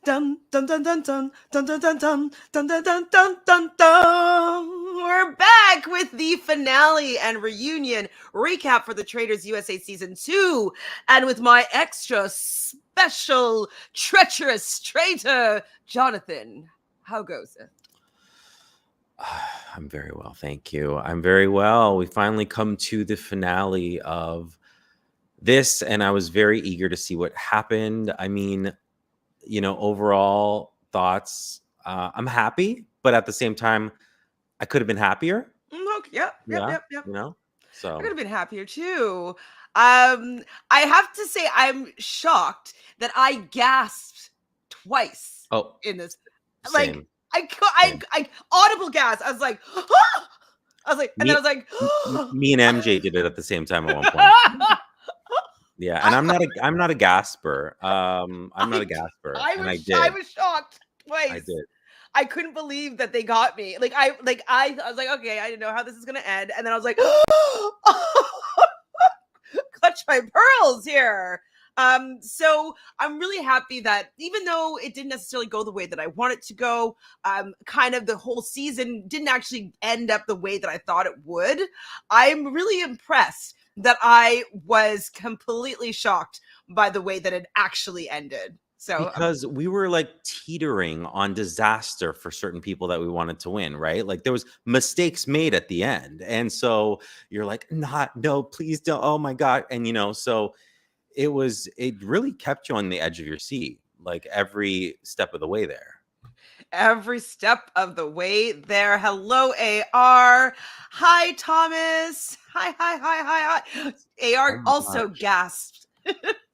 Dun dun dun dun dun dun dun dun dun dun dun dun dun dun dun. We're back with the finale and reunion recap for the Traitors USA season 2, and with my extra special treacherous traitor, Jonathan. How goes it? I'm very well, thank you. I'm very well. We finally come to the finale of this, and I was very eager to see what happened. I mean, overall thoughts. I'm happy, but at the same time, I could have been happier. Okay, yep, yep, Yeah, yep, yep. you know. I could So, have been happier too. I have to say I'm shocked that I gasped twice oh, in this. Like same, I same. audible gasp. I was like, ah! I was like, and then I Me, was like, me and MJ did it at the same time at one point. Yeah, and I'm not a gasper. I'm not a gasper, and I I was shocked twice. did. I couldn't believe that they got me. I was like, okay, I didn't know how this is gonna end, and then I was like, clutch my pearls here. So I'm really happy that even though it didn't necessarily go the way that I want it to go, kind of the whole season didn't actually end up the way that I thought it would. I'm really impressed that I was completely shocked by the way that it actually ended. So Because we were like teetering on disaster for certain people that we wanted to win, right? Like there was mistakes made at the end. And so you're like, not, no, please don't. Oh my God. And so it really kept you on the edge of your seat, like every step of the way there. every step of the way there. Hello, AR. Hi, Thomas. Hi. Oh AR my also gosh. gasped.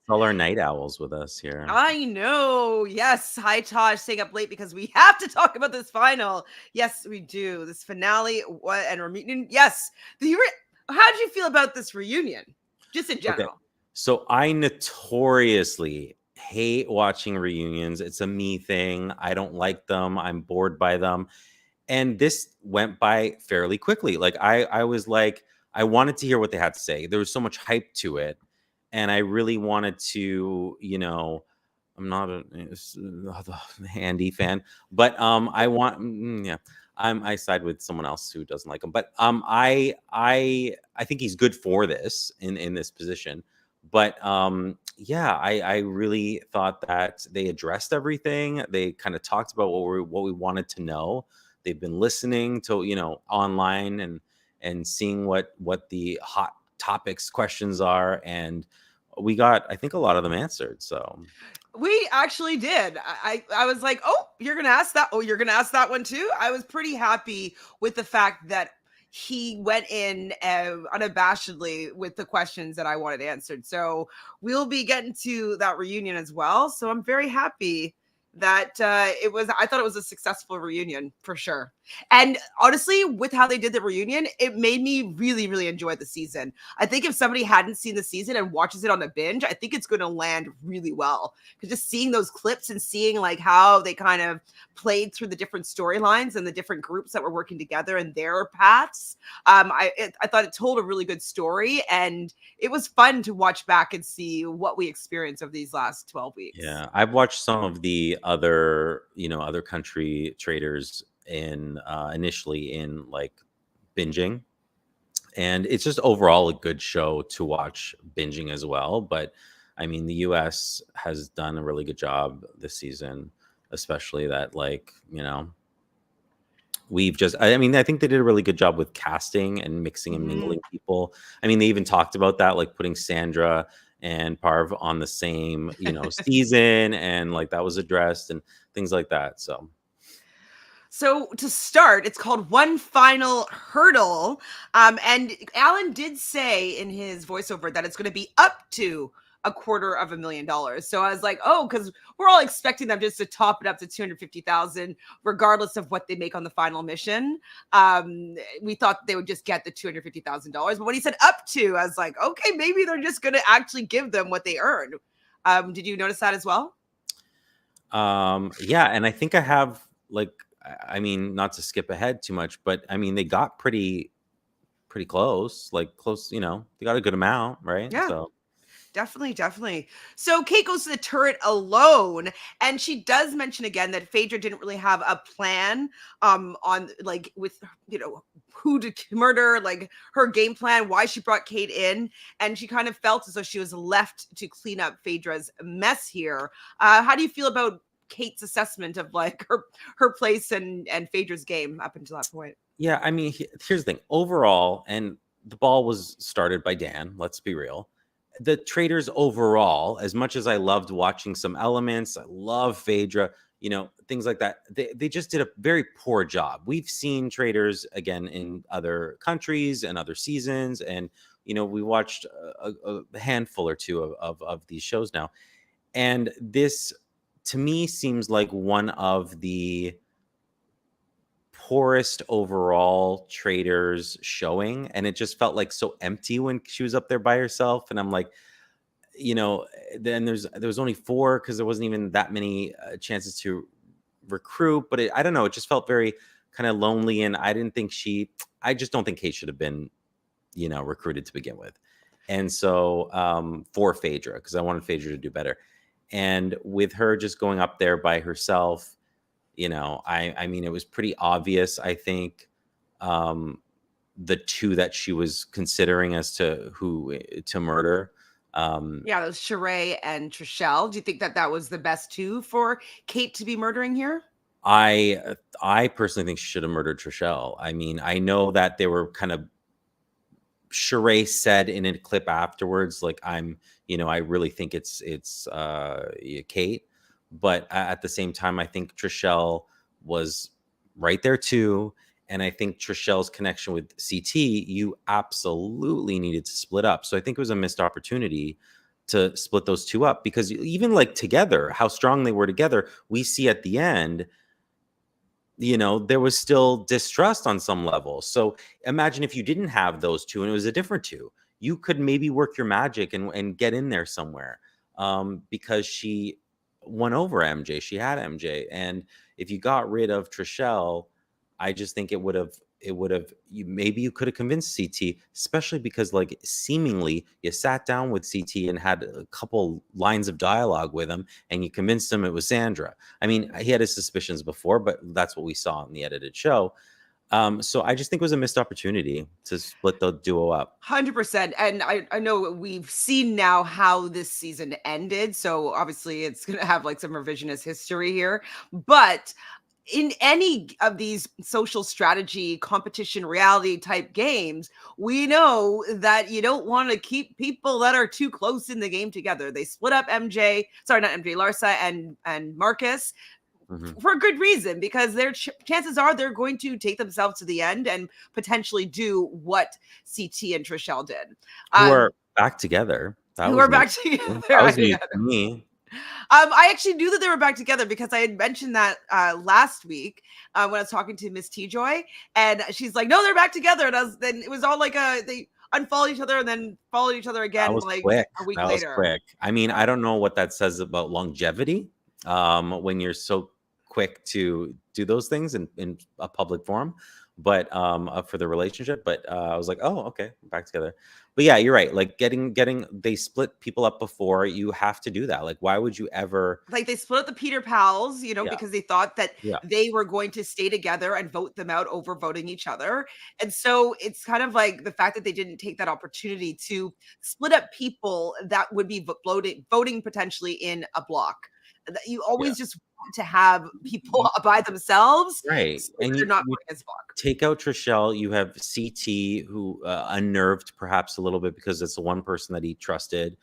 All our night owls with us here. I know. Yes. Hi, Taj, staying up late because we have to talk about this final. Yes, we do. This finale and reunion. Yes. How did you feel about this reunion? Just in Okay. general. So I notoriously hate watching reunions. It's a me thing. I don't like them. I'm bored by them. And this went by fairly quickly. Like I was like, I wanted to hear what they had to say. There was so much hype to it. And I really wanted to, I'm not a Andy fan, but yeah. I side with someone else who doesn't like him. But I think he's good for this in this position. But yeah, I really thought that they addressed everything. They kind of talked about what we wanted to know. They've been listening to online and seeing what the hot topics questions are, and we got, I think, a lot of them answered. So We actually did. I was like, oh, you're gonna ask that. Oh, you're gonna ask that one too. I was pretty happy with the fact that he went in unabashedly with the questions that I wanted answered. So we'll be getting to that reunion as well. So I'm very happy that I thought it was a successful reunion for sure. And honestly, with how they did the reunion, it made me really, really enjoy the season. I think if somebody hadn't seen the season and watches it on a binge, I think it's going to land really well. Because just seeing those clips and seeing like how they kind of played through the different storylines and the different groups that were working together and their paths, I thought it told a really good story, and it was fun to watch back and see what we experienced of these last 12 weeks. yeah, I've watched some of the other country traders in initially in like binging, and it's just overall a good show to watch binging as well. But I mean, the US has done a really good job this season, especially that, like, I mean, I think they did a really good job with casting and mixing and Mhm. mingling people. I mean, they even talked about that, like putting Sandra and Parv on the same, season, and like that was addressed and things like that. So So to start, it's called One Final Hurdle. And Alan did say in his voiceover that it's going to be up to $250,000. So I was like, oh, because we're all expecting them just to top it up to 250,000, regardless of what they make on the final mission. We thought they would just get the $250,000. But when he said up to, I was like, okay, maybe they're just going to actually give them what they earned. Did you notice that as well? yeah, and I think I have, like, I mean, not to skip ahead too much, but I mean, they got pretty close, like close, they got a good amount, right? Yeah. So Definitely, definitely. So Kate goes to the turret alone, and she does mention again that Phaedra didn't really have a plan on like with who to murder, like her game plan, why she brought Kate in, and she kind of felt as though she was left to clean up Phaedra's mess here. How do you feel about Kate's assessment of like her place and Phaedra's game up until that point? Yeah, I mean, here's the thing. Overall, and the ball was started by Dan, let's be real. The Traitors overall, as much as I loved watching some elements, I love Phaedra, things like that. They just did a very poor job. We've seen Traitors again in other countries and other seasons, and we watched a handful or two of these shows now. And this to me seems like one of the poorest overall Traitors showing, and it just felt like so empty when she was up there by herself. And I'm like, then there was only 4 because there wasn't even that many chances to recruit. But I don't know, it just felt very kind of lonely, and I just don't think Kate should have been recruited to begin with. And so for Phaedra, because I wanted Phaedra to do better, and with her just going up there by herself, I mean, it was pretty obvious, I think, the 2 that she was considering as to who to murder. Yeah, those Shereé and Trishelle. Do you think that was the best 2 for Kate to be murdering here? I personally think she should have murdered Trishelle. I mean, I know that they were kind of, Shereé said in a clip afterwards, like, I really think it's Kate. But at the same time, I think Trishelle was right there too. And I think Trishelle's connection with CT, you absolutely needed to split up. So I think it was a missed opportunity to split those 2 up, because even like together, how strong they were together, we see at the end, there was still distrust on some level. So imagine if you didn't have those 2 and it was a different 2, you could maybe work your magic and get in there somewhere, because she won over MJ. She had MJ. And if you got rid of Trishelle, I just think maybe you could have convinced CT, especially because like seemingly you sat down with CT and had a couple lines of dialogue with him and you convinced him it was Sandra. I mean, he had his suspicions before, but that's what we saw in the edited show. So I just think it was a missed opportunity to split the duo up. 100%. And I know we've seen now how this season ended. So obviously it's going to have like some revisionist history here. But in any of these social strategy, competition, reality type games, we know that you don't want to keep people that are too close in the game together. They split up Larsa and Marcus. Mm-hmm. For a good reason, because their chances are they're going to take themselves to the end and potentially do what CT and Trishelle did. Who are back together. Who are back together. That was news to me. I actually knew that they were back together because I had mentioned that last week when I was talking to Miss T-Joy, and she's like, "No, they're back together." And then it was all like they unfollowed each other and then followed each other again like quick. A week later. Was quick. I mean, I don't know what that says about longevity when you're so quick to do those things in a public forum, but for the relationship. But I was like, oh, okay, back together. But yeah, you're right. Like they split people up before. You have to do that. Like, why would you ever? Like they split up the Peter Pals, because they thought that they were going to stay together and vote them out over voting each other. And so it's kind of like the fact that they didn't take that opportunity to split up people that would be voting potentially in a block. You always just want to have people by themselves, right? So and they're not voting as a block. Take out Trishelle. You have CT, who unnerved perhaps a little bit because it's the one person that he trusted,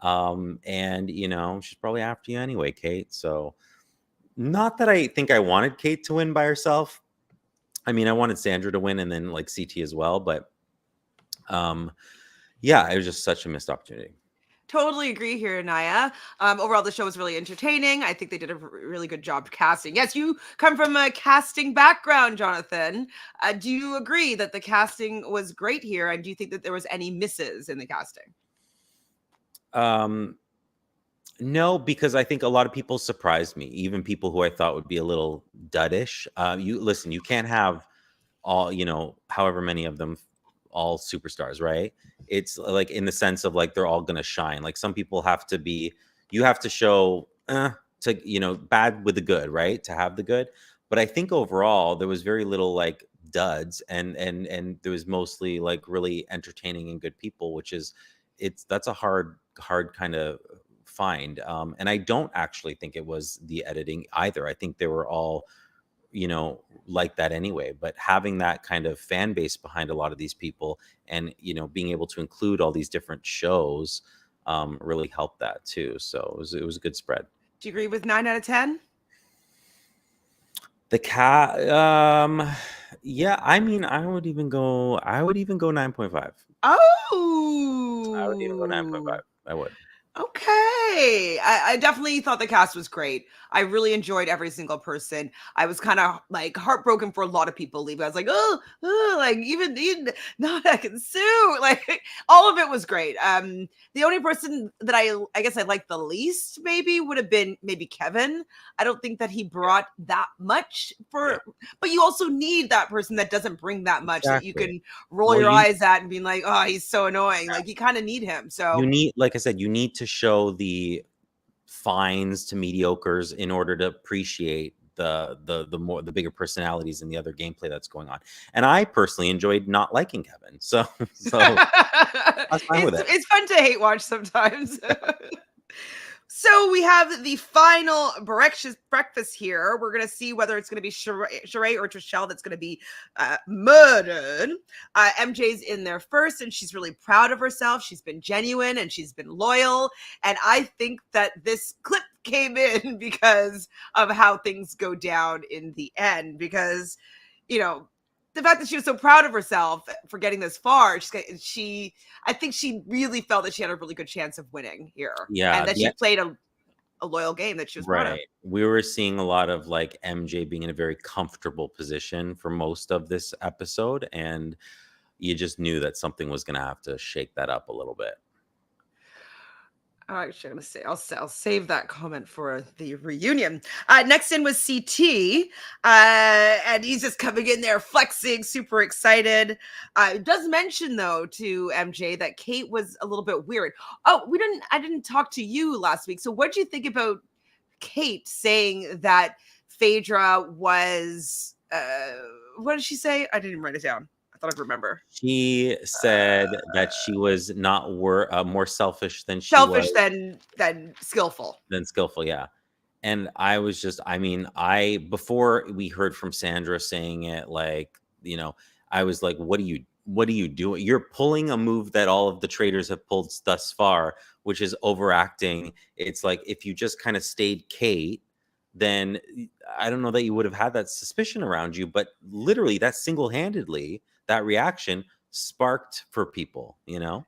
and she's probably after you anyway, Kate. So, not that I think I wanted Kate to win by herself. I mean, I wanted Sandra to win and then like CT as well, but yeah, it was just such a missed opportunity. Totally agree here, Naya. Overall, the show was really entertaining. I think they did a really good job casting. Yes, you come from a casting background, Jonathan. Do you agree that the casting was great here? And do you think that there was any misses in the casting? No, because I think a lot of people surprised me, even people who I thought would be a little duddish. You can't have all, however many of them all superstars, right? It's like in the sense of like they're all gonna shine. Like some people have to be, you have to show to bad with the good, right? To have the good. But I think overall there was very little like duds, and there was mostly like really entertaining and good people, which is that's a hard kind of find. And I don't actually think it was the editing either. I think they were all like that anyway, but having that kind of fan base behind a lot of these people, and being able to include all these different shows really helped that too. So it was a good spread. Do you agree with 9 out of 10? The cat, yeah, I mean, I would even go 9.5. I would even go 9.5. Oh, I would. okay. I definitely thought the cast was great. I really enjoyed every single person. I was kind of like heartbroken for a lot of people leaving. I was like, oh, like even not I can sue. Like all of it was great. The only person that I guess I liked the least maybe would have been maybe Kevin. I don't think that he brought that much Yeah, but you also need that person that doesn't bring that much that you exactly. can roll Well, your eyes at and being like, oh, he's so annoying. Like you kind of need him. you So need, like I said, you need to show the fines to mediocres in order to appreciate the bigger personalities and the other gameplay that's going on. And I personally enjoyed not liking Kevin, so that's fine with it. it's fun to hate watch sometimes. So we have the final breakfast here. We're going to see whether it's going to be Shereé or Trishelle that's going to be murdered. MJ's in there first, and she's really proud of herself. She's been genuine and she's been loyal. And I think that this clip came in because of how things go down in the end. Because, the fact that she was so proud of herself for getting this far, I think she really felt that she had a really good chance of winning here, and Yeah, that she played a loyal game that she was proud of. right. We were seeing a lot of like MJ being in a very comfortable position for most of this episode, and you just knew that something was going to have to shake that up a little bit. Actually, I'm gonna say I'll save that comment for the reunion. Next in was CT, and he's just coming in there flexing, super excited. It does mention though to MJ that Kate was a little bit weird. Oh, I didn't talk to you last week. So what did you think about Kate saying that Phaedra was? What did she say? I didn't write it down. I thought I'd remember. She said that she was not more selfish than she Selfish was than skillful. than skillful. Yeah. And I was just, I mean, before we heard from Sandra saying it, like, I was like, what are you doing? You're pulling a move that all of the traitors have pulled thus far, which is overacting. It's like, if you just kind of stayed Kate, then I don't know that you would have had that suspicion around you, but literally that single-handedly, that reaction sparked for people, Yeah,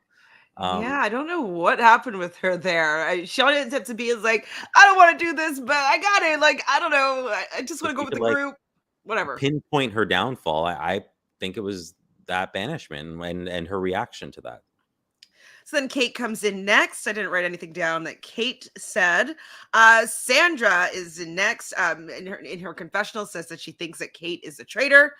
I don't know what happened with her there. She ends up to be like, I don't want to do this, but I got it. Like, I don't know. I just want if to go you with could the like group. Whatever. pinpoint her downfall, I think it was that banishment and her reaction to that. So then Kate comes in next. I didn't write anything down that Kate said. Sandra is in next. In her confessional says that she thinks that Kate is a traitor.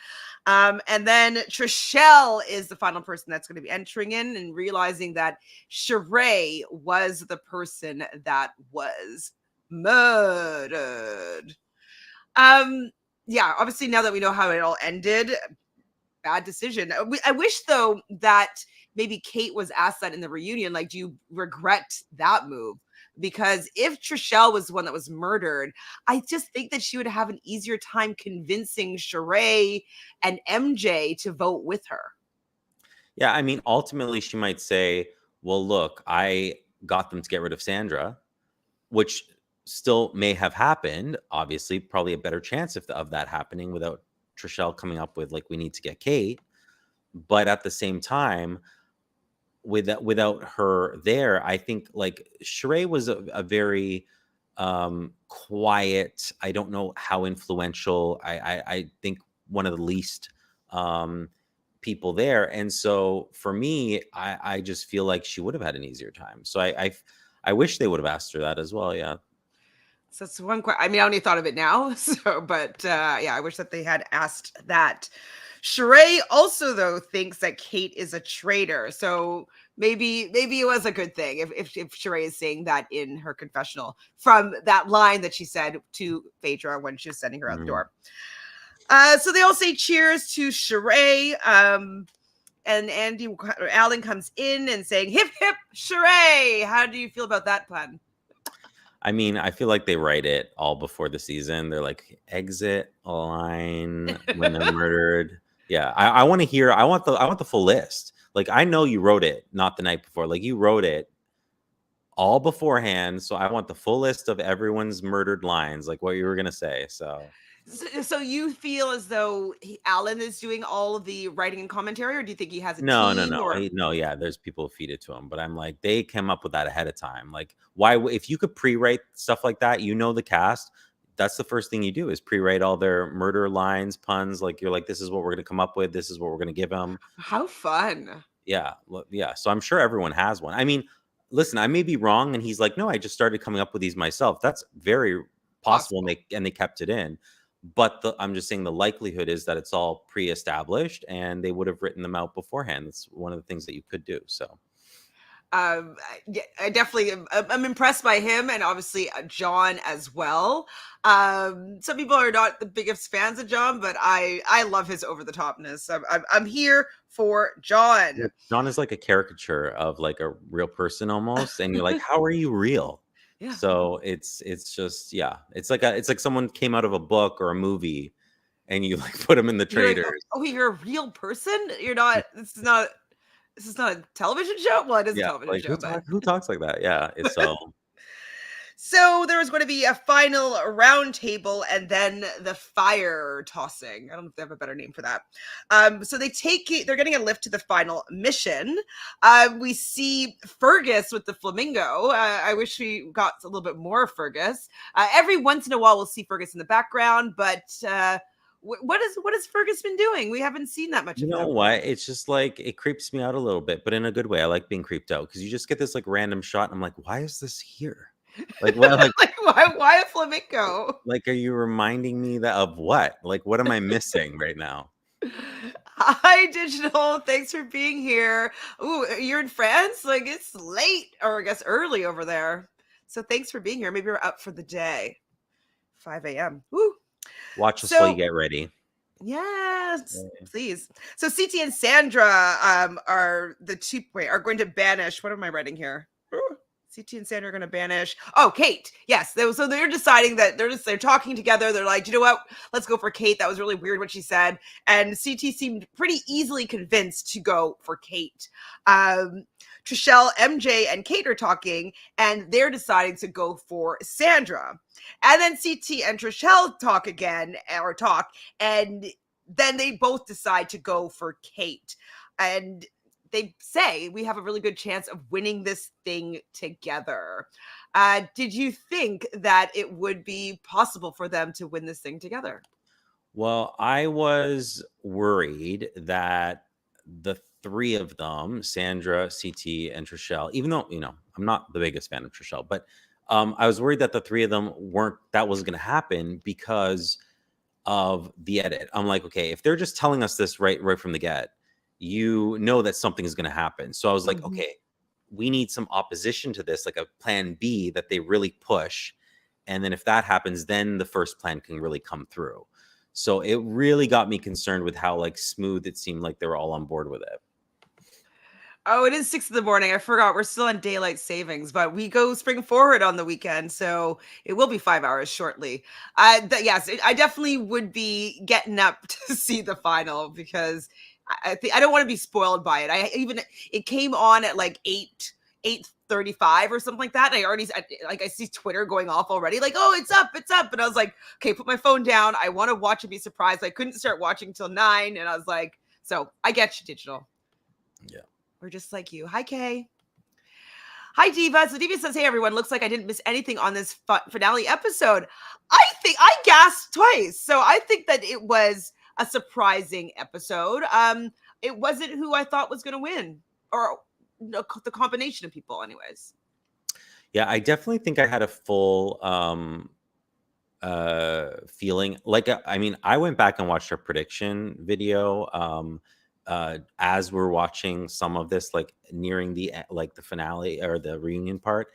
And then Trishelle is the final person that's going to be entering in and realizing that Shereé was the person that was murdered. Yeah, obviously now that we know how it all ended, bad decision. I wish though that maybe Kate was asked that in the reunion, like, do you regret that move? Because if Trishelle was the one that was murdered, I just think that she would have an easier time convincing Shereé and MJ to vote with her. Yeah, I mean, ultimately she might say, well, look, I got them to get rid of Sandra, which still may have happened. Obviously, probably a better chance of that happening without Trishelle coming up with like, we need to get Kate. But at the same time, without her there, I think like Shereé was a very quiet. I don't know how influential. I think one of the least people there, and so for me, I just feel like she would have had an easier time. So I wish they would have asked her that as well. Yeah. So that's one question. I mean, I only thought of it now. So, but yeah, I wish that they had asked that. Shereé also, though, thinks that Kate is a traitor. So maybe it was a good thing if Shereé is saying that in her confessional from that line that she said to Phaedra when she was sending her out the door. So they all say cheers to Shereé. And Alan comes in and saying, hip, hip, Shereé. How do you feel about that pun? I mean, I feel like they write it all before the season. They're like, exit a line when they're murdered. Yeah, I want to hear. I want the full list. Like, I know you wrote it, not the night before. Like, you wrote it all beforehand. So I want the full list of everyone's murdered lines, like what you were gonna say. So you feel as though Alan is doing all of the writing and commentary, or do you think he has a No, team? no. Yeah, there's people who feed it to him, but I'm like, they came up with that ahead of time. Like, why? If you could pre-write stuff like that, the cast. That's the first thing you do is pre-write all their murder lines, puns. Like, you're like, this is what we're gonna come up with. This is what we're gonna give them. How fun! Yeah, yeah. So I'm sure everyone has one. I mean, listen, I may be wrong, and he's like, no, I just started coming up with these myself. That's very possible, and they kept it in. But I'm just saying the likelihood is that it's all pre-established and they would have written them out beforehand. That's one of the things that you could do. So yeah, I definitely I'm impressed by him, and obviously John as well. Some people are not the biggest fans of John, but I love his over the topness. I'm here for John. Yeah, John is like a caricature of like a real person almost, and you're like, how are you real? Yeah. So it's just, yeah, it's like someone came out of a book or a movie and you like put them in the Traitors. Like, oh, you're a real person? You're not, this is not a television show? Well, it is a television show. Who talks like that? Yeah. It's so So there was going to be a final round table and then the fire tossing. I don't know if they have a better name for that. So they're getting a lift to the final mission. We see Fergus with the flamingo. I wish we got a little bit more Fergus. Every once in a while we'll see Fergus in the background, but what has Fergus been doing? We haven't seen that much. You know what? It's just like, it creeps me out a little bit, but in a good way. I like being creeped out because you just get this like random shot and I'm like, why is this here? Like, what? Like why a flamingo? Like, are you reminding me of what? Like, what am I missing right now? Hi, Digital. Thanks for being here. Ooh, you're in France? Like, it's late, or I guess early over there. So thanks for being here. Maybe you're up for the day. 5 a.m. Woo. Watch us while you get ready. Yes, please. So CT and Sandra are going to banish. What am I writing here? CT and Sandra are going to banish. Oh, Kate. Yes. So they're deciding that they're talking together. They're like, you know what? Let's go for Kate. That was really weird what she said. And CT seemed pretty easily convinced to go for Kate. Trishelle, MJ, and Kate are talking, and they're deciding to go for Sandra. And then CT and Trishelle talk, and then they both decide to go for Kate. And they say we have a really good chance of winning this thing together. Did you think that it would be possible for them to win this thing together? Well, I was worried that the three of them, Sandra, CT, and Trishelle, even though, I'm not the biggest fan of Trishelle, but I was worried that the three of them that wasn't going to happen because of the edit. I'm like, okay, if they're just telling us this right from the get, that something is going to happen. So I was like, okay, we need some opposition to this, like a plan B that they really push. And then if that happens, then the first plan can really come through. So it really got me concerned with how like smooth it seemed like they were all on board with it. Oh, it is 6 a.m. I forgot we're still on daylight savings, but we go spring forward on the weekend, so it will be 5 hours shortly. Yes, I definitely would be getting up to see the final because I don't want to be spoiled by it. It came on at like 8:35 or something like that. And I see Twitter going off already, like, oh, it's up. And I was like, okay, put my phone down. I want to watch and be surprised. I couldn't start watching till 9. And I was like, so I get you, Digital. Yeah. We're just like you. Hi, Kay. Hi, Diva. So Diva says, hey, everyone. Looks like I didn't miss anything on this finale episode. I think I gasped twice. So I think that it was a surprising episode. It wasn't who I thought was going to win, or the combination of people anyways. Yeah, I definitely think I had a full feeling like I mean, I went back and watched her prediction video as we're watching some of this, like nearing like the finale or the reunion part,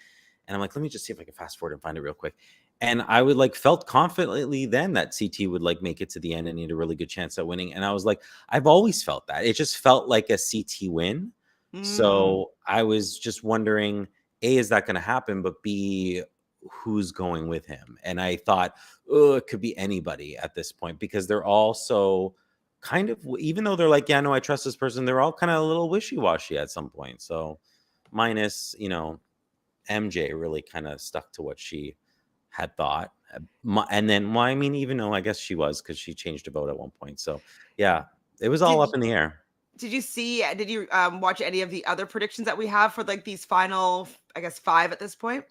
and I'm like, let me just see if I can fast forward and find it real quick. And I would like felt confidently then that CT would like make it to the end and need a really good chance at winning. And I was like, I've always felt that. It just felt like a CT win. Mm. So I was just wondering, A, is that going to happen? But B, who's going with him? And I thought, oh, it could be anybody at this point because they're all so kind of, even though they're like, yeah, no, I trust this person, they're all kind of a little wishy-washy at some point. So minus, MJ really kind of stuck to what she had thought. And then, well, I mean, even though I guess she was, because she changed a vote at one point. So yeah, it was all Did up in the air. did you watch any of the other predictions that we have for like these final, I guess, 5 at this point?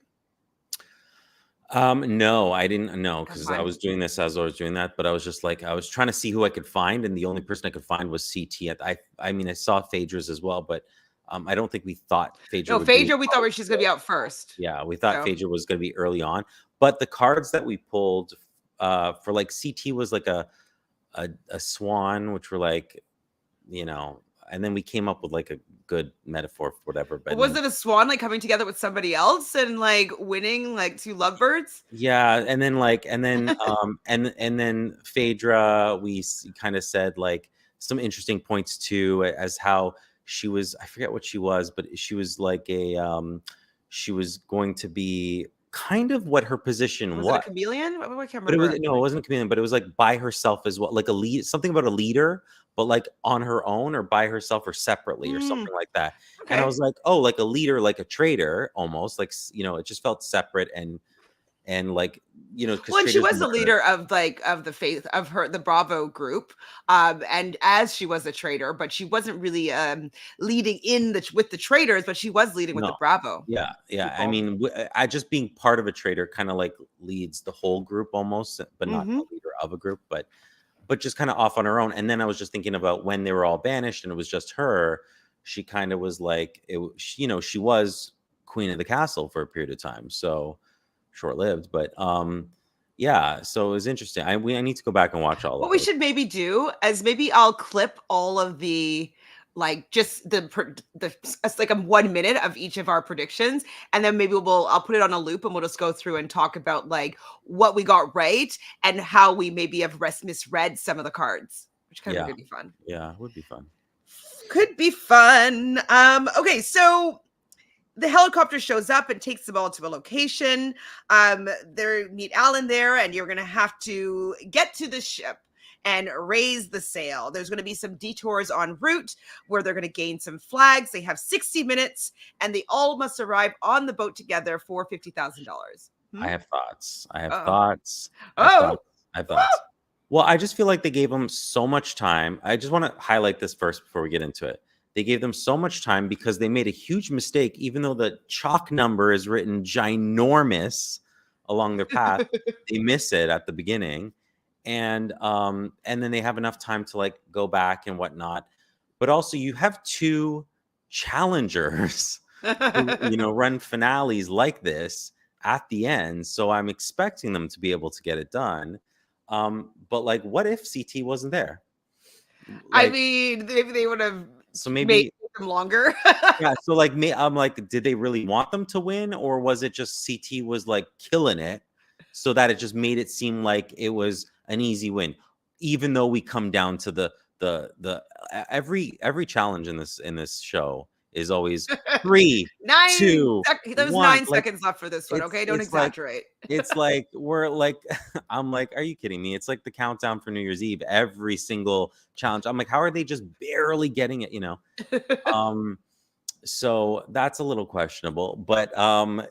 No, I didn't know That's because I fine. was doing this as I was doing that, but I was just like, I was trying to see who I could find, and the only person I could find was CT. I mean, I saw Phaedra's as well, but I don't think we thought Phaedra No, would be Phaedra, we thought she's gonna be out first. Yeah, we thought So Phaedra was going to be early on, but the cards that we pulled for like CT was like a swan, which were like, and then we came up with like a good metaphor for whatever. But was then, it a swan like coming together with somebody else and like winning like 2 lovebirds? yeah, and then like, and then Phaedra, we kind of said like some interesting points too, as how she was. I forget what she was, but she was like she was going to be kind of what her position Was it a was. chameleon? I can't But it was remember. no, it wasn't a chameleon, but it was like by herself as well, like a lead, something about a leader, but like on her own or by herself or separately or Mm, something like that. And I okay. was like, oh, like a leader, like a traitor, almost like it just felt separate and like because Well, and she traitors was the murder. leader of like of the faith of her the Bravo group, and as she was a traitor, but she wasn't really leading in the with the traitors, but she was leading with the No, Bravo yeah, yeah. I people. mean, I just being part of a traitor kind of like leads the whole group almost, but not Hmm. a leader of a group, but just kind of off on her own. And then I was just thinking about when they were all banished and it was just her. She kind of was like, she was queen of the castle for a period of time, so short lived. But yeah. So it was interesting. I need to go back and watch all of What we those. should maybe do is maybe I'll clip all of the like just the it's like a 1 minute of each of our predictions, and then maybe I'll put it on a loop and we'll just go through and talk about like what we got right and how we maybe have misread some of the cards, which kind of Yeah, could be fun. yeah, it would be fun. Could be fun. Okay, so the helicopter shows up and takes them all to a location. They meet Alan there, and you're gonna have to get to the ship and raise the sail. There's going to be some detours en route where they're going to gain some flags. They have 60 minutes, and they all must arrive on the boat together for $50,000. I have thoughts. I have Oh, thoughts. I have oh, thoughts. I have thoughts. Well, I just feel like they gave them so much time. I just want to highlight this first before we get into it. They gave them so much time because they made a huge mistake, even though the chalk number is written ginormous along their path. They miss it at the beginning. And then they have enough time to like go back and whatnot. But also you have two challengers who, run finales like this at the end. So I'm expecting them to be able to get it done. But like, what if CT wasn't there? I Like, mean, they would have so made maybe, them longer. yeah. So like, I'm like, did they really want them to win, or was it just CT was like killing it, so that it just made it seem like it was an easy win, even though we come down to the every challenge in this show is always three, two, There was one. 9 seconds left for this one. It's Okay, don't it's like exaggerate. it's like we're like I'm like, are you kidding me? It's like the countdown for New Year's Eve. Every single challenge. I'm like, how are they just barely getting it, So that's a little questionable. But yeah,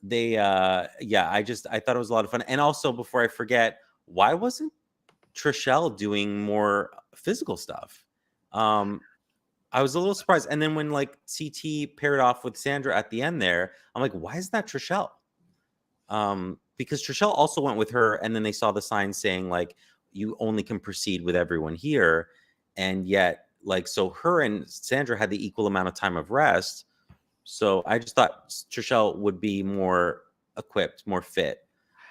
I thought it was a lot of fun. And also before I forget, why wasn't Trishelle doing more physical stuff? I was a little surprised. And then when like CT paired off with Sandra at the end there, I'm like, why is that Trishelle? Because Trishelle also went with her, and then they saw the sign saying like you only can proceed with everyone here, and yet like so her and Sandra had the equal amount of time of rest. So I just thought Trishelle would be more equipped, more fit.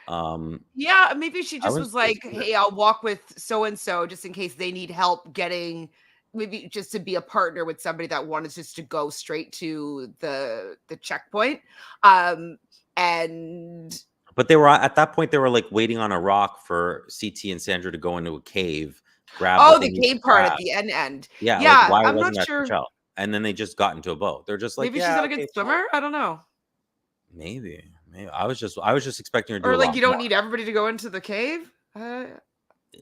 Yeah, maybe she I just wouldn't was say it's like, weird. "Hey, I'll walk with so and so just in case they need help getting maybe just to be a partner with somebody that wanted just to go straight to the checkpoint." Um, and But they were at that point, they were like waiting on a rock for CT and Sandra to go into a cave, grab what oh, they the need to cave part at grab. the end. Yeah, like Yeah, why I'm not wasn't that sure. Trishelle? And then they just got into a boat. They're just like, Maybe she's yeah, not a good okay, fine. swimmer. I don't know. Maybe, maybe. I was just expecting her to do Or a like lot you more. don't need everybody to go into the cave.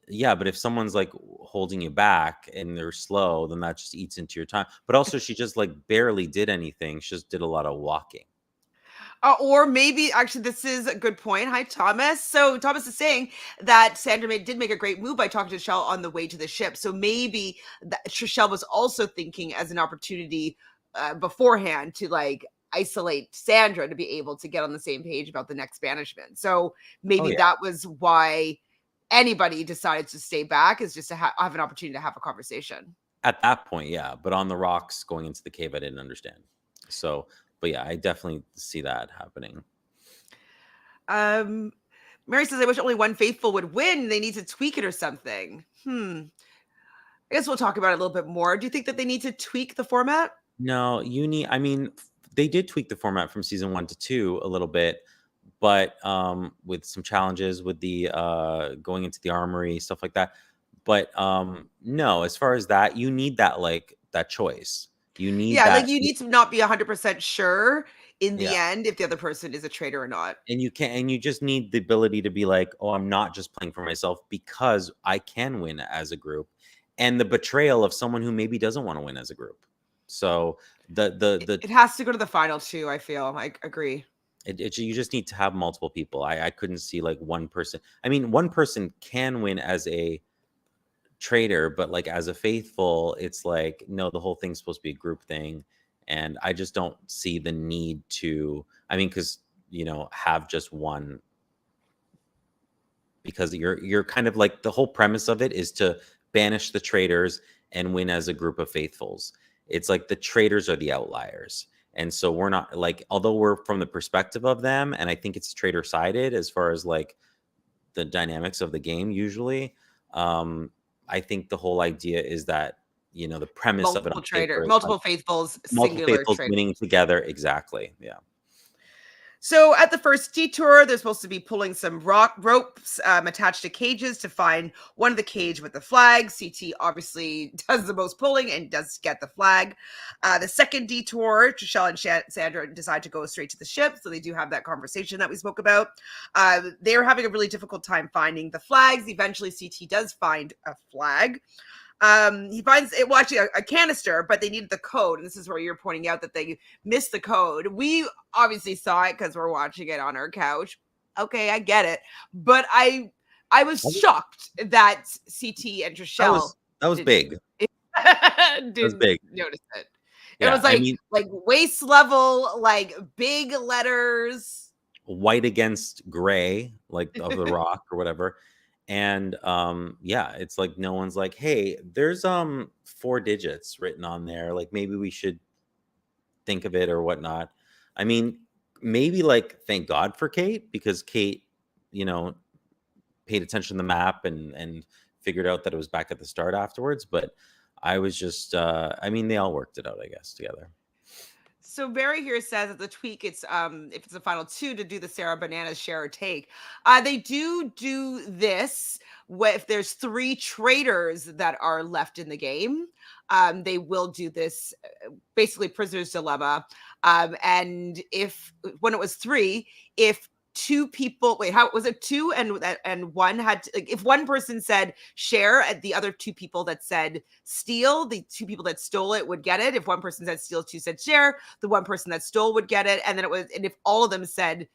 Yeah, but if someone's like holding you back and they're slow, then that just eats into your time. But also, she just like barely did anything. She just did a lot of walking. Or maybe actually, this is a good point. Hi, Thomas. So Thomas is saying that Sandra did make a great move by talking to Trishelle on the way to the ship. So maybe that Trishelle was also thinking as an opportunity beforehand to like isolate Sandra to be able to get on the same page about the next banishment. So Oh maybe yeah, that was why anybody decided to stay back, is just to have an opportunity to have a conversation. at that point, yeah. But on the rocks going into the cave, I didn't understand. So, but yeah, I definitely see that happening. Um, Mary says, I wish only one faithful would win. They need to tweak it or something. I guess we'll talk about it a little bit more. Do you think that they need to tweak the format? No, I mean, they did tweak the format from season 1 to 2 a little bit, but with some challenges with the going into the armory, stuff like that. But no, as far as that, you need that like that choice. You need Yeah, like that. you need to not be 100% sure in Yeah. the end if the other person is a traitor or not. And you just need the ability to be like, oh, I'm not just playing for myself because I can win as a group. And the betrayal of someone who maybe doesn't want to win as a group. So the It has to go to the final too, I feel. I agree. you just need to have multiple people. I couldn't see like one person. I mean, one person can win as a traitor, but like as a faithful, it's like no, the whole thing's supposed to be a group thing, and I just don't see the need to. I mean, because have just one, because you're kind of like the whole premise of it is to banish the traitors and win as a group of faithfuls. It's like the traitors are the outliers. And so we're not like, although we're from the perspective of them, and I think it's traitor sided as far as like the dynamics of the game usually. I think the whole idea is that, the premise of it on paper is like Multiple faithfuls, multiple singular faithfuls traitor. winning together. Exactly. Yeah. So at the first detour, they're supposed to be pulling some ropes attached to cages to find one of the cage with the flag. CT obviously does the most pulling and does get the flag. The second detour, Trishelle and Sandra decide to go straight to the ship. So they do have that conversation that we spoke about. They're having a really difficult time finding the flags. Eventually, CT does find a flag. He finds it, well, actually a canister, but they needed the code. And this is where you're pointing out that they missed the code. We obviously saw it because we're watching it on our couch. Okay, I get it. But I was That was shocked that CT and that Trishelle was, that was didn't big. That was didn't big. notice it. It Yeah. was I mean, like waist level, like big letters. white against gray, like of the rock or whatever. And yeah, it's like no one's like, hey, there's 4 digits written on there. Like maybe we should think of it or whatnot. I mean, maybe like thank God for Kate, because Kate, you know, paid attention to the map and figured out that it was back at the start afterwards. But I was just I mean, they all worked it out, I guess, together. So Barry here says that the tweak, it's if it's a final two to do the Sarah Bananas share or take. They do this if there's 3 traitors that are left in the game. They will do this, basically prisoner's dilemma. And if when it was 3, if 2 people, wait, how was it? 2 and one had to, like, if one person said share, and the other 2 people that said steal, the 2 people that stole it would get it. If one person said steal, 2 said share, the one person that stole would get it. And then and if all of them said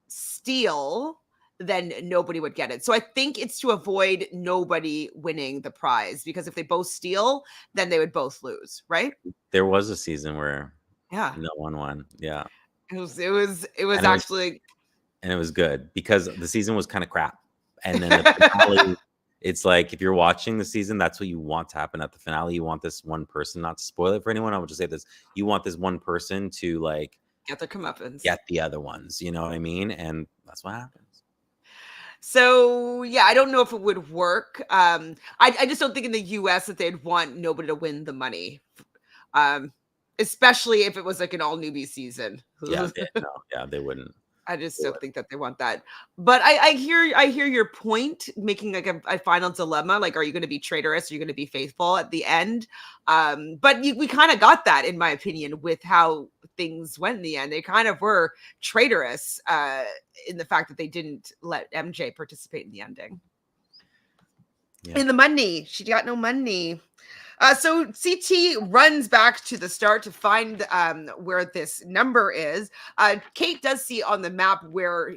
steal, then nobody would get it. So I think it's to avoid nobody winning the prize, because if they both steal, then they would both lose, right? There was a season where Yeah. no one won. Yeah. It was And it was actually and it was good because the season was kind of crap. And then the finale, it's like if you're watching the season, that's what you want to happen at the finale. You want this one person, not to spoil it for anyone, I would just say this. You want this one person to like get their comeuppance. get the other ones, you know what I mean? And that's what happens. So yeah, I don't know if it would work. I just don't think in the US that they'd want nobody to win the money. Um, Especially if it was like an all newbie season. Yeah, they wouldn't. I just They don't wouldn't. think that they want that. But I hear your point, making like a final dilemma. Like, are you going to be traitorous? Are you going to be faithful at the end? But we kind of got that, in my opinion, with how things went in the end. They kind of were traitorous in the fact that they didn't let MJ participate in the ending. Yeah. In the money, she got no money. So CT runs back to the start to find where this number is. Kate does see on the map where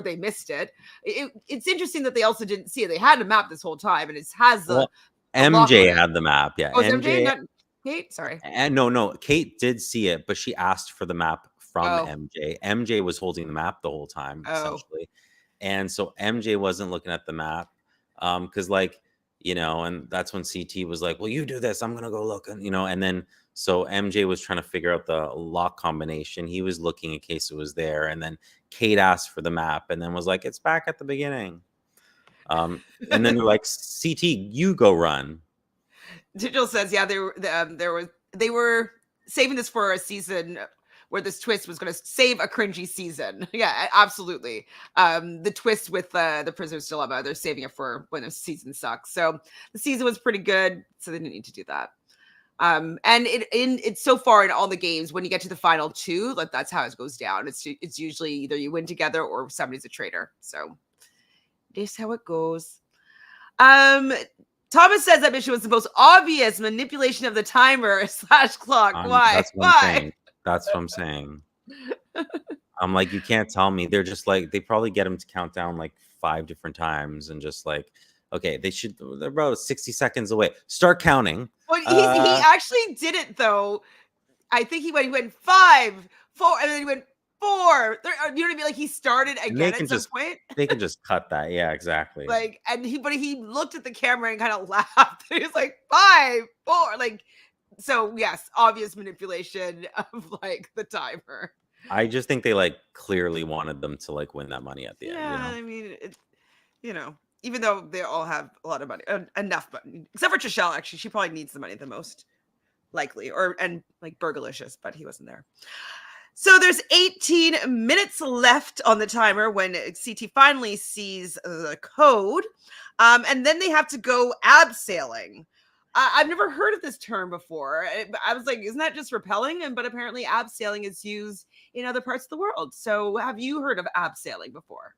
they missed it. It's interesting that they also didn't see it. They had a map this whole time, and it has the Well, lock on MJ it. had the map. Yeah, Oh, it's MJ, MJ. not Kate? Sorry. And no, Kate did see it, but she asked for the map from Oh, MJ. MJ was holding the map the whole time, oh. essentially. And so MJ wasn't looking at the map. Because like, and that's when CT was like, well, you do this, I'm gonna go look. And then so MJ was trying to figure out the lock combination. He was looking in case it was there, and then Kate asked for the map and then was like, it's back at the beginning. And then they're like, CT, you go run. Digital says, yeah, they were saving this for a season where this twist was going to save a cringy season. Yeah, absolutely. The twist with the prisoner's dilemma, they're saving it for when the season sucks. So the season was pretty good, so they didn't need to do that. And it's so far in all the games, when you get to the final two, like that's how it goes down. It's usually either you win together or somebody's a traitor. So that's how it goes. Thomas says that mission was the most obvious manipulation of the timer / clock. Why? That's what I'm saying. That's what I'm saying. I'm like, you can't tell me. They're just like, they probably get him to count down like 5 different times and just like, okay, they're about 60 seconds away. Start counting. Well, he actually did it though. I think he went 5, 4, and then he went 4. You know what I mean? Like he started again at some point. They can just cut that. Yeah, exactly. Like, and he looked at the camera and kind of laughed. He was like 5, 4, like. So yes, obvious manipulation of like the timer. I just think they like clearly wanted them to like win that money at the end. Yeah, I mean, even though they all have a lot of money, enough money, except for Trishelle, actually, she probably needs the money the most, likely, and like Burgalicious, but he wasn't there. So there's 18 minutes left on the timer when CT finally sees the code, and then they have to go abseiling. I've never heard of this term before. I was like, isn't that just repelling? But apparently abseiling is used in other parts of the world. So have you heard of abseiling before?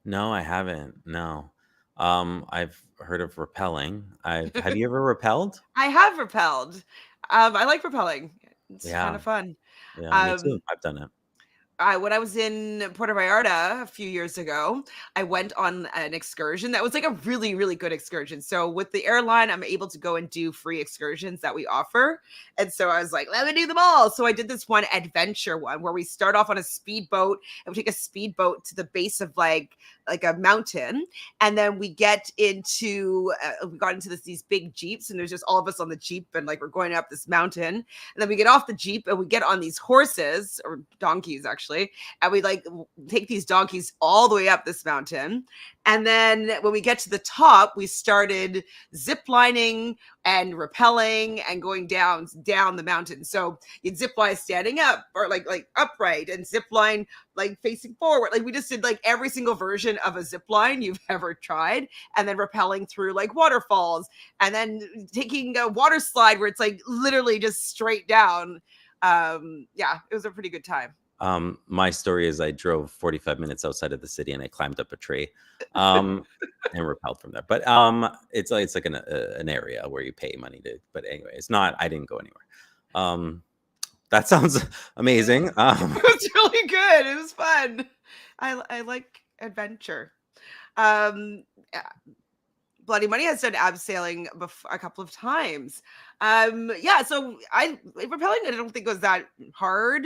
No, I haven't. No. I've heard of repelling. Have you ever repelled? I have repelled. I like repelling. It's kind of fun. Yeah, me too. I've done it. When I was in Puerto Vallarta a few years ago, I went on an excursion that was like a really, really good excursion. So with the airline, I'm able to go and do free excursions that we offer. And so I was like, let me do them all. So I did this one adventure one where we start off on a speedboat and we take a speedboat to the base of like a mountain. And then we got into these big Jeeps, and there's just all of us on the Jeep, and like we're going up this mountain. And then we get off the Jeep and we get on these horses, or donkeys actually, and we like take these donkeys all the way up this mountain. And then when we get to the top, we started zip lining and rappelling and going down the mountain. So you'd zip line standing up, or like upright, and zip line like facing forward. Like we just did like every single version of a zip line you've ever tried, and then rappelling through like waterfalls, and then taking a water slide where it's like literally just straight down. Yeah, it was a pretty good time. My story is I drove 45 minutes outside of the city and I climbed up a tree and repelled from there. But it's like an area where you pay money to. But anyway, it's not. I didn't go anywhere. That sounds amazing. It was really good. It was fun. I like adventure. Bloody Money has done abseiling a couple of times. Yeah, so rappelling, I don't think was that hard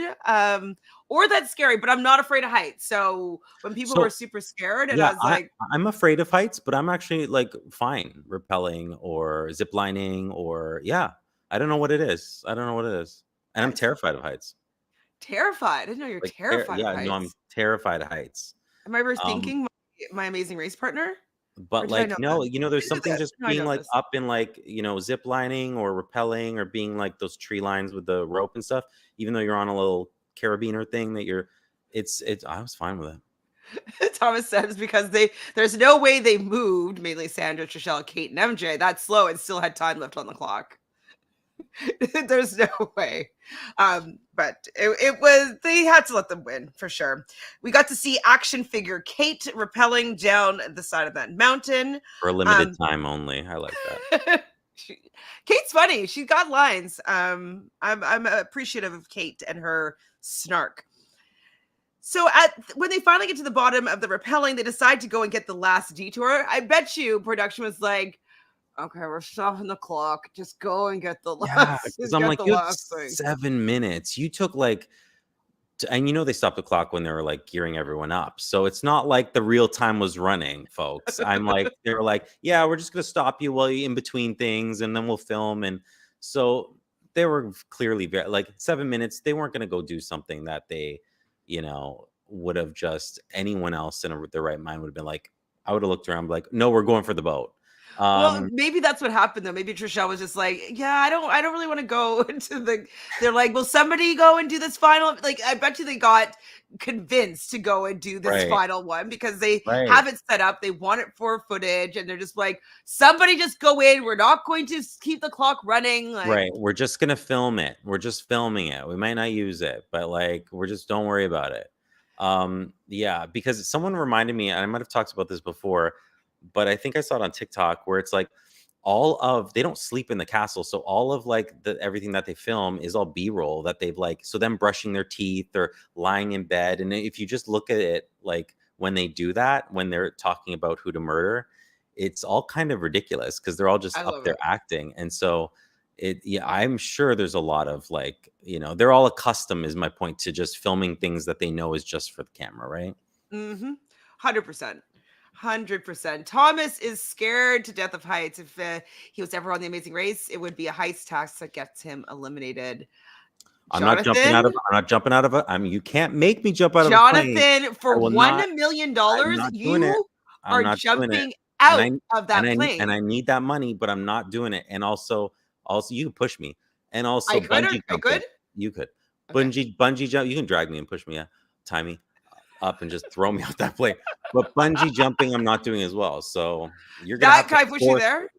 or that scary, but I'm not afraid of heights. So when people were super scared, and I was like, I'm afraid of heights, but I'm actually like fine rappelling or ziplining or I don't know what it is. And I'm terrified of heights. Terrified? I didn't know you're terrified of heights. No, I'm terrified of heights. Am I overthinking my Amazing Race partner? Or But did I like, know no, this? you know, I there's knew something this. just No, I being know like this. up in like, you know, zip lining or rappelling or being like those tree lines with the rope and stuff, even though you're on a little carabiner thing that you're, it's, I was fine with it. Thomas says because there's no way they moved, mainly Sandra, Trishelle, Kate, and MJ, that slow and still had time left on the clock. There's no way. But it was, they had to let them win for sure. We got to see action figure Kate rappelling down the side of that mountain. For a limited time only. I like that. Kate's funny. She's got lines. I'm appreciative of Kate and her snark. So when they finally get to the bottom of the rappelling, they decide to go and get the last detour. I bet you production was like, okay, we're stopping the clock. Just go and get the Yeah, last, because just I'm get like, the you have last thing. 7 minutes. You took like, and you know they stopped the clock when they were like gearing everyone up. So it's not like the real time was running, folks. I'm like, they were like, yeah, we're just gonna stop you while you in between things, and then we'll film. And so they were clearly very like 7 minutes. They weren't gonna go do something that they, you know, would have just anyone else in their right mind would have been like, I would have looked around, like, no, we're going for the boat. Well, maybe that's what happened though. Maybe Trishelle was just like, yeah, I don't really want to go into the. They're like, will somebody go and do this final? Like, I bet you they got convinced to go and do this Right, final one because they right. have it set up. They want it for footage, and they're just like, somebody just go in. We're not going to keep the clock running. Like, Right. We're just gonna film it. We're just filming it. We might not use it, but like we're just don't worry about it. Yeah, because someone reminded me, and I might have talked about this before, but I think I saw it on TikTok where it's like all of they don't sleep in the castle. So all of like the everything that they film is all B-roll that they've like so them brushing their teeth or lying in bed. And if you just look at it like when they do that, when they're talking about who to murder, it's all kind of ridiculous because they're all just I up love there it. acting. And so yeah, I'm sure there's a lot of like, you know, they're all accustomed, is my point, to just filming things that they know is just for the camera, right? 100%. 100%. Thomas is scared to death of heights. If he was ever on The Amazing Race, it would be a heist task that gets him eliminated. I'm not jumping Jonathan, out of I'm not jumping out of a I mean, you can't make me jump out of a plane. Jonathan, I for will $1 not. million, I'm not doing it. you I'm are not doing it. jumping And out I of that and I plane. need that money, but I'm not doing it. And also you can push me. And also I could, or bungee I could. jumping. You could. Okay. Bungee jump, you can drag me and push me, yeah. Tie me up and just throw me off that plane. But bungee jumping, I'm not doing as well. So you're gonna That have to can I push you force. there?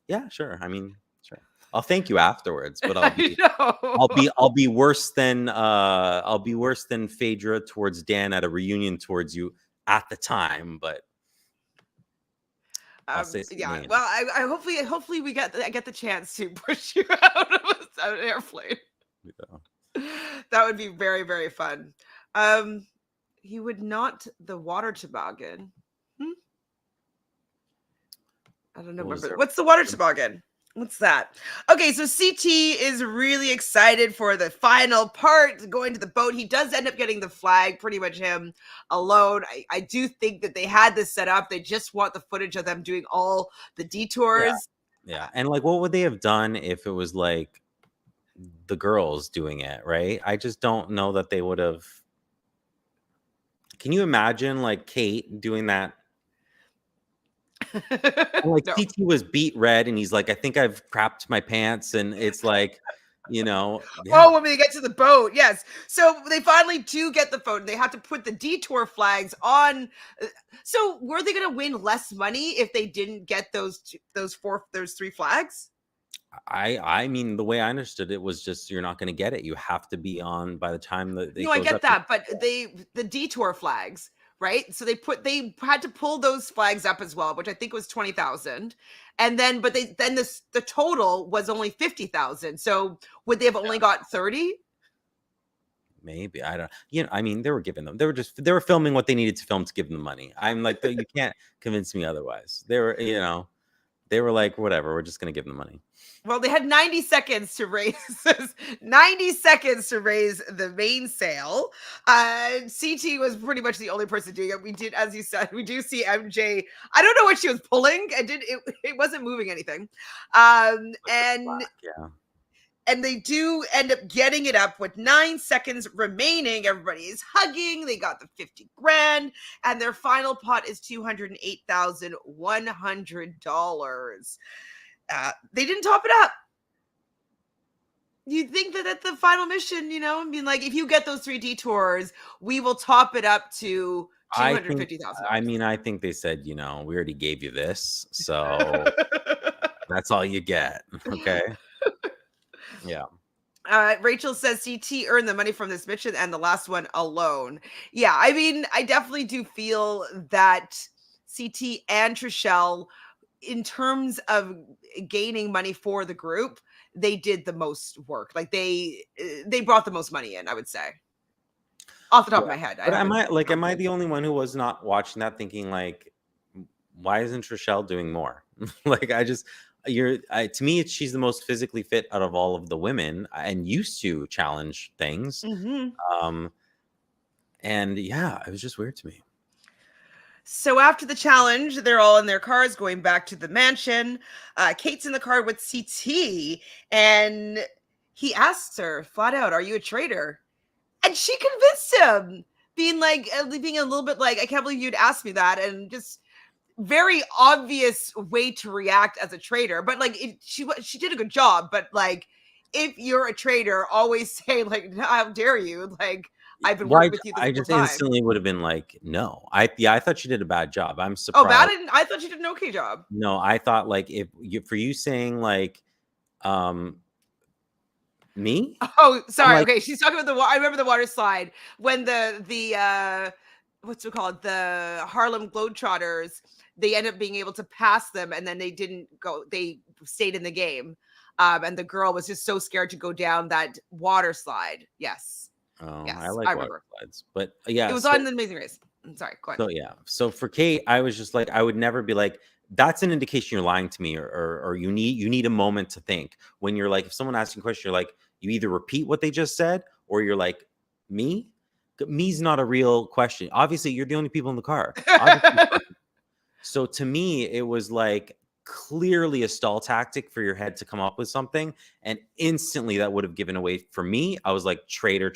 Yeah, sure. I mean, sure. I'll thank you afterwards, but I know. I'll be worse than Phaedra towards Dan at a reunion towards you at the time, but I'll say something Yeah. later. Well, I hopefully I get the chance to push you out of an airplane. Yeah. That would be very, very fun. Um, he would not the water toboggan. Hmm? I don't know. What was Remember there? what's the water toboggan? What's that? Okay, so CT is really excited for the final part, going to the boat. He does end up getting the flag, pretty much him alone. I do think that they had this set up. They just want the footage of them doing all the Yeah. detours. Yeah. And like what would they have done if it was like the girls doing it, right? I just don't know that they would have. Can you imagine like Kate doing that? And like No. CT was beat red and he's like, I think I've crapped my pants. And it's like, you know, yeah. Oh, when they get to the boat, yes. So they finally do get the boat. And they have to put the detour flags on. So were they going to win less money if they didn't get those three flags? I mean, the way I understood it was just you're not going to get it. You have to be on by the time that it No, I goes get up. that, but the detour flags, right? So they had to pull those flags up as well, which I think was 20,000, and then the total was only 50,000. So would they have only got 30? Maybe I don't. You know, I mean, they were giving them. They were filming what they needed to film to give them the money. I'm like, you can't convince me otherwise. They were, you know, they were like, whatever. We're just going to give them the money. Well, they had 90 seconds to raise 90 seconds to raise the mainsail. CT was pretty much the only person doing it. We did, as you said, we do see MJ. I don't know what she was pulling. It wasn't moving anything. And Yeah. And they do end up getting it up with 9 seconds remaining. Everybody is hugging. They got the 50 grand, and their final pot is $208,100. They didn't top it up. You'd think that at the final mission, you know, I mean, like, if you get those 3 detours, we will top it up to $250,000. I mean, I think they said, you know, we already gave you this, so that's all you get. Okay. Yeah. Rachel says CT earned the money from this mission and the last one alone. Yeah, I mean, I definitely do feel that CT and Trishelle, in terms of gaining money for the group, they did the most work. Like they brought the most money in, I would say. Off the top of my head. But am I the only one who was not watching that thinking like, why isn't Trishelle doing more? Like to me, she's the most physically fit out of all of the women and used to challenge things. And yeah, it was just weird to me. So after the challenge, they're all in their cars going back to the mansion. Kate's in the car with CT, and he asks her flat out, "Are you a traitor?" And she convinced him, being a little bit like, "I can't believe you'd ask me that," and just very obvious way to react as a traitor. But like, she did a good job. But like, if you're a traitor, always say like, "How dare you?" Like, I've been working with you this whole time. I just instantly would have been like, no. I thought she did a bad job. I'm surprised. Oh, bad? I thought she did an okay job. No, I thought like for you saying like, me? Oh, sorry. Okay, she's talking about I remember the water slide when the what's it called? The Harlem Globetrotters, they end up being able to pass them, and then they didn't go. They stayed in the game, and the girl was just so scared to go down that water slide. Yes. Oh, yes, I like water slides, but yeah, it was on The Amazing Race. I'm sorry, go ahead. So yeah, so for Kate, I was just like, I would never be like, that's an indication you're lying to me, or you need a moment to think. When you're like, if someone asks you a question, you're like, you either repeat what they just said, or you're like, me? Me's not a real question. Obviously, you're the only people in the car. So to me, it was like clearly a stall tactic for your head to come up with something, and instantly that would have given away. For me, I was like, traitor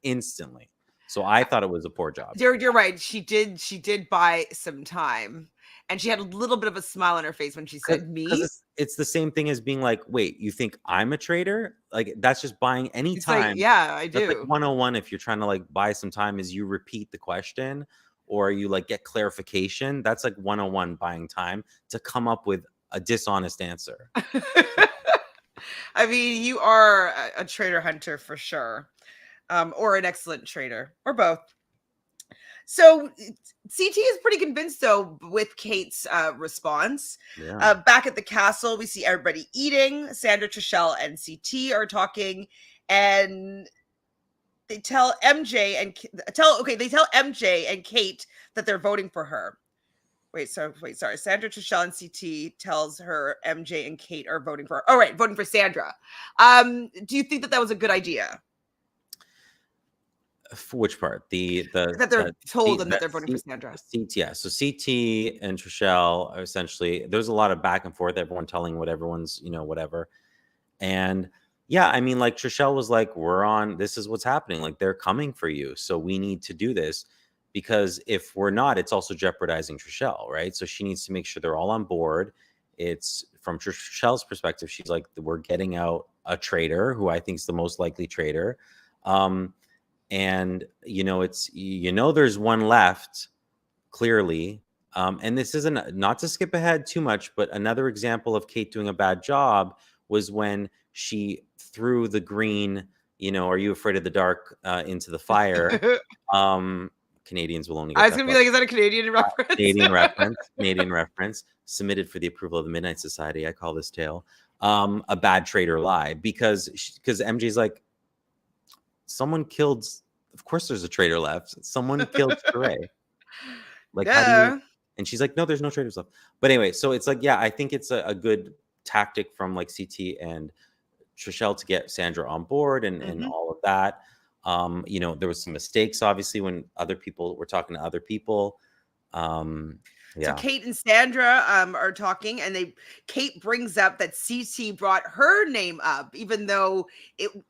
instantly. So I thought it was a poor job. You're right. She did buy some time, and she had a little bit of a smile on her face when she said me. It's the same thing as being like, wait, you think I'm a traitor? Like, that's just buying any time. Like, yeah, I do. That's like 101 if you're trying to like buy some time, is you repeat the question or you like get clarification. That's like 101 buying time to come up with a dishonest answer. I mean, you are a traitor hunter for sure. Or an excellent traitor, or both. So CT is pretty convinced, though, with Kate's response. Yeah. Back at the castle, we see everybody eating. Sandra, Trishelle, and CT are talking, and they tell MJ and Kate that they're voting for her. Wait, sorry. Sandra, Trishelle, and CT tells her MJ and Kate are voting for her. Oh, right, voting for Sandra. Do you think that was a good idea? For which part? That they're told them that they're voting for Sandra. Yeah. So CT and Trishelle are essentially, there's a lot of back and forth, everyone telling what everyone's, whatever. And yeah, I mean, like Trishelle was like, this is what's happening. Like, they're coming for you. So we need to do this, because if we're not, it's also jeopardizing Trishelle, right? So she needs to make sure they're all on board. It's from Trishelle's perspective. She's like, we're getting out a traitor who I think is the most likely traitor. And it's there's one left, clearly. And this isn't, not to skip ahead too much, but another example of Kate doing a bad job was when she threw the green, are you afraid of the dark, into the fire. Canadians will only get I was gonna be like, is that a Canadian reference? Canadian reference, submitted for the approval of the Midnight Society. I call this tale a bad traitor lie, because MJ's like, someone killed, of course there's a traitor left. Someone killed Shereé. Like, yeah. And she's like, no, there's no traitors left. But anyway, so it's like, yeah, I think it's a good tactic from like CT and Trishelle to get Sandra on board and all of that. There was some mistakes, obviously, when other people were talking to other people. Um, So yeah, Kate and Sandra are talking, and Kate brings up that CT brought her name up, even though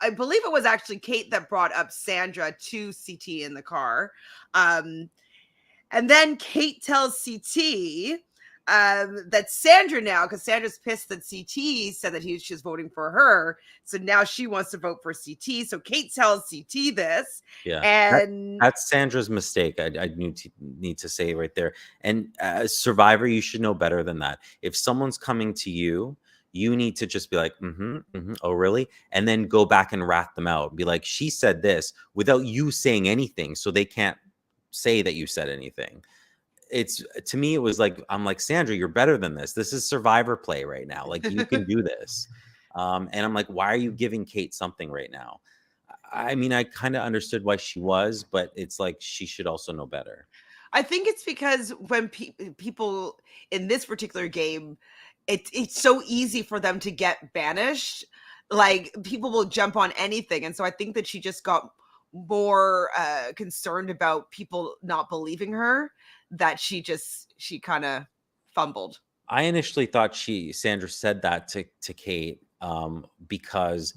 I believe it was actually Kate that brought up Sandra to CT in the car. Um, And then Kate tells CT that Sandra now, because Sandra's pissed that CT said that she was voting for her. So now she wants to vote for CT. So Kate tells CT this. yeah. And That's Sandra's mistake. I need to say right there. And as Survivor, you should know better than that. If someone's coming to you, you need to just be like, oh, really? And then go back and rat them out. Be like, she said this without you saying anything, so they can't say that you said anything. It's to me, it was like, I'm like, Sandra, you're better than this. This is Survivor play right now. Like, you can do this. And I'm like, why are you giving Kate something right now? I mean, I kind of understood why she was, but it's like she should also know better. I think it's because when people in this particular game, it's so easy for them to get banished. Like people will jump on anything, and so I think that she just got more concerned about people not believing her, that she kind of fumbled. I initially thought Sandra said that to Kate, because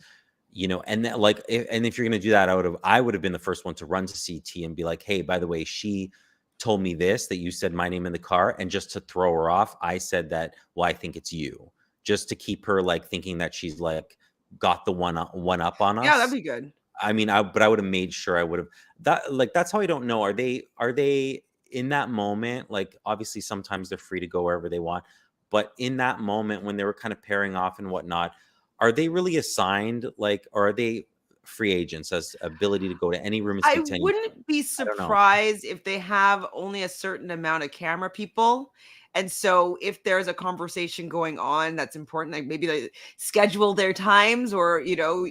and that, like, and if you're gonna do that, I would have been the first one to run to CT and be like, hey, by the way, she told me this, that you said my name in the car, and just to throw her off, I said that, well, I think it's you, just to keep her like thinking that she's like got the one up on Yeah, that'd us. be good. I mean, but I would have made sure I would have that, like, that's how I don't know. Are they in that moment? Like, obviously sometimes they're free to go wherever they want, but in that moment when they were kind of pairing off and whatnot, are they really assigned, like, or are they free agents as ability to go to any room and I speak to anyone? wouldn't be I don't know. surprised if they have only a certain amount of camera people. And so if there's a conversation going on that's important, like maybe they schedule their times, or, Yeah,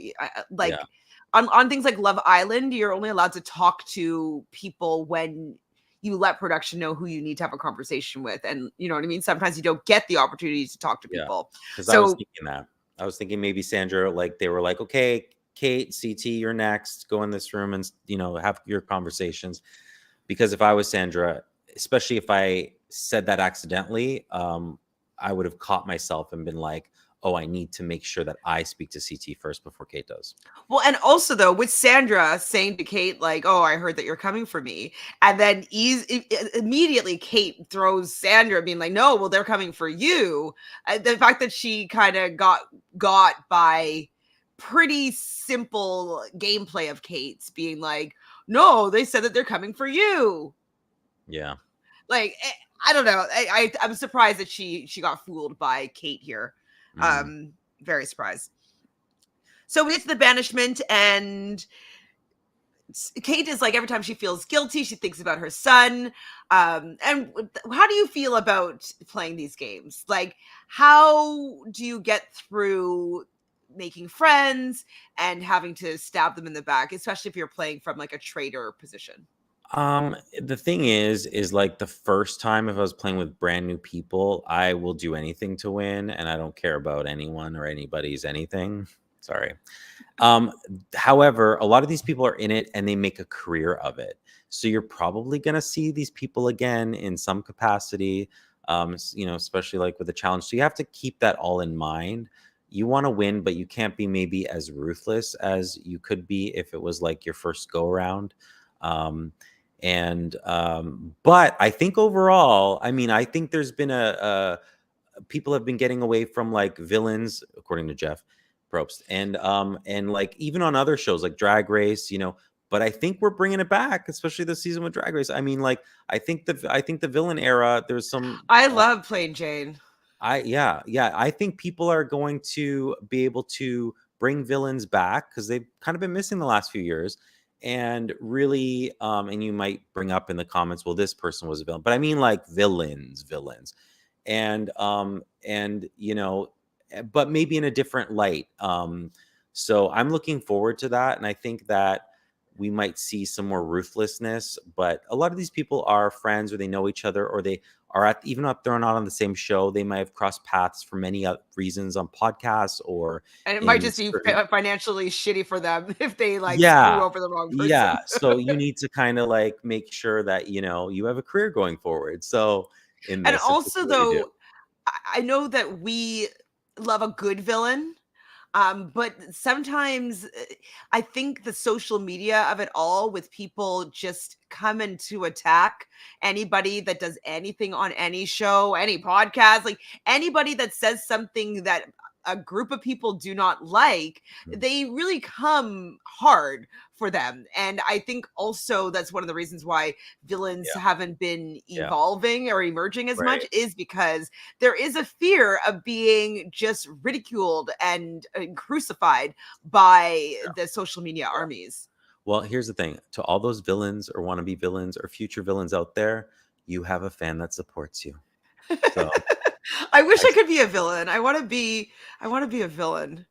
like on things like Love Island, you're only allowed to talk to people when you let production know who you need to have a conversation with. And you know what I mean? Sometimes you don't get the opportunity to talk to yeah. people. Because I was So thinking that. I was thinking maybe Sandra, like, they were like, okay, Kate, CT, you're next. Go in this room and have your conversations. Because if I was Sandra, especially if I said that accidentally, I would have caught myself and been like, oh, I need to make sure that I speak to CT first before Kate does. Well, and also though, with Sandra saying to Kate, like, "Oh, I heard that you're coming for me," and then immediately Kate throws Sandra, being like, "No, well, they're coming for you." The fact that she kind of got by pretty simple gameplay of Kate's being like, "No, they said that they're coming for you." Yeah. Like, I don't know. I'm surprised that she got fooled by Kate here. Mhm. Very surprised. So we get to the banishment, and Kate is like, every time she feels guilty, she thinks about her son. And how do you feel about playing these games? Like, how do you get through making friends and having to stab them in the back, especially if you're playing from like a traitor position? The thing is like, the first time, if I was playing with brand new people, I will do anything to win, and I don't care about anyone or anybody's anything. Sorry. Um, However, a lot of these people are in it and they make a career of it. So you're probably going to see these people again in some capacity, especially like with the challenge. So you have to keep that all in mind. You want to win, but you can't be maybe as ruthless as you could be if it was like your first go around. Um, but I think overall, I mean, I think there's been people have been getting away from like villains, according to Jeff Probst, and like even on other shows like Drag Race, But I think we're bringing it back, especially this season with Drag Race. I mean, like, I think the villain era. There's some. I love Plain Jane. Yeah. I think people are going to be able to bring villains back because they've kind of been missing the last few years. And really, and you might bring up in the comments, well, this person was a villain, but I mean like villains, and but maybe in a different light. So I'm looking forward to that, and I think that we might see some more ruthlessness, but a lot of these people are friends, or they know each other, or they are at, even if they're not on the same show, they might have crossed paths for many reasons on podcasts or And it might in just be certain. financially shitty for them if they like screw Yeah. over the wrong Yeah. person. So you need to kind of like make sure that, you have a career going forward. So in And this, if this also, is what you do. though, I know that we love a good villain. But sometimes I think the social media of it all, with people just coming to attack anybody that does anything on any show, any podcast, like anybody that says something that a group of people do not like, Mhm. they really come hard for them. And I think also that's one of the reasons why villains Yeah. haven't been Yeah. evolving or emerging as much, Right. is because there is a fear of being just ridiculed and crucified by the social media armies. Well, here's the thing. To all those villains or wannabe villains or future villains out there, you have a fan that supports you. So I wish I I could be a villain. I want to be a villain.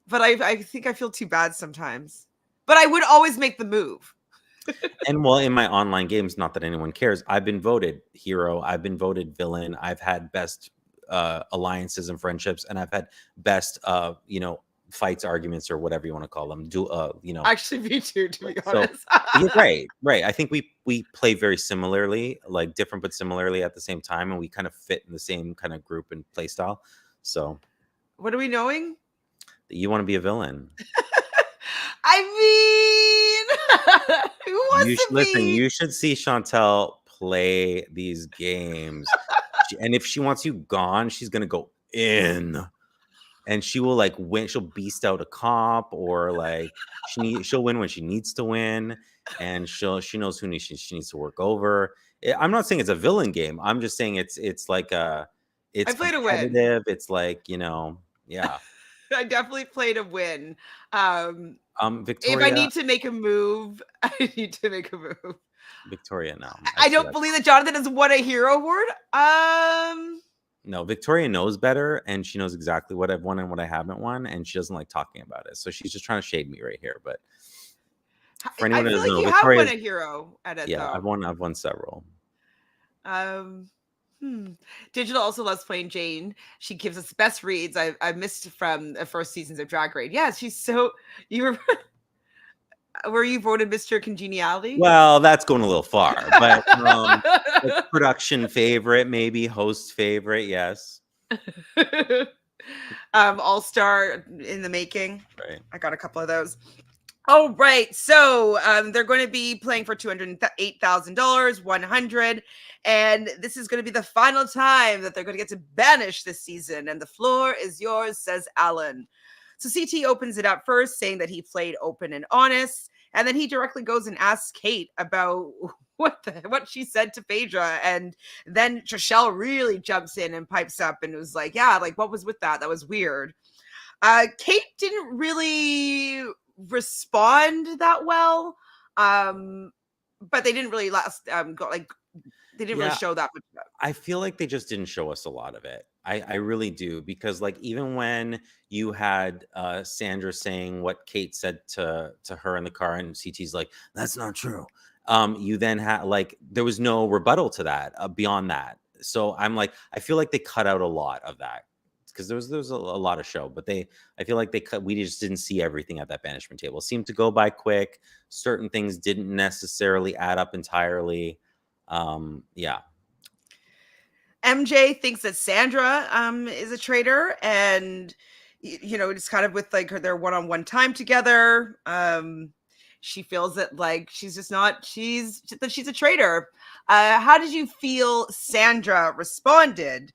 But I think I feel too bad sometimes. But I would always make the move. And well, in my online games, not that anyone cares, I've been voted hero, I've been voted villain, I've had best alliances and friendships, and I've had best fights, arguments, or whatever you want to call them. Actually, me too, to be So honest. yeah, right. I think we play very similarly, like different but similarly at the same time, and we kind of fit in the same kind of group and play style. So What are we knowing? you want to be a villain. I mean, who You wants should to listen. be? You should see Chantel play these games, and if she wants you gone, she's gonna go in, and she will like win. She'll beast out a comp, or like she'll win when she needs to win, and she knows who she needs to work over. I'm not saying it's a villain game. I'm just saying it's like I it's play to win. competitive. It's like yeah. I definitely play to win. Um, if I Victoria, need to make a move, I need to make a move. Victoria, no, I I'd say don't that. believe that Jonathan has won a hero award. No, Victoria knows better, and she knows exactly what I've won and what I haven't won, and she doesn't like talking about it. So she's just trying to shade me right here. But for anyone I who feel doesn't like know, you have won Victoria's a hero at it, yeah, though. I've won several. Um, Digital also loves playing Jane. She gives us best reads I missed from the first seasons of Drag Race. Yeah, she's so. You were you voted Mr. Congeniality? Well, that's going a little far, but like production favorite, maybe host favorite, yes. All-star in the making. Right. I got a couple of those. Oh, right. So they're going to be playing for $208,000, 100, and this is going to be the final time that they're going to get to banish this season. And the floor is yours, says Alan. So CT opens it up first, saying that he played open and honest, and then he directly goes and asks Kate about what she said to Phaedra, and then Trishelle really jumps in and pipes up and was like, "Yeah, like what was with that? That was weird." Kate didn't really respond that well, but they didn't really they didn't really show that much. I feel like they just didn't show us a lot of it. I really do, because like even when you had Sandra saying what Kate said to her in the car, and CT's like, that's not true. You then had like there was no rebuttal to that beyond that. So I'm like, I feel like they cut out a lot of that, because there was a lot of show, but I feel like we just didn't see everything at that banishment table. It seemed to go by quick. Certain things didn't necessarily add up entirely. Yeah. MJ thinks that Sandra is a traitor, and it's kind of with like their one-on-one time together. She feels that like she's a traitor. How did you feel Sandra responded,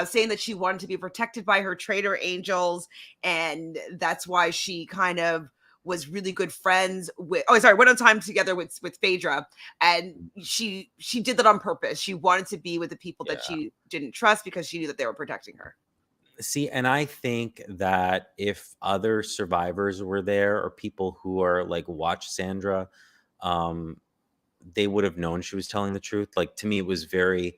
saying that she wanted to be protected by her traitor angels, and that's why she kind of was really good friends with went on time together with Phaedra, and she did that on purpose. She wanted to be with the people that she didn't trust because she knew that they were protecting her. See, and I think that if other survivors were there, or people who are like watch Sandra, they would have known she was telling the truth. Like to me, it was very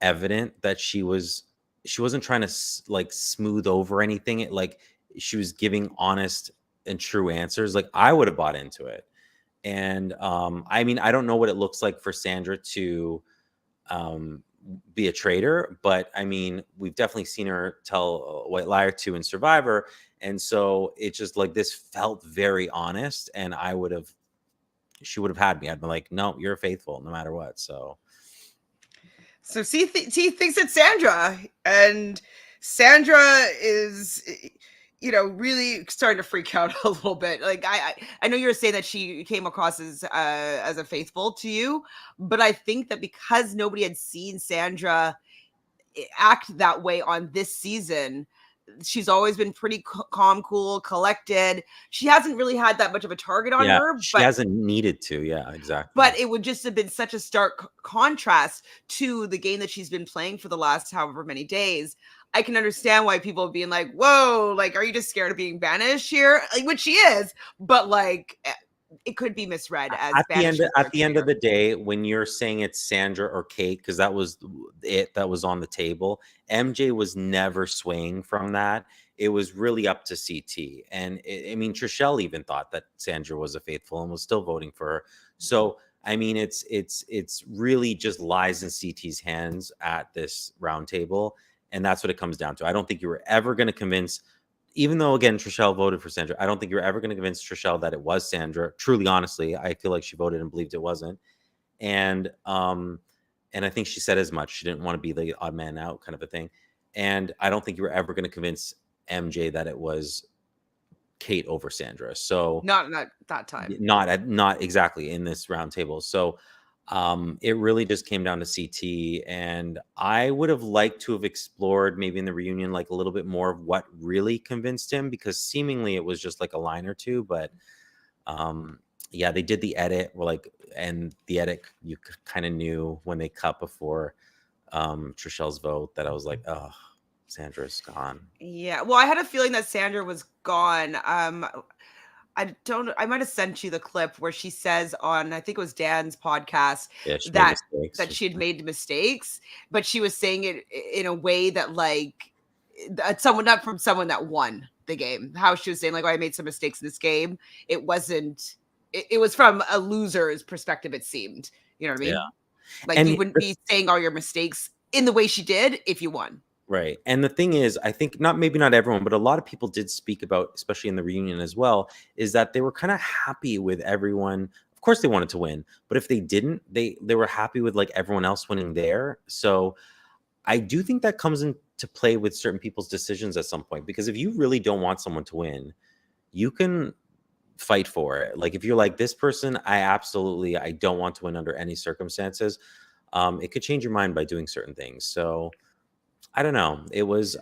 evident that she wasn't trying to like smooth over anything. She was giving honest and true answers. Like I would have bought into it. And I mean, I don't know what it looks like for Sandra to be a traitor, but I mean, we've definitely seen her tell a white lie or two in Survivor. And so it just like this felt very honest. And she would have had me. I'd be like, no, you're faithful no matter what. So C thinks it's Sandra, and Sandra is, really starting to freak out a little bit. Like I know you were saying that she came across as a faithful to you, but I think that because nobody had seen Sandra act that way on this season, she's always been pretty calm, cool, collected. She hasn't really had that much of a target on yeah, her, she but hasn't needed to. Yeah, exactly. but it would just have been such a stark contrast to the game that she's been playing for the last however many days. I can understand why people being like, whoa, like, are you just scared of being banished here? Like, which she is, but like, it could be misread as banishment. At the end of the day, when you're saying it's Sandra or Kate, because that was it that was on the table, MJ was never swaying from that. It was really up to CT. And I mean, Trishelle even thought that Sandra was a faithful and was still voting for her. So I mean, it's really just lies in CT's hands at this round table. And that's what it comes down to. I don't think you were ever going to convince, even though again Trishelle voted for Sandra, I don't think you're ever going to convince Trishelle that it was Sandra. Truly, honestly, I feel like she voted and believed it wasn't. And I think she said as much. She didn't want to be the odd man out kind of a thing. And I don't think you were ever going to convince MJ that it was Kate over Sandra. So not that time. Not exactly in this round table. So it really just came down to CT, and I would have liked to have explored maybe in the reunion like a little bit more of what really convinced him, because seemingly it was just like a line or two. But yeah, they did the edit and the edit you kind of knew when they cut before Trishelle's vote that I was like, oh, Sandra's gone. Yeah, well, I had a feeling that Sandra was gone. I might have sent you the clip where she says on, I think it was Dan's podcast, Yeah, she made that mistakes. she had made mistakes, but she was saying it in a way that like someone, not from someone that won the game. How she was saying like, oh, I made some mistakes in this game. It wasn't. It was from a loser's perspective. It seemed. You know what I mean? Yeah. Like And you wouldn't be saying all your mistakes in the way she did if you won. Right. And the thing is, I think maybe not everyone, but a lot of people did speak about, especially in the reunion as well, is that they were kind of happy with everyone. Of course they wanted to win, but if they didn't, they were happy with like everyone else winning there. So I do think that comes into play with certain people's decisions at some point, because if you really don't want someone to win, you can fight for it. Like if you're like, this person, I don't want to win under any circumstances. It could change your mind by doing certain things. So I don't know.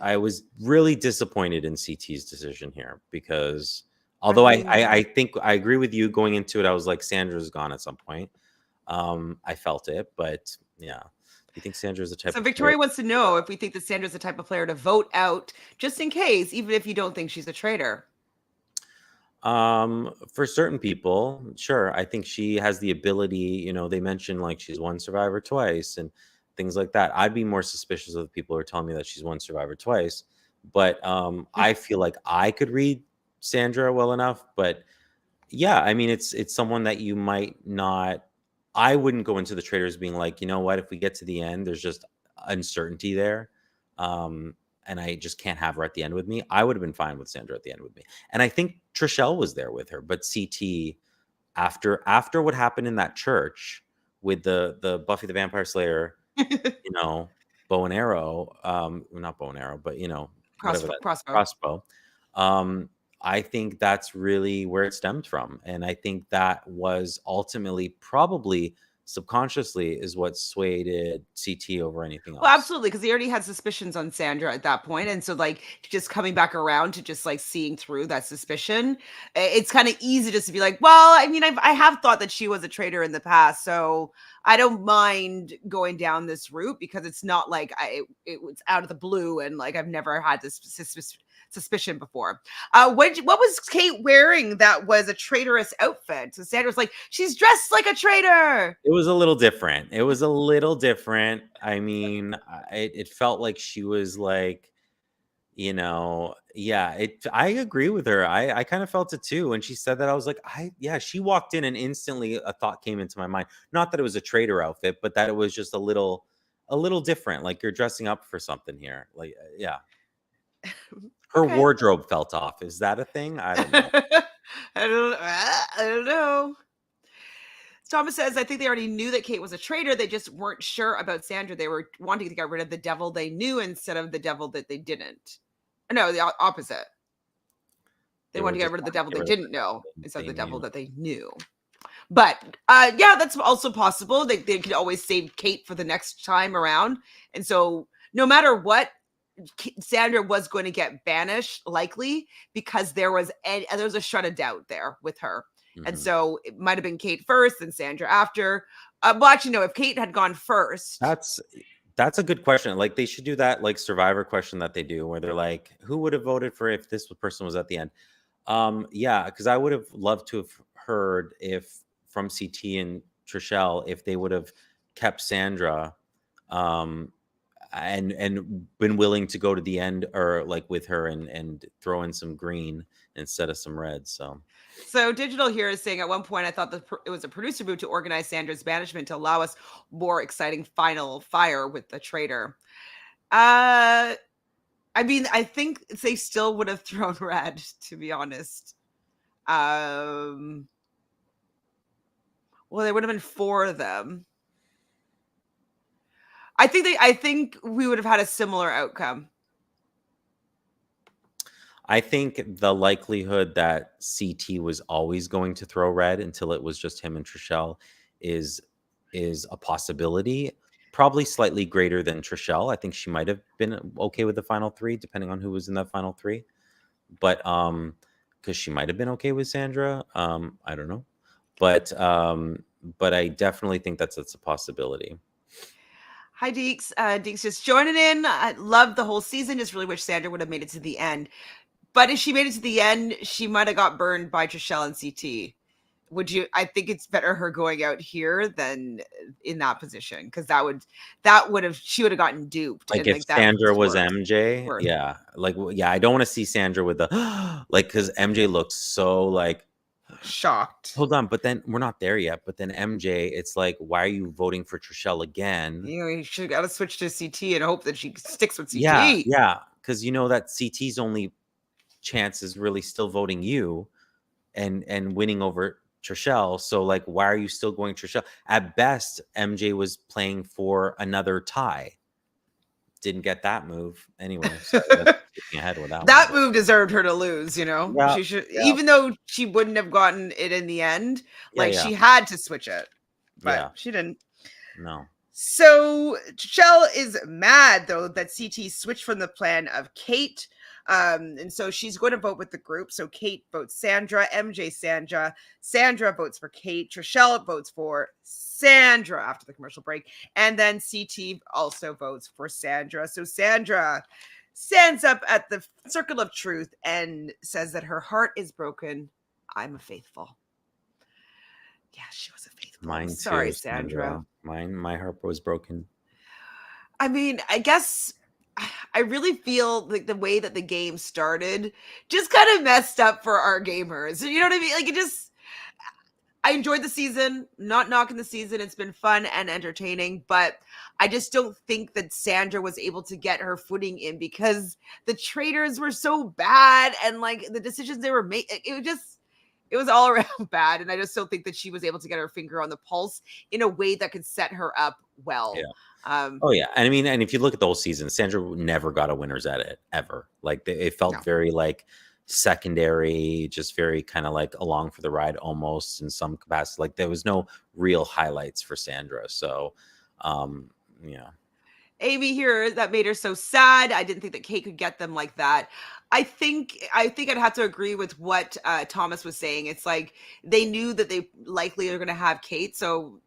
I was really disappointed in CT's decision here, because although I think I agree with you going into it, I was like, Sandra's gone at some point. I felt it, but yeah. Do you think Sandra's the type So of Victoria player? wants to know if we think that Sandra's the type of player to vote out just in case, even if you don't think she's a traitor. For certain people, sure. I think she has the ability, they mentioned like she's won Survivor twice and things like that. I'd be more suspicious of the people who are telling me that she's won Survivor twice. But I feel like I could read Sandra well enough. But yeah, I mean, it's someone that you might not. I wouldn't go into the Traitors being like, you know what, if we get to the end, there's just uncertainty there. And I just can't have her at the end with me. I would have been fine with Sandra at the end with me. And I think Trishelle was there with her. But CT, after what happened in that church with the Buffy the Vampire Slayer, bow and arrow, not bow and arrow, but crossbow. I think that's really where it stemmed from. And I think that was ultimately probably subconsciously is what swayed CT over anything else. Well, absolutely, because he already had suspicions on Sandra at that point, and so like just coming back around to just like seeing through that suspicion, it's kind of easy just to be like, well, I mean, I have thought that she was a traitor in the past, so I don't mind going down this route, because it's not like it was out of the blue and like I've never had this suspicion before. What was Kate wearing that was a traitorous outfit? So Sandra's like, she's dressed like a traitor. It was a little different. I mean, it felt like she was like, I agree with her. I kind of felt it too. When she said that, I was like, she walked in and instantly a thought came into my mind. Not that it was a traitor outfit, but that it was just a little different. Like you're dressing up for something here. Like, yeah. Her Okay. wardrobe felt off. Is that a thing? I don't know. I don't know. Thomas says, I think they already knew that Kate was a traitor. They just weren't sure about Sandra. They were wanting to get rid of the devil they knew instead of the devil that they didn't. No, the opposite. They They wanted were to get just rid of the trying to devil get they rid of didn't know instead of they the devil knew. that they knew. But yeah, that's also possible. They could always save Kate for the next time around. And so no matter what, Sandra was going to get banished, likely, because there was a shred of doubt there with her. And Mhm. so it might have been Kate first and Sandra after. Well, actually, no, if Kate had gone first. That's a good question. Like they should do that like Survivor question that they do where they're like, who would have voted for if this person was at the end? Yeah, because I would have loved to have heard if from CT and Trishelle if they would have kept Sandra um and been willing to go to the end or like with her and throw in some green instead of some red. So Digital here is saying at one point I thought it was a producer move to organize Sandra's banishment to allow us more exciting final fire with the traitor. I mean, I think they still would have thrown red, to be honest. Well, there would have been 4 of them. I think we would have had a similar outcome. I think the likelihood that CT was always going to throw red until it was just him and Trishelle is a possibility. Probably slightly greater than Trishelle. I think she might have been okay with the final 3, depending on who was in that final 3. But because she might have been okay with Sandra, I don't know. But I definitely think that's a possibility. Hi, Deeks. Deeks just joining in. I loved the whole season. Just really wish Sandra would have made it to the end. But if she made it to the end, she might have got burned by Trishelle and CT. I think it's better her going out here than in that position, because she would have gotten duped, Like and if like that Sandra was was MJ, worse. yeah. Like I don't want to see Sandra with the like because MJ looks so like Shocked. hold on, but then we're not there yet. But then MJ, it's like, why are you voting for Trishelle again? You should got to switch to CT and hope that she sticks with CT. Yeah, because you know that CT's only chance is really still voting you and winning over Trishelle. So like, why are you still going Trishelle? At best, MJ was playing for another tie. Didn't get that move anyway. So that's skipping ahead with that That one. move deserved her to lose, Yeah, She should, yeah, even though she wouldn't have gotten it in the end, like yeah, she had to switch it, but yeah. she didn't. No. So Trishelle is mad though that CT switched from the plan of Kate. And so she's going to vote with the group. So Kate votes Sandra, MJ Sandra votes for Kate, Trishelle votes for Sandra after the commercial break, and then CT also votes for Sandra. So Sandra stands up at the circle of truth and says that her heart is broken. I'm a faithful. Yeah, she was a faithful. Mine Sorry, too, Sandra. My heart was broken. I mean, I guess I really feel like the way that the game started just kind of messed up for our gamers. You know what I mean? Like I enjoyed the season, not knocking the season. It's been fun and entertaining, but I just don't think that Sandra was able to get her footing in because the Traitors were so bad and like the decisions they were making, it was all around bad. And I just don't think that she was able to get her finger on the pulse in a way that could set her up well. Yeah. Oh yeah, and I mean, and if you look at the whole season, Sandra never got a winner's edit ever. Like it felt very like secondary, just very kind of like along for the ride almost in some capacity. Like there was no real highlights for Sandra. So, yeah. Amy here, that made her so sad. I didn't think that Kate could get them like that. I think I'd have to agree with what Thomas was saying. It's like they knew that they likely are going to have Kate, so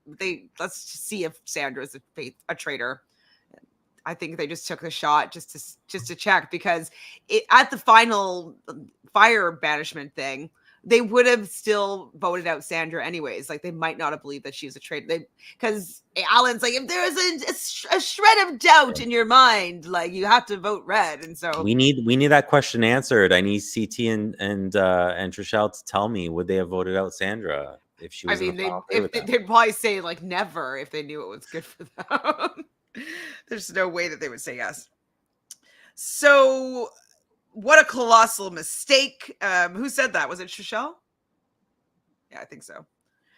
let's see if Sandra's a traitor. I think they just took the shot just to check because at the final fire banishment thing, they would have still voted out Sandra anyways. Like they might not have believed that she's a traitor. Because Alan's like, if there is a shred of doubt in your mind, like you have to vote red. And so we need that question answered. I need CT and Trishelle to tell me, would they have voted out Sandra if she was in the final three with them? they'd probably say like never if they knew it was good for them. There's no way that they would say yes. So what a colossal mistake. Who said that? Was it Trishelle? Yeah, I think so.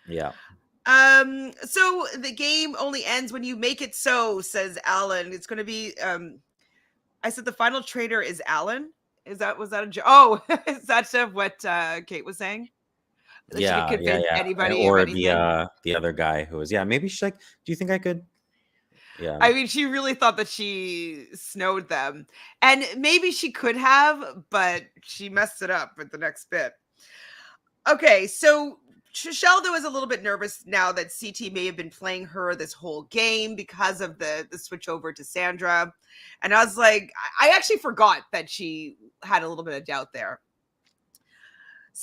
Yeah. So the game only ends when you make it so, says Alan. It's going to be, I said the final traitor is Alan. Was that a joke? Oh, is that what Kate was saying? That she could convince anybody or of anything? The other guy who was, maybe she's like, do you think I could? Yeah. I mean, she really thought that she snowed them. And maybe she could have, but she messed it up with the next bit. Okay, so Trishelle, though, is a little bit nervous now that CT may have been playing her this whole game because of the switch over to Sandra. And I was like, I actually forgot that she had a little bit of doubt there.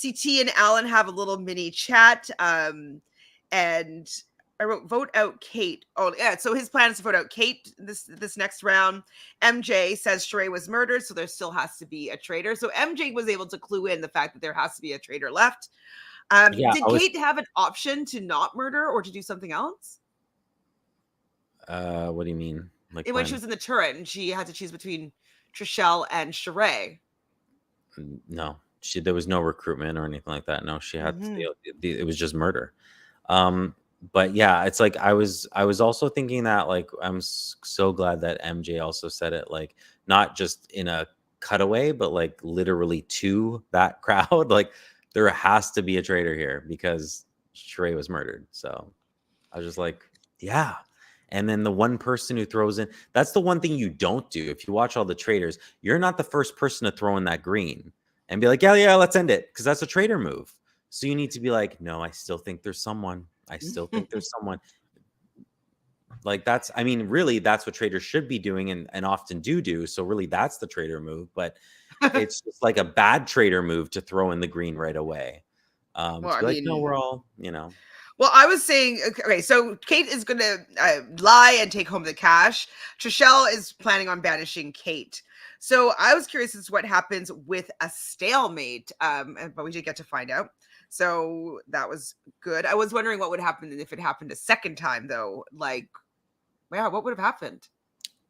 CT and Alan have a little mini chat. And I wrote vote out Kate. Oh, yeah. So his plan is to vote out Kate this next round. MJ says Shereé was murdered, so there still has to be a traitor. So MJ was able to clue in the fact that there has to be a traitor left. Did Kate have an option to not murder or to do something else? What do you mean? Like when she was in the turret and she had to choose between Trishelle and Shereé. No, there was no recruitment or anything like that. No, she had it was just murder. But yeah, it's like I was also thinking that, like, I'm so glad that MJ also said it, like, not just in a cutaway, but like literally to that crowd. Like there has to be a traitor here because Shereé was murdered. So I was just like, yeah. And then the one person who throws in, that's the one thing you don't do. If you watch all the traitors, you're not the first person to throw in that green and be like, yeah, let's end it. Because that's a traitor move. So you need to be like, no, I still think there's someone. I still think there's someone. Like really, that's what traitors should be doing and often do. So really, that's the traitor move. But it's just like a bad traitor move to throw in the green right away. Well, to be like, no, we're all, Well, I was saying, okay, so Kate is going to lie and take home the cash. Trishelle is planning on banishing Kate. So I was curious as to what happens with a stalemate, but we did get to find out. So that was good. I was wondering what would happen if it happened a second time, though. Like, yeah, what would have happened?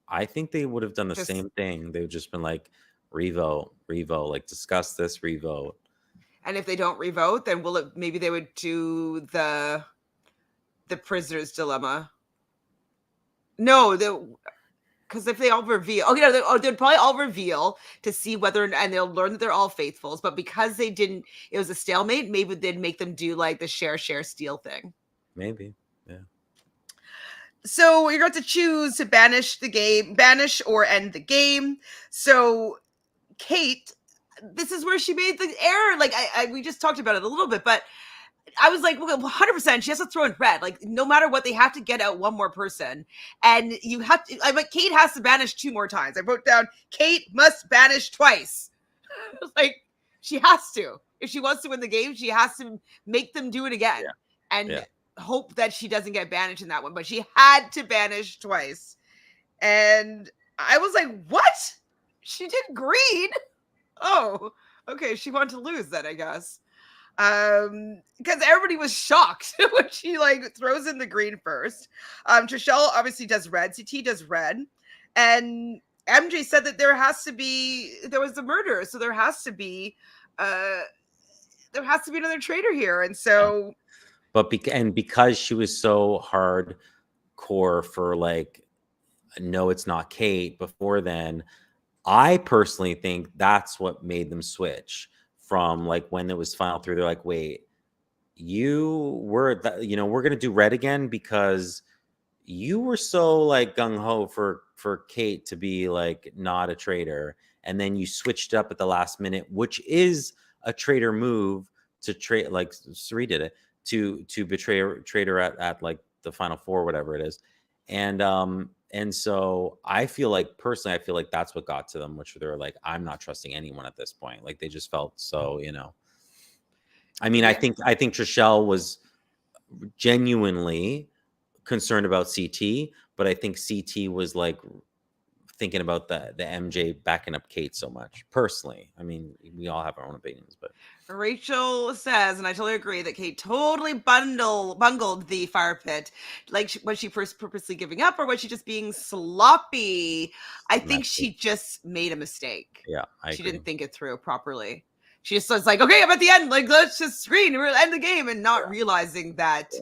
I think they would have done the same thing. They would just been like, revote, like discuss this, revote. And if they don't revote, then maybe they would do the prisoner's dilemma. No, because if they all reveal, they'd probably all reveal to see whether, and they'll learn that they're all faithfuls. But because they didn't, it was a stalemate. Maybe they'd make them do like the share, steal thing. Maybe, yeah. So you're going to choose to banish or end the game. So Kate, this is where she made the error. Like we just talked about it a little bit, but I was like, well, 100%, she has to throw in red. Like, no matter what, they have to get out one more person. And you have to, Kate has to banish 2 more times. I wrote down, Kate must banish twice. Like, she has to. If she wants to win the game, she has to make them do it again. Yeah. And hope that she doesn't get banished in that one. But she had to banish twice. And I was like, what? She did green? Oh, okay. She wanted to lose then, I guess. Because everybody was shocked when she like throws in the green first. Trishelle obviously does red, CT does red, and MJ said that there was a murder, so there has to be another traitor here, and so. But because she was so hardcore for like, no, it's not Kate. Before then, I personally think that's what made them switch. From like when it was final 3, they're like, wait, we're going to do red again because you were so like gung-ho for Kate to be like not a traitor. And then you switched up at the last minute, which is a traitor move to trade, like Shereé did it, to betray a traitor at like the final 4, whatever it is. And so I feel like that's what got to them, which they were like, I'm not trusting anyone at this point. Like they just felt so, I mean, I think Trishelle was genuinely concerned about CT, but I think CT was like thinking about the MJ backing up Kate so much. Personally, I mean, we all have our own opinions, but Rachel says, and I totally agree, that Kate totally bungled the fire pit. Like, was she first purposely giving up, or was she just being sloppy? I think she just made a mistake. Yeah, she didn't think it through properly. She just was like, okay, I'm at the end. Like, let's just screen and we'll end the game, and not realizing that,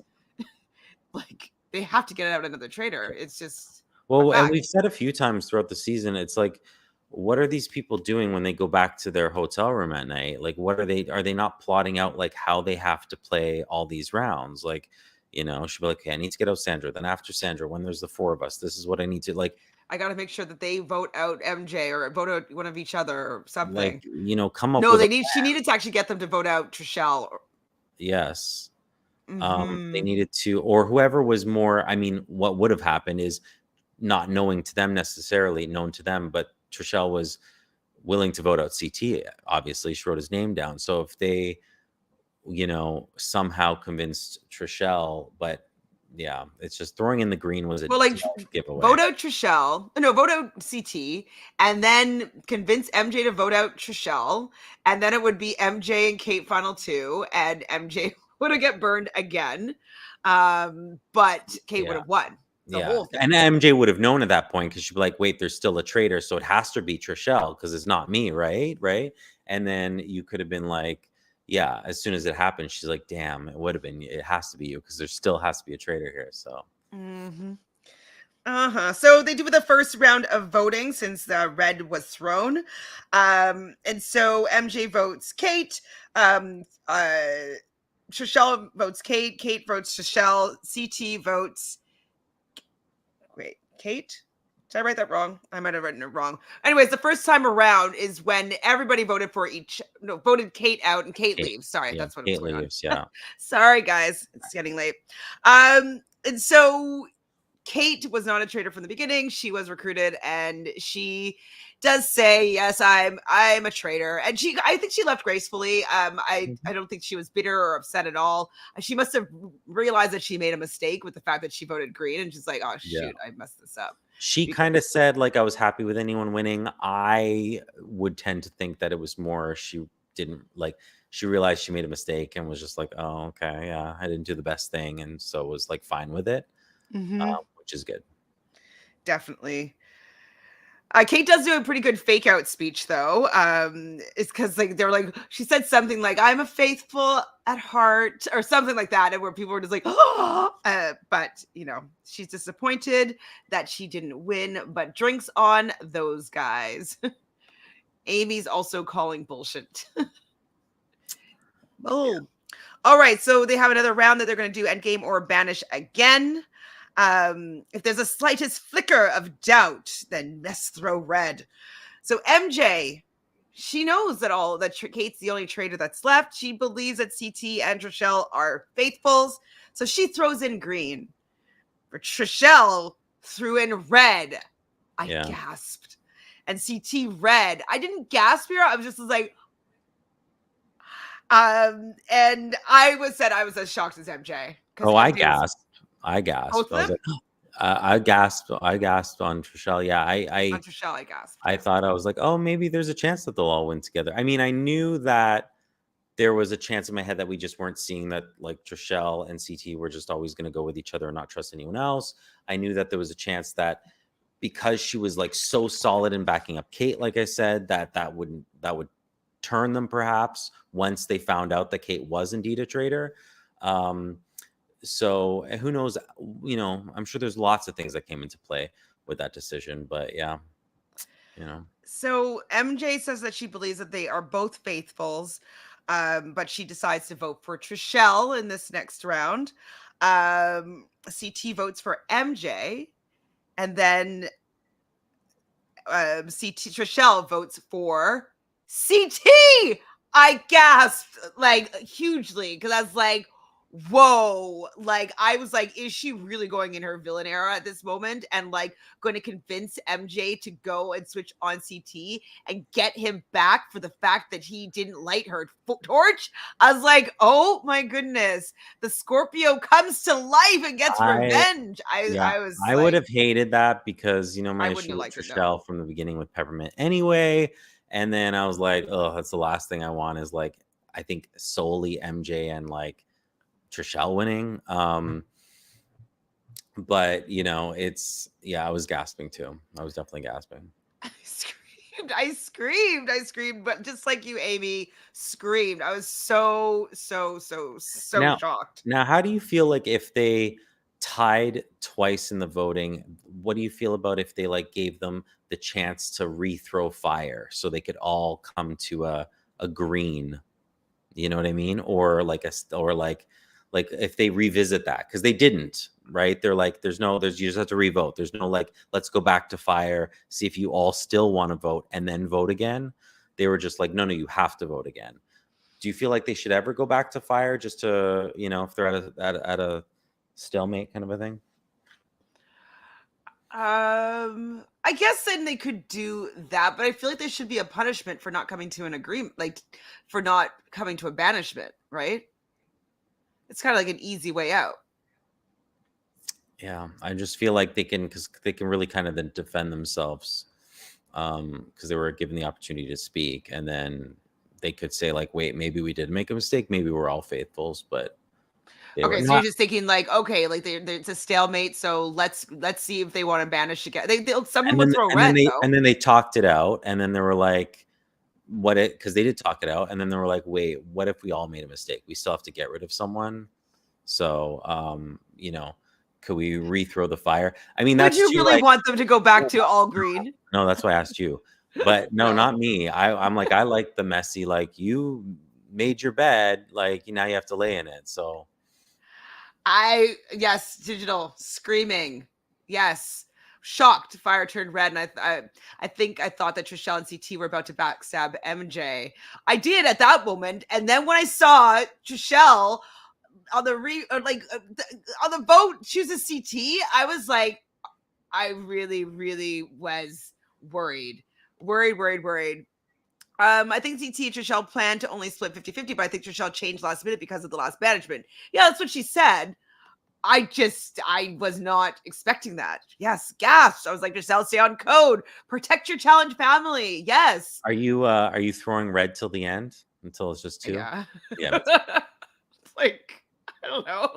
like, they have to get out another traitor. It's just and we've said a few times throughout the season, it's like, what are these people doing when they go back to their hotel room at night? Like, what are they not plotting out like how they have to play all these rounds? Like, you know, she'll be like, okay, I need to get out Sandra. Then after Sandra, when there's the 4 of us, this is what I need to, like, I got to make sure that they vote out MJ or vote out one of each other or something. Like, you know, come up no, with she needed to actually get them to vote out Trishelle. Yes. They needed to, or whoever was more, I mean, what would have happened is, not knowing to them necessarily, known to them, but Trishelle was willing to vote out CT. Obviously, she wrote his name down. So if they, you know, somehow convinced Trishelle, but yeah, it's just throwing in the green was a giveaway. Vote out Trishelle, no, vote out CT, and then convince MJ to vote out Trishelle, and then it would be MJ and Kate final 2, and MJ would have get burned again, but Kate would have won. Yeah, and MJ would have known at that point, because she'd be like, wait, there's still a traitor, so it has to be Trishelle because it's not me, right? And then you could have been like, yeah, as soon as it happened, she's like, damn, it has to be you, because there still has to be a traitor here. So So they do the first round of voting since the red was thrown, and so MJ votes Kate, Trishelle votes Kate votes Trishelle, CT votes Kate? Did I write that wrong? I might have written it wrong. Anyways, the first time around is when everybody voted Kate out and Kate leaves. Sorry, that's what Kate leaves. Yeah. Sorry, guys. It's getting late. And so Kate was not a traitor from the beginning. She was recruited, and she does say, yes, I'm a traitor. And I think she left gracefully. I don't think she was bitter or upset at all. She must have realized that she made a mistake with the fact that she voted green, and she's like, oh shoot, I messed this up. She kind of said, like, I was happy with anyone winning. I would tend to think that it was more she realized she made a mistake and was just like, oh, okay, yeah, I didn't do the best thing, and so was like fine with it, which is good. Definitely. Kate does do a pretty good fake out speech, though. It's because like they're like, she said something like, I'm a faithful at heart, or something like that, and where people were just like, oh, but you know, she's disappointed that she didn't win, but drinks on those guys. Amy's also calling bullshit. All right, so they have another round that they're going to do endgame or banish again. If there's a slightest flicker of doubt, then let's throw red. So MJ, she knows that Kate's the only traitor that's left. She believes that CT and Trishelle are faithfuls, so she throws in green. For Trishelle threw in red. I gasped. And CT red. I didn't gasp here. I was just like, and I was as shocked as MJ. Oh, I gasped. I was like, I gasped on Trishelle. Yeah, on Trishelle, I gasped. I thought, I was like, oh, maybe there's a chance that they'll all win together. I mean, I knew that there was a chance in my head that we just weren't seeing that, like, Trishelle and CT were just always going to go with each other and not trust anyone else. I knew that there was a chance that because she was like so solid in backing up Kate, like I said, that would turn them perhaps once they found out that Kate was indeed a traitor. So who knows, you know, I'm sure there's lots of things that came into play with that decision, but yeah, you know. So MJ says that she believes that they are both faithfuls, but she decides to vote for Trishelle in this next round. CT votes for MJ, and then Trishelle votes for CT. I gasped like hugely because I was like, whoa, like I was like, is she really going in her villain era at this moment and like going to convince MJ to go and switch on CT and get him back for the fact that he didn't light her torch? I was like, oh my goodness, the Scorpio comes to life and gets I revenge. Yeah, I was I would like, have hated that because my I wouldn't issue have with liked it, no. Trishelle from the beginning with Peppermint anyway. And then I was like, oh, that's the last thing I want is like I think solely MJ and like Trishelle winning. But I was gasping too. I was definitely gasping. I screamed, but just like you, Amy, screamed. I was so Now, shocked. now, how do you feel like if they tied twice in the voting? What do you feel about if they like gave them the chance to rethrow fire so they could all come to a green? You know what I mean? Or like like if they revisit that because they didn't, right? They're like, there's you just have to revote. There's no like, let's go back to fire, see if you all still want to vote and then vote again. They were just like, no, you have to vote again. Do you feel like they should ever go back to fire just to, if they're at a stalemate kind of a thing? I guess then they could do that, but I feel like there should be a punishment for not coming to an agreement, like for not coming to a banishment, right? It's kind of like an easy way out. Yeah, I just feel like because they can really kind of then defend themselves, because they were given the opportunity to speak, and then they could say like, wait, maybe we did make a mistake, maybe we're all faithfuls, but they were Okay, so you're not. just thinking like, okay, like it's a stalemate, so let's see if they want to banish again. Some And people then throw and then red they though. and then they talked it out, and then they were like, because they did talk it out, and then they were like, wait, what if we all made a mistake? We still have to get rid of someone. So could we rethrow the fire? I mean, Would that's you too really like, want them to go back to all green? no, that's why I asked you. But no, No. not me. I'm like, I like the messy, like you made your bed, like now you have to lay in it. So Yes, digital screaming. Yes. Shocked, fire turned red, and I think I thought that Trishelle and CT were about to backstab MJ. I did at that moment, and then when I saw Trishelle on the on the vote chooses CT, I was like, I really, really was worried. Worried. I think CT and Trishelle planned to only split 50-50, but I think Trishelle changed last minute because of the last management. Yeah, that's what she said. I was not expecting that. Yes, gasp. I was like, Giselle, stay on code. Protect your challenge family. Yes. are you throwing red till the end until it's just two? Yeah. Yeah, Like, I don't know.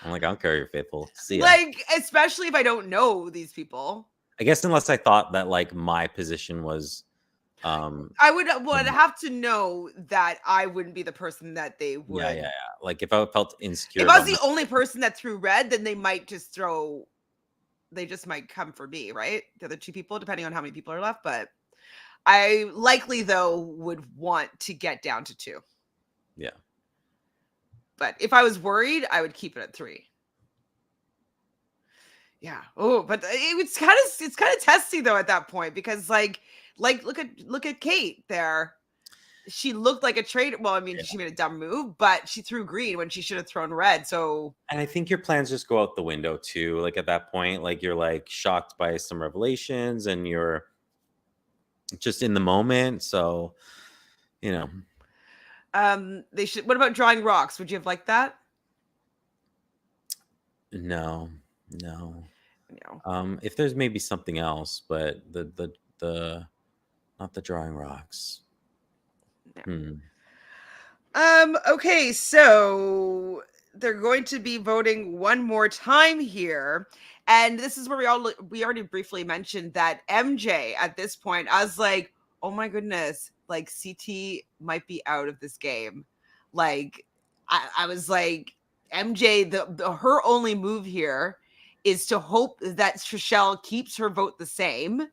I'm like, I don't care, you're faithful. See ya. Like, especially if I don't know these people. I guess unless I thought that like my position was I would have to know that I wouldn't be the person that they would. yeah. Like if I felt insecure If I was about the only person that threw red, then they just might come for me, right? The other two people, depending on how many people are left. But I likely, though, would want to get down to 2. Yeah. But if I was worried, I would keep it at 3. Yeah. Oh, but it's kind of testy though at that point because like look at Kate there. She looked like a traitor. Well, I mean, she made a dumb move, but she threw green when she should have thrown red. So, and I think your plans just go out the window too. Like at that point, like you're like shocked by some revelations and you're just in the moment. So, they should. What about drawing rocks? Would you have liked that? No. No. If there's maybe something else, but the not the drawing rocks. No. Okay, so they're going to be voting one more time here. And this is where we already briefly mentioned that MJ at this point, I was like, oh my goodness, like CT might be out of this game. Like, I was like, MJ, her only move here is to hope that Trishelle keeps her vote the same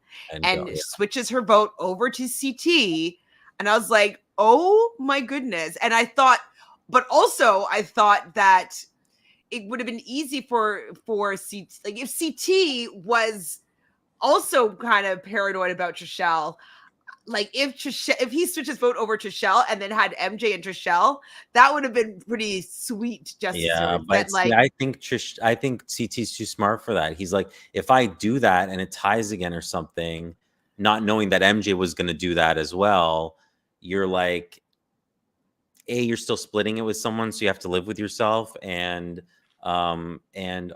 and switches her vote over to CT. And I was like, oh my goodness. And I thought that it would have been easy for CT, like if CT was also kind of paranoid about Trishelle, like if he switched his vote over to Trishelle and then had MJ and Trishelle, that would have been pretty sweet justice Yeah, story. but But like, I think CT's too smart for that. He's like, if I do that and it ties again or something, not knowing that MJ was going to do that as well, you're like, you're still splitting it with someone, so you have to live with yourself, and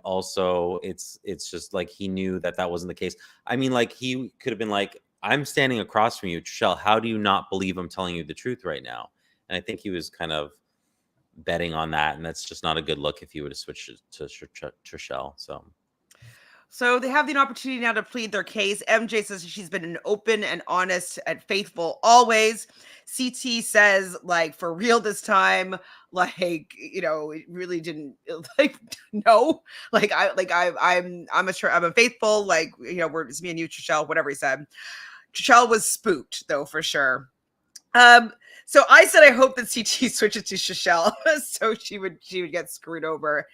also it's just like he knew that that wasn't the case. I mean, like he could have been like, I'm standing across from you, Trishelle. How do you not believe I'm telling you the truth right now? And I think he was kind of betting on that, and that's just not a good look if you would have switched it to Trishelle. So they have the opportunity now to plead their case. MJ says she's been an open and honest and faithful always. CT says, like, for real this time, like, it really didn't like no. I'm a faithful, like, it's me and you, Trishelle, whatever he said. Trishelle was spooked though, for sure. So I said I hope that CT switches to Trishelle so she would get screwed over.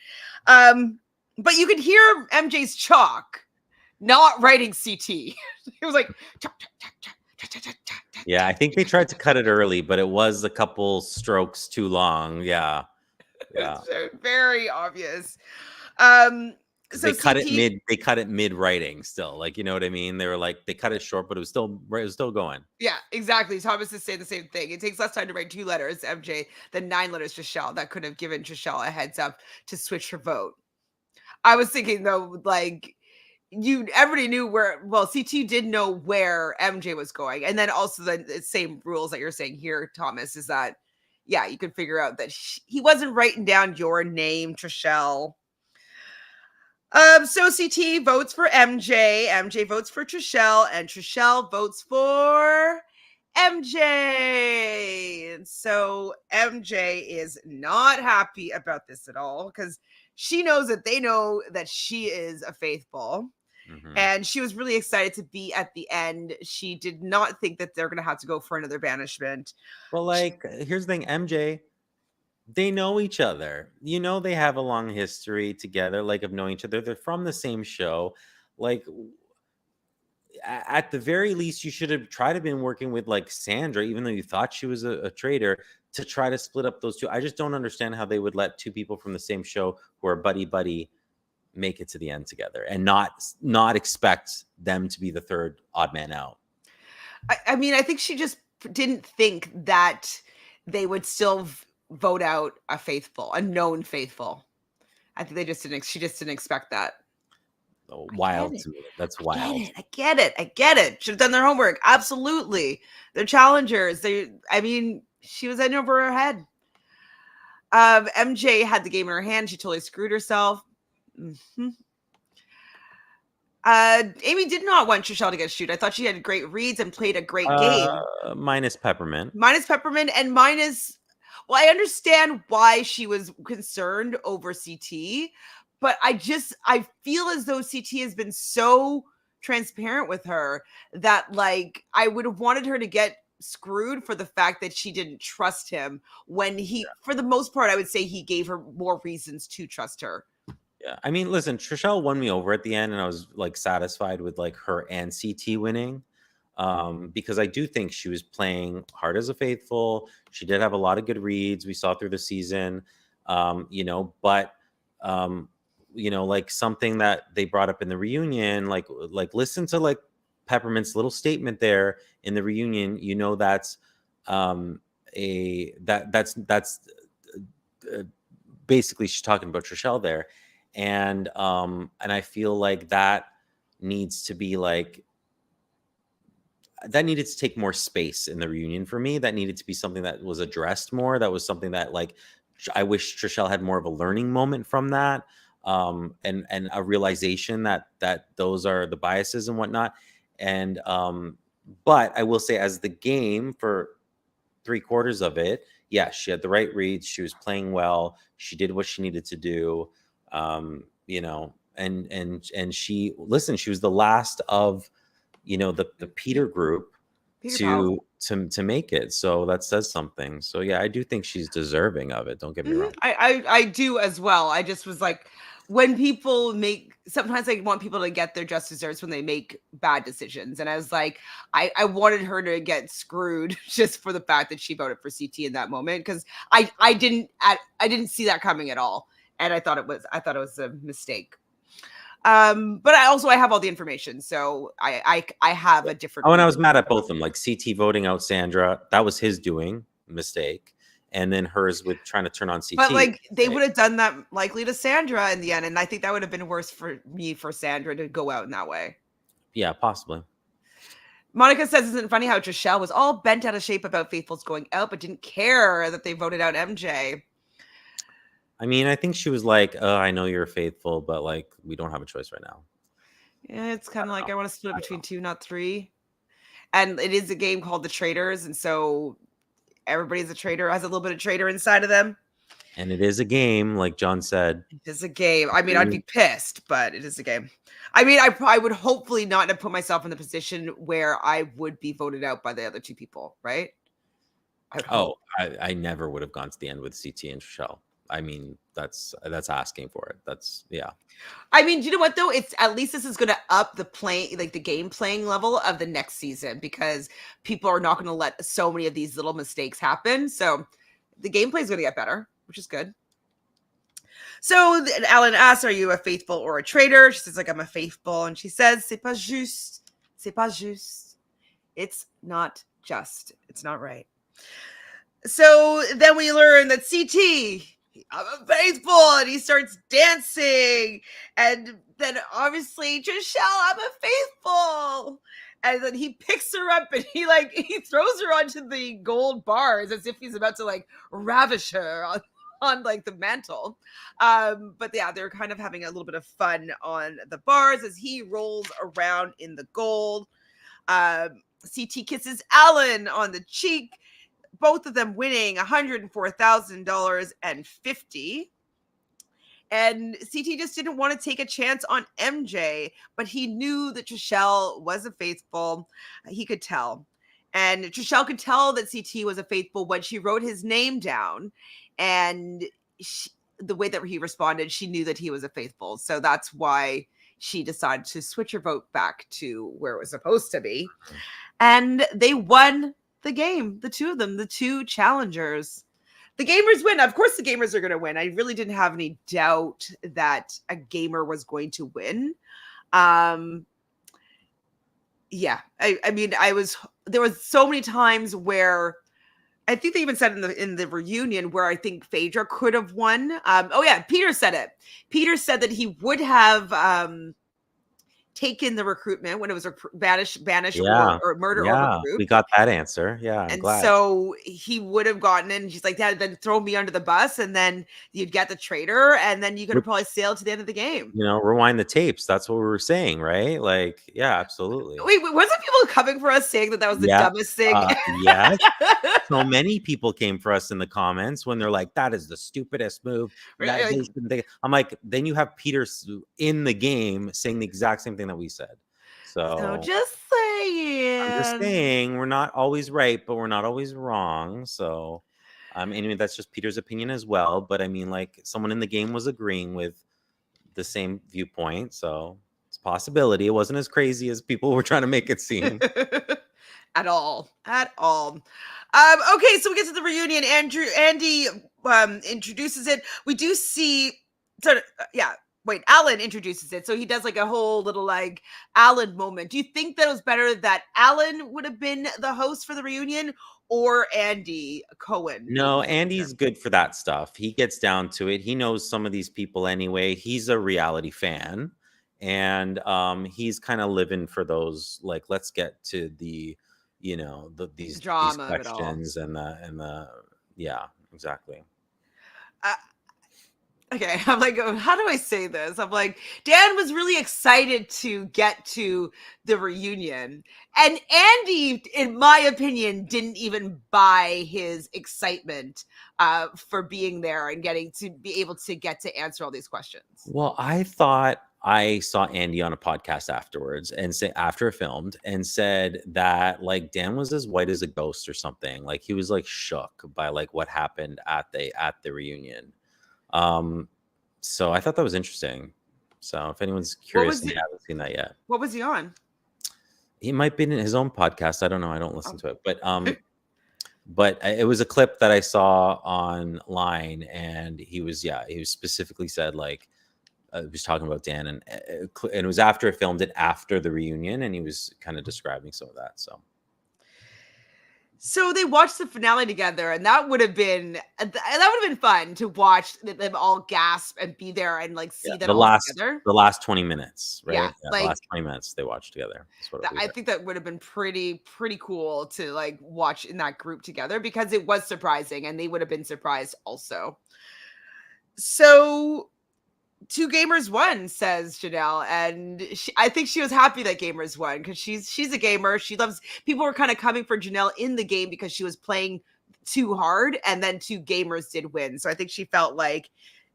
But you could hear MJ's chalk not writing CT. It was like, Yeah, I think they tried to cut it early, but it was a couple strokes too long. Yeah. It's very obvious. So they cut it mid. They cut it mid writing still. Like, you know what I mean? They were like, they cut it short, but it was still going. Yeah, exactly. Thomas is saying the same thing. It takes less time to write 2 letters, MJ, than 9 letters, Trishelle. That could have given Trishelle a heads up to switch her vote. I was thinking though, like, everybody knew CT did know where MJ was going. And then also the same rules that you're saying here, Thomas, is that, yeah, you could figure out that he wasn't writing down your name, Trishelle. So CT votes for MJ. MJ votes for Trishelle, and Trishelle votes for MJ. And so MJ is not happy about this at all because she knows that they know that she is a faithful. Mm-hmm. And she was really excited to be at the end. She did not think that they're going to have to go for another banishment. Well, like, here's the thing, MJ, they know each other. They have a long history together, like, of knowing each other. They're from the same show. Like, at the very least, you should have tried to been working with, like, Sandra, even though you thought she was a traitor, to try to split up those two. I just don't understand how they would let 2 people from the same show who are buddy make it to the end together and not expect them to be the third odd man out. I mean, I think she just didn't think that they would still vote out a known faithful. I think she just didn't expect that. Wild to me. That's wild. I get it. Should have done their homework. Absolutely. They're challengers. She was in over her head. MJ had the game in her hand. She totally screwed herself. Mm-hmm. Amy did not want Trishelle to get shoot. I thought she had great reads and played a great game. Minus peppermint. And minus. Well, I understand why she was concerned over CT, but I feel as though CT has been so transparent with her that, like, I would have wanted her to get screwed for the fact that she didn't trust him when for the most part, I would say he gave her more reasons to trust her. Yeah. I mean, listen, Trishelle won me over at the end, and I was, like, satisfied with, like, her and CT winning. Because I do think she was playing hard as a faithful. She did have a lot of good reads. We saw through the season, but like, something that they brought up in the reunion, like listen to, like, Peppermint's little statement there in the reunion. That's basically she's talking about Trishelle there. And I feel like that needs to be, like, that needed to take more space in the reunion for me. That needed to be something that was addressed more. That was something that, like, I wish Trishelle had more of a learning moment from that, and a realization that those are the biases and whatnot. And but I will say, as the game for 3/4 of it, yeah, she had the right reads. She was playing well. She did what she needed to do. And she was the last of the Peter group to make it. So that says something. So yeah, I do think she's deserving of it. Don't get me wrong. I do as well. I just was like, when people make, sometimes I want people to get their just desserts when they make bad decisions. And I was like, I wanted her to get screwed just for the fact that she voted for CT in that moment, because I didn't see that coming at all. And I thought it was a mistake. But I have all the information, so I have a different. Oh, and I was mad at both of them. Like CT voting out Sandra, that was his doing, mistake, and then hers with trying to turn on CT. But like they would have done that likely to Sandra in the end, and I think that would have been worse for Sandra to go out in that way. Yeah, possibly. Monica says, isn't it funny how Trishelle was all bent out of shape about Faithfuls going out, but didn't care that they voted out MJ? I mean, I think she was like, I know you're faithful, but like, we don't have a choice right now. Yeah, it's kind of like, I want to split between two, not three. And it is a game called the Traitors. And so everybody's a traitor, has a little bit of traitor inside of them. And it is a game, like John said. It is a game. I mean, I'd be pissed, but it is a game. I mean, I would hopefully not have put myself in the position where I would be voted out by the other two people, right? I never would have gone to the end with CT and Trishelle. I mean, that's asking for it. That's, yeah. I mean, do you know what though? It's at least this is going to up the the game playing level of the next season, because people are not going to let so many of these little mistakes happen. So the gameplay is going to get better, which is good. So Alan asks, "Are you a faithful or a traitor?" She says, "Like, I'm a faithful," and she says, "C'est pas juste, c'est pas juste. It's not just. It's not right." So then we learn that CT, I'm a faithful, and he starts dancing, and then obviously Trishelle, I'm a faithful, and then he picks her up and he throws her onto the gold bars as if he's about to like ravish her on like the mantle. But yeah, they're kind of having a little bit of fun on the bars as he rolls around in the gold. CT kisses Alan on the cheek, both of them winning $104,000 and $50. And CT just didn't want to take a chance on MJ, but he knew that Trishelle was a faithful. He could tell. And Trishelle could tell that CT was a faithful when she wrote his name down. And the way that he responded, she knew that he was a faithful. So that's why she decided to switch her vote back to where it was supposed to be. And they won the game, the two of them, the two challengers. The gamers win. Of course the gamers are going to win. I really didn't have any doubt that a gamer was going to win. Yeah, I mean, there was so many times where I think they even said in the reunion where I think Phaedra could have won. Oh yeah, Peter said it. Peter said that he would have taken the recruitment when it was banish or murder or recruit. We got that answer. Yeah, I'm glad. So he would have gotten in. She's like, "Dad, then throw me under the bus, and then you'd get the traitor, and then you could have probably sailed to the end of the game." You know, rewind the tapes. That's what we were saying, right? Like, yeah, absolutely. Wait, wasn't people coming for us saying that was the dumbest thing? Yes. So many people came for us in the comments when they're like, "That is the stupidest move." I'm like, then you have Peter in the game saying the exact same thing that we said. So just saying. I'm just saying we're not always right, but we're not always wrong. So anyway, that's just Peter's opinion as well. But I mean, like, someone in the game was agreeing with the same viewpoint. So it's a possibility. It wasn't as crazy as people were trying to make it seem. At all. Okay, so we get to the reunion. Andy introduces it. We do see Alan introduces it. So he does like a whole little like Alan moment. Do you think that it was better that Alan would have been the host for the reunion or Andy Cohen? No, Andy's good for that stuff. He gets down to it. He knows some of these people anyway. He's a reality fan. And he's kind of living for those, like, let's get to the, you know, these drama questions and the yeah, exactly. Okay, I'm like, how do I say this? I'm like, Dan was really excited to get to the reunion. And Andy, in my opinion, didn't even buy his excitement for being there and getting to be able to get to answer all these questions. Well, I thought I saw Andy on a podcast afterwards and after it filmed and said that like Dan was as white as a ghost or something. Like he was like shook by like what happened at the reunion. So I thought that was interesting. So if anyone's What curious was and it? you haven't seen that yet, What was he on? he might be in his own podcast. I don't know. I don't listen Oh. to it, but it was a clip that I saw online, and he was specifically said like he was talking about Dan, and it was after it filmed it after the reunion, and he was kind of describing some of that. So they watched the finale together, and that would have been fun to watch them all gasp and be there and like Yeah, see that all together. the last 20 minutes, Yeah, right? Yeah, the like last 20 minutes they watched together. That's what it was. I think that would have been pretty cool to like watch in that group together because it was surprising, and they would have been surprised also. So two gamers won, says Janelle, and I think she was happy that gamers won because she's a gamer. She loves. People were kind of coming for Janelle in the game because she was playing too hard, and then two gamers did win. So I think she felt like,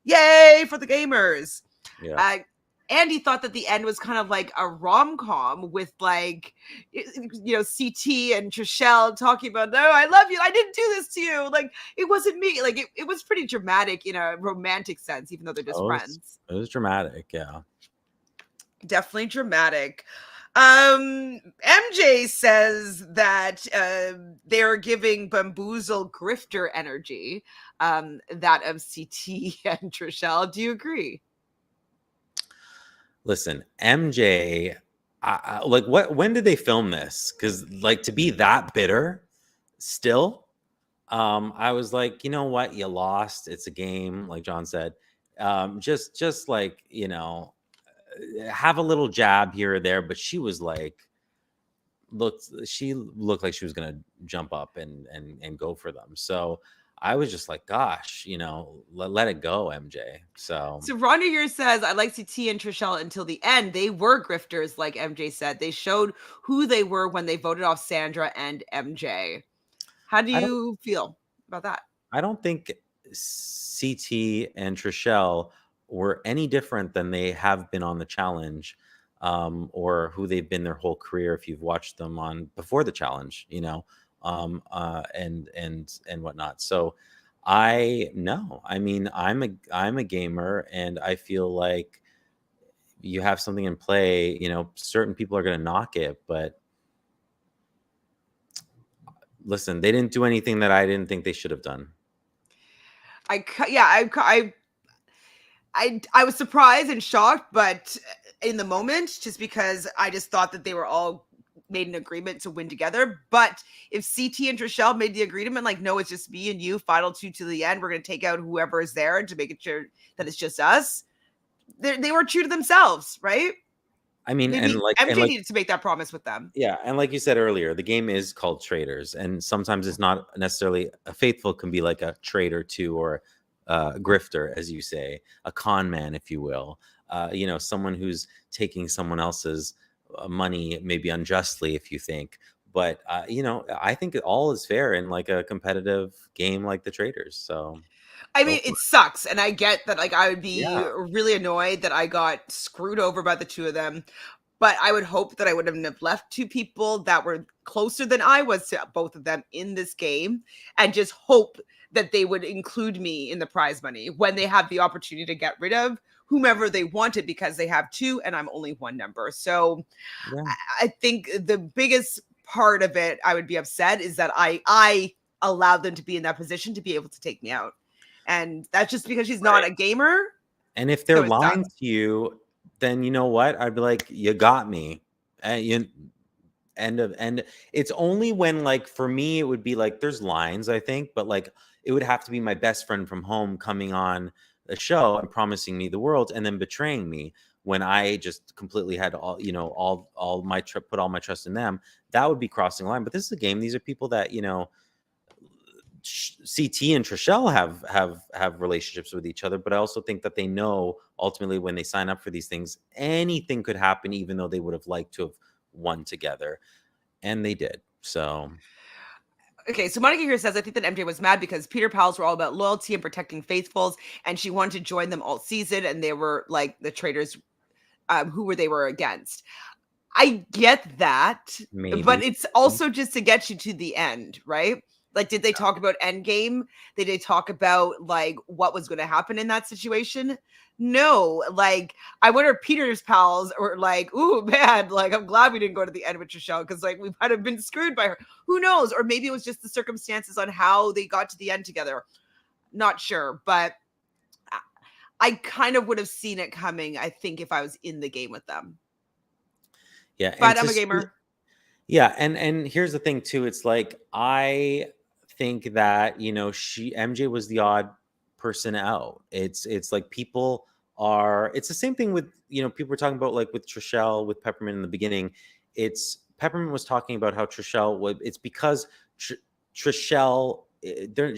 yay for the gamers. Yeah. Andy thought that the end was kind of like a rom-com with like, CT and Trishelle talking about, no, I love you. I didn't do this to you. Like, it wasn't me. Like, it was pretty dramatic in a romantic sense, even though they're just friends. It was dramatic. Yeah. Definitely dramatic. MJ says that they're giving bamboozle grifter energy, that of CT and Trishelle. Do you agree? Listen, MJ, like when did they film this? Because like to be that bitter still, I was like, you know what, you lost. It's a game, like John said. Just like, have a little jab here or there, but she was like, she looked like she was gonna jump up and go for them. So I was just like, gosh, let it go, MJ. So Rhonda here says, I like CT and Trishelle until the end. They were grifters, like MJ said. They showed who they were when they voted off Sandra and MJ. How do you feel about that? I don't think CT and Trishelle were any different than they have been on the challenge, or who they've been their whole career. If you've watched them on before the challenge, and whatnot. So I mean, I'm a gamer, and I feel like you have something in play. Certain people are going to knock it, but listen, they didn't do anything that I didn't think they should have done. I was surprised and shocked, but in the moment, just because I just thought that they were all made an agreement to win together. But if CT and Trishelle made the agreement, like, no, it's just me and you, final two to the end, we're going to take out whoever is there to make it sure that it's just us. They were true to themselves, right? I mean, MJ needed to make that promise with them. Yeah, and like you said earlier, the game is called Traitors, and sometimes it's not necessarily a faithful. Can be like a traitor too, or a grifter, as you say, a con man, if you will. Someone who's taking someone else's money, maybe unjustly, if you think. But I think all is fair in like a competitive game like the Traitors. So. I mean, it sucks. And I get that, like, I would be really annoyed that I got screwed over by the two of them. But I would hope that I wouldn't have left two people that were closer than I was to both of them in this game, and just hope that they would include me in the prize money when they have the opportunity to get rid of whomever they wanted, because they have two and I'm only one number. So I think the biggest part of it, I would be upset, is that I allowed them to be in that position to be able to take me out. And that's just because she's not a gamer. And if they're lying to you, then you know what? I'd be like, you got me. And it's only when, like, for me, it would be like, there's lines, I think, but like, it would have to be my best friend from home coming on the show and promising me the world and then betraying me when I just completely had all my put all my trust in them. That would be crossing the line. But this is a game. These are people that, CT and Trishelle have relationships with each other, but I also think that they know ultimately when they sign up for these things, anything could happen, even though they would have liked to have won together, and they did. So, okay, so Monica here says, I think that MJ was mad because Peter Pals were all about loyalty and protecting faithfuls, and she wanted to join them all season, and they were like the traitors, who they were against. I get that, maybe. But it's also just to get you to the end, right? Like, did they talk about Endgame? Did they talk about like what was going to happen in that situation? No. Like, I wonder if Peter's pals were like, "Ooh, man, like I'm glad we didn't go to the end with Trishelle because like we might have been screwed by her." Who knows? Or maybe it was just the circumstances on how they got to the end together. Not sure, but I kind of would have seen it coming, I think, if I was in the game with them. Yeah, and But I'm a gamer. yeah, and here's the thing too. It's like I think that MJ was the odd person out. It's like people are. It's the same thing with people were talking about like with Trishelle with Peppermint in the beginning. It's Peppermint was talking about how Trishelle would. It's because Trishelle.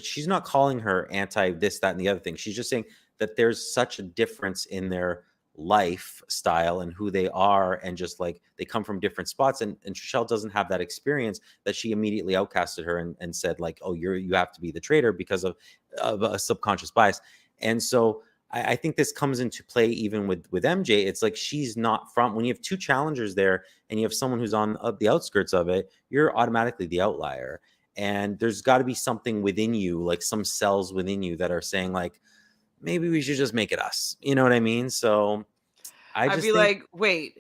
She's not calling her anti this, that, and the other thing. She's just saying that there's such a difference in their lifestyle and who they are, and just like they come from different spots, and Trishelle doesn't have that experience, that she immediately outcasted her and said like, oh, you have to be the traitor because of a subconscious bias. And so I think this comes into play even with MJ. It's like she's not from, when you have two challengers there and you have someone who's on the outskirts of it, you're automatically the outlier. And there's got to be something within you, like some cells within you that are saying like, maybe we should just make it us. You know what I mean? So I'd be think, like, wait,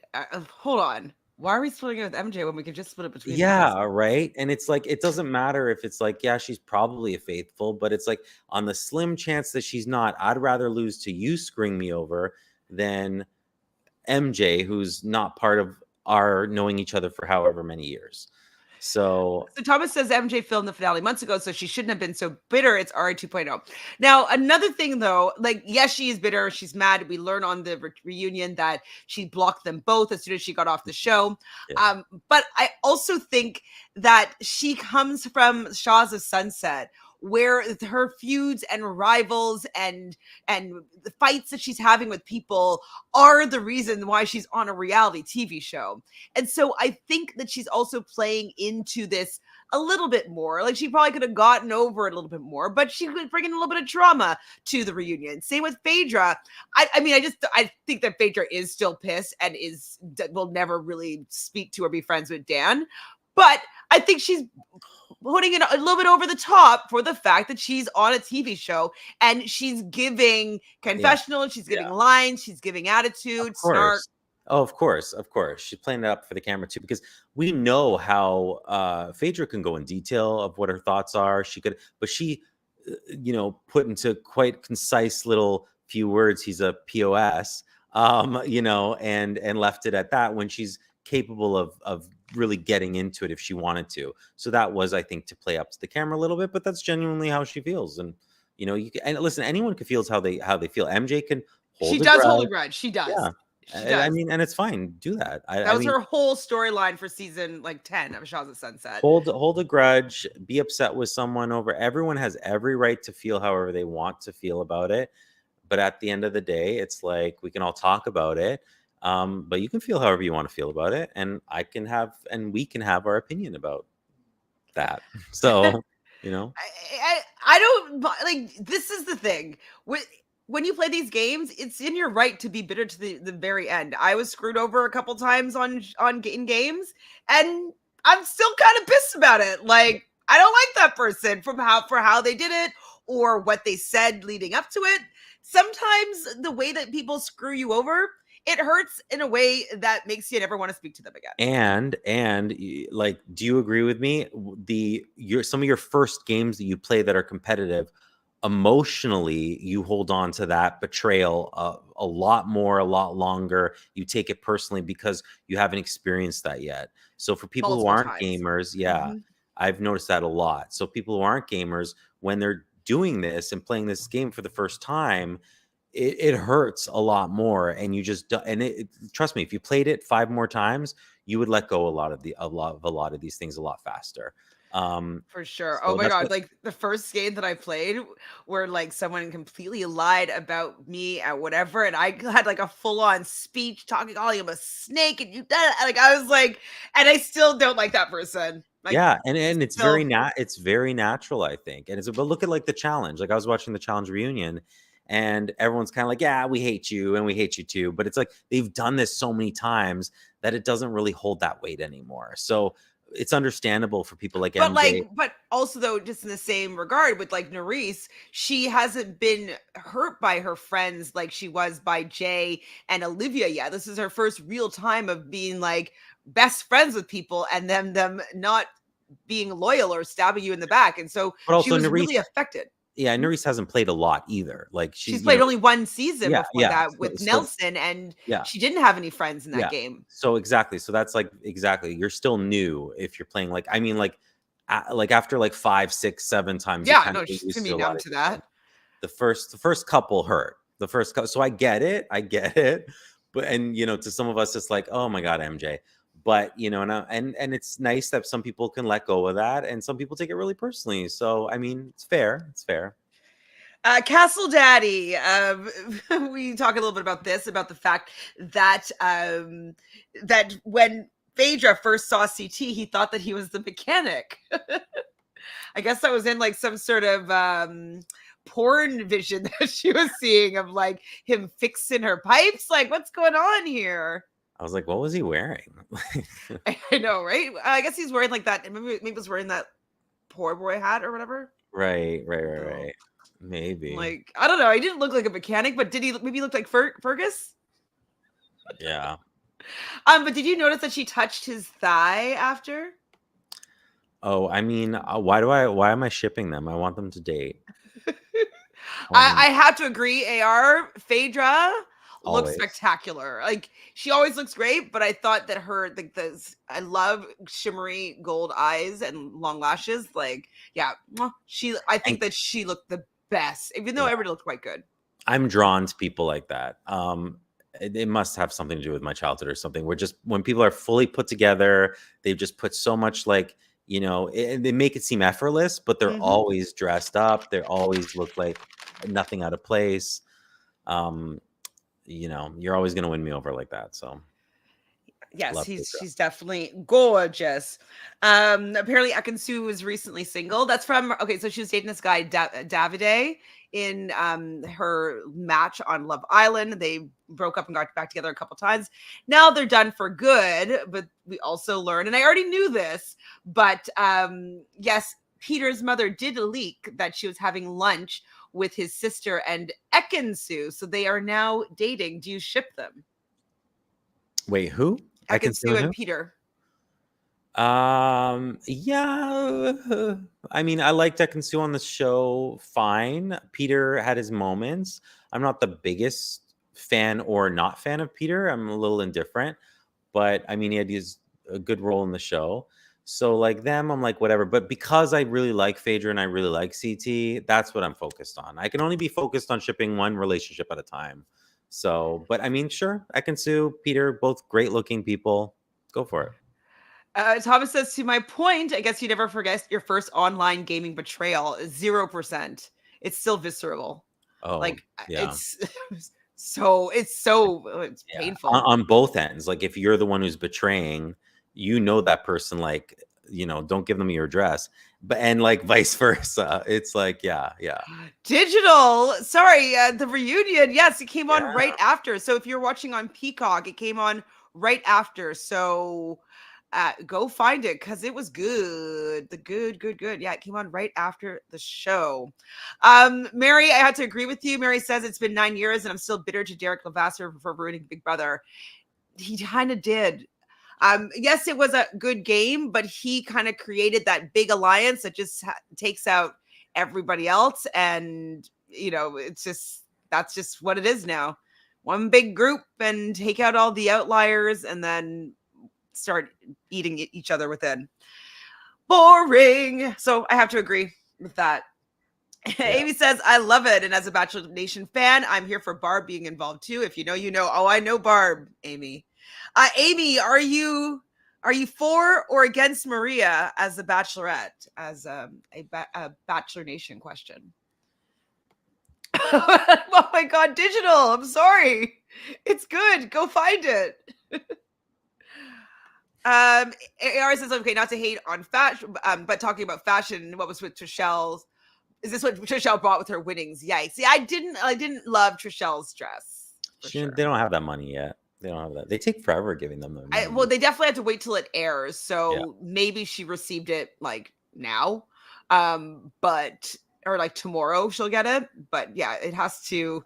hold on. Why are we splitting it with MJ when we could just split it between us? Right. And it's like, it doesn't matter if it's like, yeah, she's probably a faithful, but it's like on the slim chance that she's not, I'd rather lose to you screwing me over than MJ, who's not part of our knowing each other for however many years. So Thomas says MJ filmed the finale months ago, so she shouldn't have been so bitter. It's RA 2.0. Now, another thing though, like, yes, she is bitter. She's mad. We learn on the reunion that she blocked them both as soon as she got off the show. Yeah. But I also think that she comes from Shahs of Sunset, where her feuds and rivals and the fights that she's having with people are the reason why she's on a reality TV show. And so I think that she's also playing into this a little bit more. Like, she probably could have gotten over it a little bit more, but she could bring in a little bit of drama to the reunion. Same with Phaedra. I mean, I think that Phaedra is still pissed and will never really speak to or be friends with Dan. But I think she's putting it a little bit over the top for the fact that she's on a TV show and she's giving confessional, she's giving lines, she's giving attitude, snark. Oh, of course. She's playing it up for the camera too, because we know how Phaedra can go in detail of what her thoughts are. She could, but she, put into quite concise little few words, he's a POS, and left it at that, when she's capable of really getting into it if she wanted to. So that was, I think, to play up to the camera a little bit, but that's genuinely how she feels. And you can, and listen, anyone can feel how they feel. MJ can hold. She does hold a grudge. She does. Yeah. I mean, and it's fine. Do that. That was her whole storyline for season 10 of Shahs of Sunset. Hold a grudge. Be upset with someone over. Everyone has every right to feel however they want to feel about it. But at the end of the day, it's like we can all talk about it. But you can feel however you want to feel about it, and we can have our opinion about that. So, I don't like. This is the thing. When you play these games, it's in your right to be bitter to the very end. I was screwed over a couple times in games, and I'm still kind of pissed about it. Like, I don't like that person for how they did it or what they said leading up to it. Sometimes the way that people screw you over, it hurts in a way that makes you never want to speak to them again. And like, do you agree with me? Some of your first games that you play that are competitive, emotionally, you hold on to that betrayal a lot more, a lot longer. You take it personally because you haven't experienced that yet. So for people who aren't gamers, I've noticed that a lot. So people who aren't gamers, when they're doing this and playing this game for the first time, it hurts a lot more, and you just trust me, if you played it 5 more times, you would let go a lot of these things a lot faster. For sure. So oh my god, like the first game that I played where like someone completely lied about me at whatever, and I had like a full-on speech calling him a snake, and like I was like, and I still don't like that person. Like, and it's very natural, I think. And but look at like the challenge. Like, I was watching the challenge reunion, and everyone's kind of like, yeah, we hate you and we hate you too. But it's like they've done this so many times that it doesn't really hold that weight anymore. So it's understandable for people like MJ. also though, just in the same regard with like Nerys, she hasn't been hurt by her friends like she was by Jay and Olivia yet. This is her first real time of being like best friends with people and them not being loyal or stabbing you in the back. And so But she also was Nerys, really affected. yeah, Nerys hasn't played a lot either. Like She's you played know, only one season yeah, before yeah. that So, with so Nelson, and yeah, she didn't have any friends in that yeah. game. So exactly. So that's like exactly. You're still new if you're playing. Like I mean, like after like 5, 6, 7 times, you Yeah, kind of no, get she's used gonna to be a lot numb of to different. that. The first couple hurt. The first couple. So I get it. But and to some of us, it's like, oh my god, MJ. But and it's nice that some people can let go of that, and some people take it really personally. So I mean, it's fair. It's fair. Castle Daddy. We talk a little bit about this, about the fact that that when Phaedra first saw CT, he thought that he was the mechanic. I guess that was in like some sort of porn vision that she was seeing of like him fixing her pipes. Like, what's going on here? I was like, what was he wearing? I know, right? I guess he's wearing like that. Maybe he was wearing that poor boy hat or whatever. Right. No. Maybe. Like, I don't know. He didn't look like a mechanic, but did he maybe look like Fergus? Yeah. But did you notice that she touched his thigh after? Oh, I mean, why am I shipping them? I want them to date. I have to agree, AR. Phaedra looks Always. spectacular. Like, she always looks great, but I thought that her, like, I love shimmery gold eyes and long lashes. Like, yeah, I think that she looked the best, even though Yeah. everybody looked quite good. I'm drawn to people like that. It must have something to do with my childhood or something. Where just when people are fully put together, they've just put so much like they make it seem effortless, but they're always dressed up. They always look like nothing out of place. You're always gonna win me over like that. So yes, she's definitely gorgeous. Apparently Ekansu was recently single. That's from so she was dating this guy Davide in her match on Love Island. They broke up and got back together a couple times. Now they're done for good, but we also learned, and I already knew this, but yes, Peter's mother did leak that she was having lunch with his sister and Ekansu, so they are now dating. Do you ship them? Wait, who? Ekansu and Peter. Yeah. I mean, I liked Ekansu on the show. Fine. Peter had his moments. I'm not the biggest fan or not fan of Peter. I'm a little indifferent, but I mean, he had a good role in the show. So like them, I'm like, whatever. But because I really like Phaedra and I really like CT, that's what I'm focused on. I can only be focused on shipping one relationship at a time. So, but I mean, sure, Ekansu, Peter, both great looking people. Go for it. Thomas says, to my point, I guess you never forget your first online gaming betrayal. 0%. It's still visceral. Oh, like yeah. It's painful on both ends. Like if you're the one who's betraying, that person, like, don't give them your address, and like vice versa. It's like, yeah. Digital. Sorry, the reunion. Yes, it came on right after. So if you're watching on Peacock, it came on right after. So go find it because it was good. Good. Yeah, it came on right after the show. Mary, I had to agree with you. Mary says it's been 9 years and I'm still bitter to Derek Levasseur for ruining Big Brother. He kind of did. Yes, it was a good game, but he kind of created that big alliance that just takes out everybody else. And, that's just what it is now. One big group and take out all the outliers and then start eating each other within. Boring. So I have to agree with that. Yeah. Amy says, I love it. And as a Bachelor Nation fan, I'm here for Barb being involved too. If you know, you know. Oh, I know Barb, Amy. Amy, are you for or against Maria as a Bachelorette, as a Bachelor Nation question? Oh my God, digital. I'm sorry. It's good. Go find it. AR says, okay, not to hate on fashion, but talking about fashion, what was with Trichelle's? Is this what Trishelle brought with her winnings? Yikes. See, I didn't love Trichelle's dress. They don't have that money yet. They don't have that. They take forever giving them the money. Well, they definitely have to wait till it airs. So maybe she received it like now. But or like tomorrow she'll get it. But yeah, it has to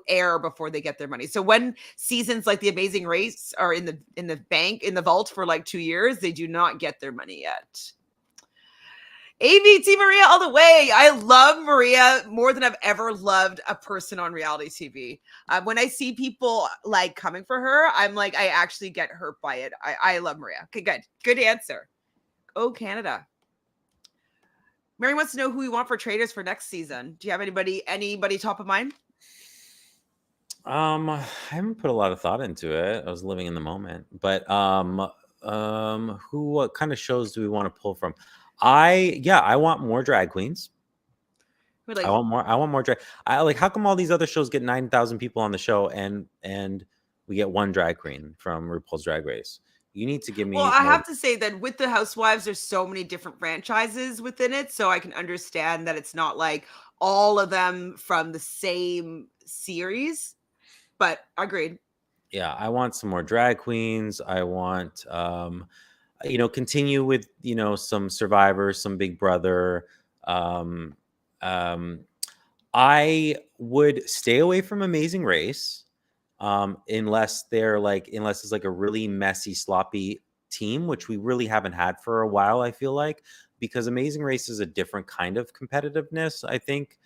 air before they get their money. So when seasons like The Amazing Race are in the bank in the vault for like 2 years, they do not get their money yet. ABT Maria all the way. I love Maria more than I've ever loved a person on reality TV. When I see people like coming for her, I'm like, I actually get hurt by it. I love Maria. Okay, good answer. Oh, Canada. Mary wants to know who we want for Traitors for next season. Do you have anybody top of mind? I haven't put a lot of thought into it. I was living in the moment, but what kind of shows do we want to pull from? I want more drag queens. I want more drag. I like, how come all these other shows get 9,000 people on the show and we get one drag queen from RuPaul's Drag Race? You need to give me. Well, I have to say that with the Housewives, there's so many different franchises within it, so I can understand that it's not like all of them from the same series. But agreed. Yeah, I want some more drag queens. I want continue with some Survivor, some Big Brother. I would stay away from Amazing Race, unless it's like a really messy, sloppy team, which we really haven't had for a while. I feel like, because Amazing Race is a different kind of competitiveness. I think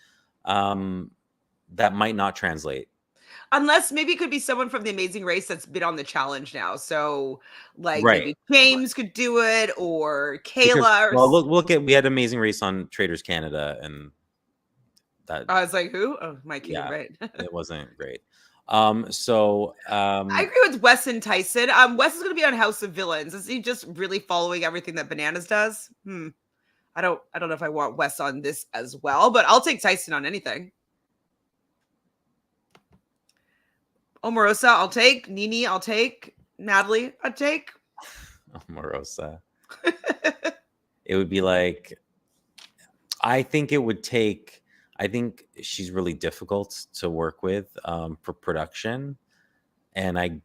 that might not translate. Unless maybe it could be someone from The Amazing Race that's been on the challenge now. So, like, Right. maybe James could do it, or Kayla. Look at, we had Amazing Race on Traitors Canada, and that I was like, who? Oh, Mike, yeah, right. It wasn't great. I agree with Wes and Tyson. Wes is going to be on House of Villains. Is he just really following everything that Bananas does? I don't know if I want Wes on this as well, but I'll take Tyson on anything. Omarosa, I'll take. Nini, I'll take. Natalie, I'll take. Omarosa. It would be like, I think she's really difficult to work with for production. And I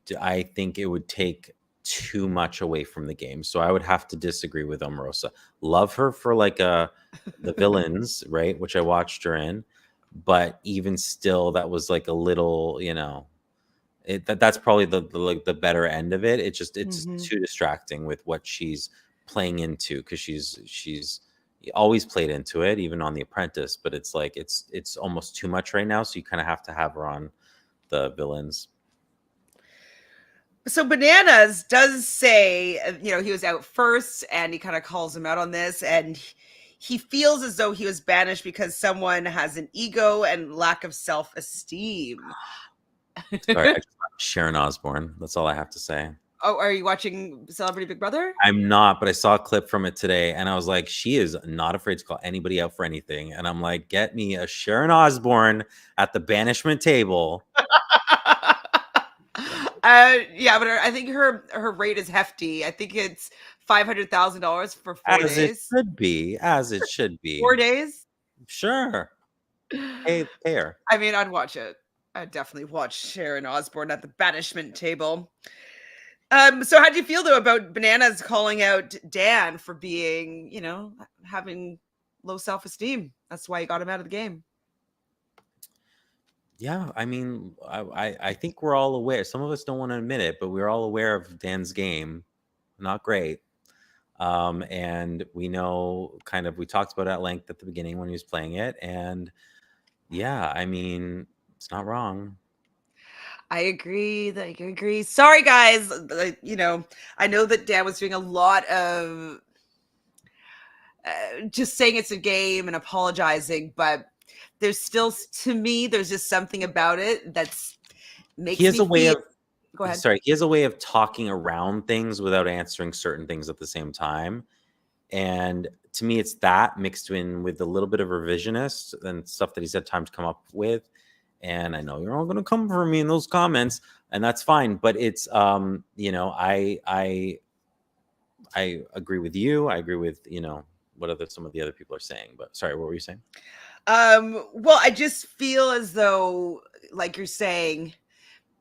think it would take too much away from the game. So I would have to disagree with Omarosa. Love her for like the Villains, right? Which I watched her in. But even still, that was like a little, that's probably the better end of it. It's just too distracting with what she's playing into, because she's always played into it, even on The Apprentice. But it's like it's almost too much right now, so you kind of have to have her on the Villains. So Bananas does say, he was out first, and he kind of calls him out on this, and he feels as though he was banished because someone has an ego and lack of self-esteem. Sorry, I just watched Sharon Osbourne. That's all I have to say. Oh, are you watching Celebrity Big Brother? I'm not, but I saw a clip from it today, and I was like, she is not afraid to call anybody out for anything. And I'm like, get me a Sharon Osbourne at the banishment table. Yeah, but I think her rate is hefty. I think it's $500,000 for 4 days. As it should be. 4 days? Sure. Hey, her. I mean, I'd watch it. I'd definitely watch Sharon Osbourne at the banishment table. So how do you feel though about Bananas calling out Dan for being, having low self-esteem? That's why he got him out of the game. Yeah, I mean, I think we're all aware. Some of us don't want to admit it, but we're all aware of Dan's game. Not great. And we know we talked about it at length at the beginning when he was playing it. And yeah, I mean, it's not wrong. I agree. Sorry, guys. I know that Dan was doing a lot of just saying it's a game and apologizing, but there's still, to me, there's just something about it that's makes me feel. Go ahead. Sorry, he has a way of talking around things without answering certain things at the same time. And to me, it's that mixed in with a little bit of revisionist and stuff that he's had time to come up with. And I know you're all going to come for me in those comments, and that's fine. But it's, I agree with you. I agree with, what some of the other people are saying. But sorry, what were you saying? Well, I just feel as though, like you're saying,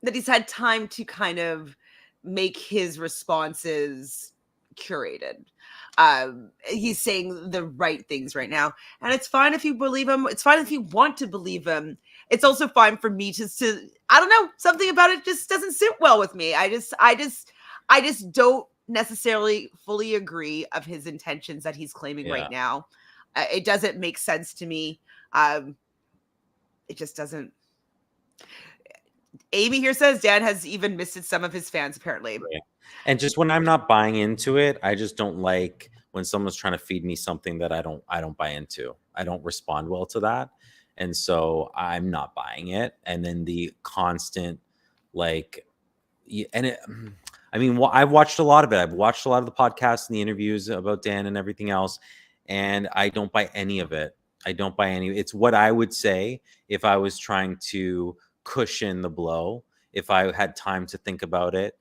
that he's had time to kind of make his responses curated. he's saying the right things right now, and it's fine if you believe him. It's fine if you want to believe him. It's also fine for me to I don't know, something about it just doesn't sit well with me. I just don't necessarily fully agree of his intentions that he's claiming right now. It doesn't make sense to me. It just doesn't. Amy here says Dan has even missed some of his fans, apparently. Right. And just when I'm not buying into it, I just don't like when someone's trying to feed me something that I don't buy into. I don't respond well to that. And so I'm not buying it. And then the constant, like, and it, I mean, I've watched a lot of it. I've watched a lot of the podcasts and the interviews about Dan and everything else, and I don't buy any of it. I don't buy any. It's what I would say if I was trying to cushion the blow, if I had time to think about it.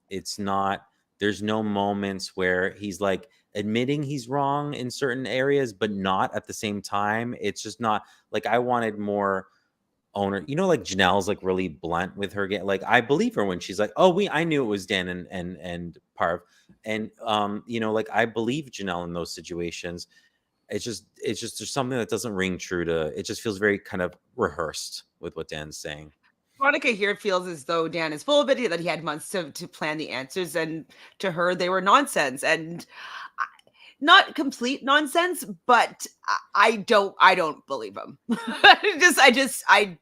It's not, there's no moments where he's like admitting he's wrong in certain areas, but not at the same time. It's just not like, I wanted more owner, like Janelle's like really blunt with her game. Like, I believe her when she's like, oh, I knew it was Dan and Parv. And like, I believe Janelle in those situations. It's just there's something that doesn't ring true to it. Just feels very kind of rehearsed with what Dan's saying. Monica here feels as though Dan is full of it, that he had months to plan the answers, and to her they were nonsense, and not complete nonsense, but I don't believe him. I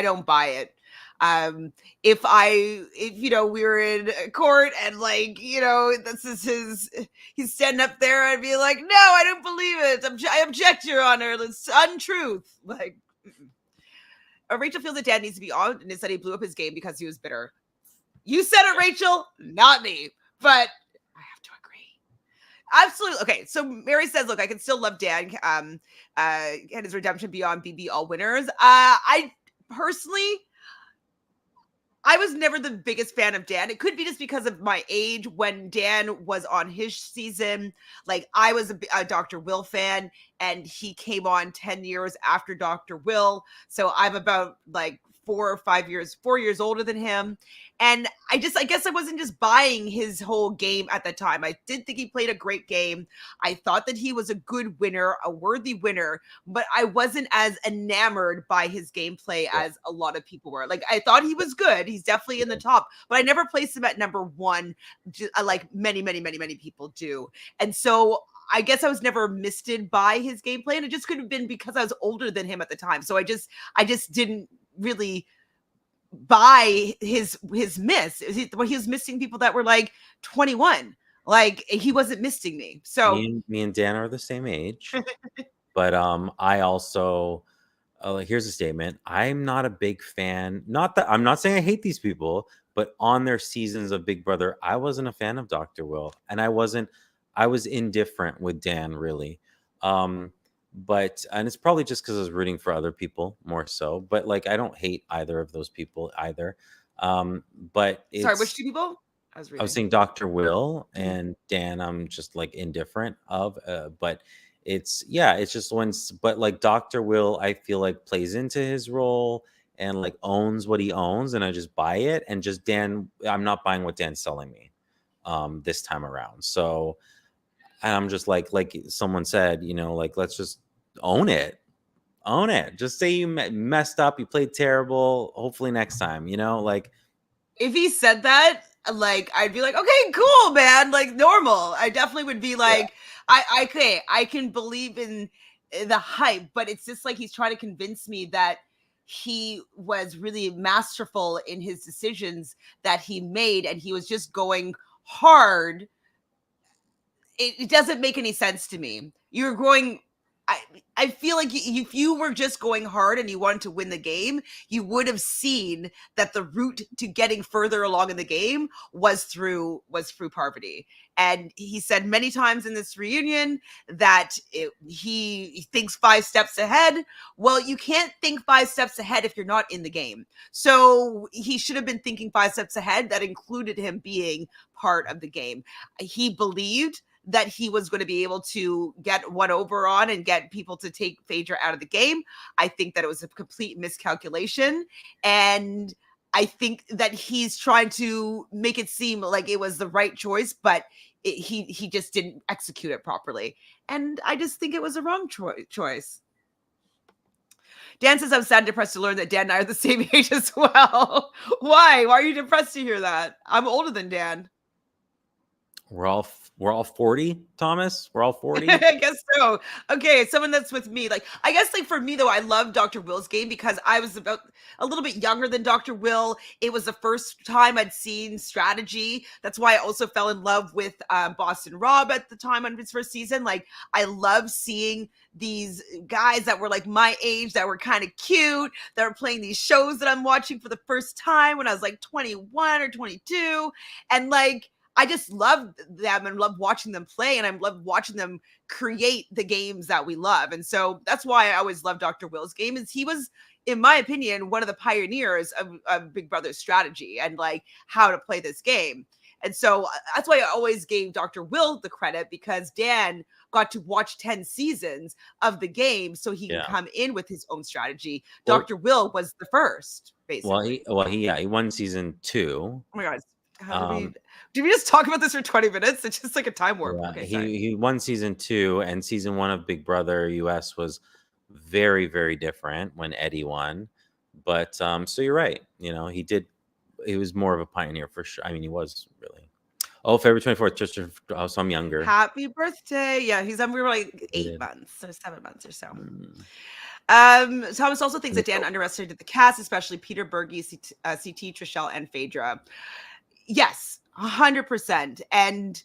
don't buy it. If we were in court and this is he's standing up there, I'd be like, no, I don't believe it. I object, Your Honor. It's untruth. Like, Rachel feels that Dan needs to be on, and said he blew up his game because he was bitter. You said it, Rachel, not me, but I have to agree. Absolutely. Okay, so Mary says, look, I can still love Dan and his redemption beyond BB all winners. I personally, I was never the biggest fan of Dan. It could be just because of my age. When Dan was on his season, like, I was a Dr. Will fan, and he came on 10 years after Dr. Will. So I'm about like 4 years older than him. And I guess I wasn't just buying his whole game at the time. I did think he played a great game. I thought that he was a good winner, a worthy winner, but I wasn't as enamored by his gameplay as a lot of people were. Like, I thought he was good. He's definitely in the top, but I never placed him at number one, like many people do. And so I guess I was never misted by his gameplay, and it just could have been because I was older than him at the time. So I just didn't really buy his miss. He was missing people that were like 21. Like, he wasn't missing me. So me and Dan are the same age. But I also here's a statement. I'm not a big fan. Not that I'm not saying I hate these people, but on their seasons of Big Brother, I wasn't a fan of Dr. Will, and I was indifferent with Dan, really. But it's probably just because I was rooting for other people more so. But like, I don't hate either of those people either. But sorry, which two people? I was saying Dr. Will and Dan. I'm just like indifferent of. But it's just but like Dr. Will, I feel like plays into his role and like owns what he owns, and I just buy it. And just Dan, I'm not buying what Dan's selling me this time around. So. And I'm just like someone said, like, let's just own it. Just say you messed up, you played terrible. Hopefully next time, like. If he said that, like, I'd be like, okay, cool, man. Like, normal. I definitely would be like, I can believe in the hype, but it's just like he's trying to convince me that he was really masterful in his decisions that he made, and he was just going hard. It doesn't make any sense to me. You're going, I feel like if you were just going hard and you wanted to win the game, you would have seen that the route to getting further along in the game was through Parvati. And he said many times in this reunion that he thinks 5 steps ahead. Well, you can't think 5 steps ahead if you're not in the game. So he should have been thinking 5 steps ahead. That included him being part of the game. He believed that he was going to be able to get one over on and get people to take Phaedra out of the game. I think that it was a complete miscalculation. And I think that he's trying to make it seem like it was the right choice, but he just didn't execute it properly. And I just think it was a wrong choice. Dan says, I'm sad and depressed to learn that Dan and I are the same age as well. Why? Why are you depressed to hear that? I'm older than Dan. We're all 40, Thomas. We're all 40. I guess so. Okay, someone that's with me. Like, I guess like for me though, I love Dr. Will's game because I was about a little bit younger than Dr. Will. It was the first time I'd seen strategy. That's why I also fell in love with Boston Rob at the time on his first season. Like, I love seeing these guys that were like my age, that were kind of cute, that were playing these shows that I'm watching for the first time when I was like 21 or 22. And like, I just love them and love watching them play, and I love watching them create the games that we love. And so that's why I always love Dr. Will's game, is he was, in my opinion, one of the pioneers of Big Brother's strategy and like how to play this game. And so that's why I always gave Dr. Will the credit, because Dan got to watch 10 seasons of the game so he can come in with his own strategy. Well, Dr. Will was the first, basically. He won season 2. Oh my God. Did we just talk about this for 20 minutes? It's just like a time warp. Yeah, okay, he won season 2, and season 1 of Big Brother US was very, very different when Eddie won. But so you're right. You know, he was more of a pioneer for sure. I mean, he was really. Oh, February 24th, just so I'm younger. Happy birthday. Yeah, we were like 8 months or 7 months or so. Thomas also thinks that Dan underestimated the cast, especially Peter Berge, CT, Trishelle, and Phaedra. Yes, 100%. And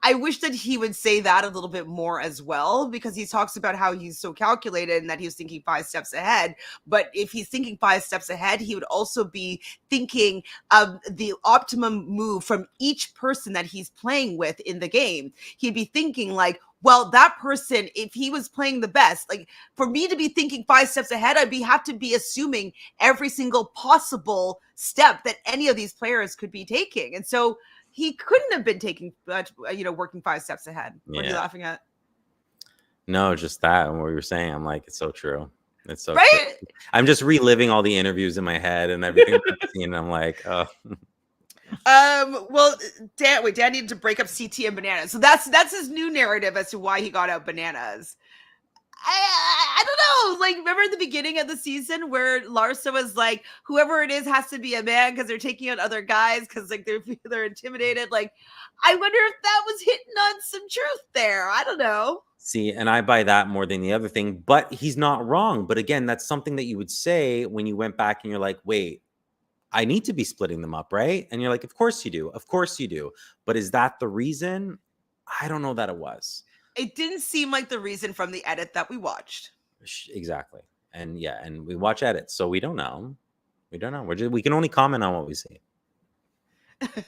I wish that he would say that a little bit more as well, because he talks about how he's so calculated and that he was thinking 5 steps ahead. But if he's thinking 5 steps ahead, he would also be thinking of the optimum move from each person that he's playing with in the game. He'd be thinking like, well, that person, if he was playing the best, like for me to be thinking 5 steps ahead, have to be assuming every single possible step that any of these players could be taking. And so he couldn't have been taking, working 5 steps ahead. What are you laughing at? No, just that. And what you were saying, I'm like, it's so true. It's so right. True. I'm just reliving all the interviews in my head and everything I've seen. I'm like, oh. Well, Dan needed to break up CT and Bananas. So that's his new narrative as to why he got out Bananas. I don't know. Like, remember at the beginning of the season where Larsa was like, whoever it is has to be a man because they're taking out other guys because like they're intimidated. Like, I wonder if that was hitting on some truth there. I don't know. See, and I buy that more than the other thing, but he's not wrong. But again, that's something that you would say when you went back and you're like, wait, I need to be splitting them up, right? And you're like, of course you do. Of course you do. But is that the reason? I don't know that it was. It didn't seem like the reason from the edit that we watched. Exactly. And yeah, and we watch edits, so we don't know. We don't know. We can only comment on what we see.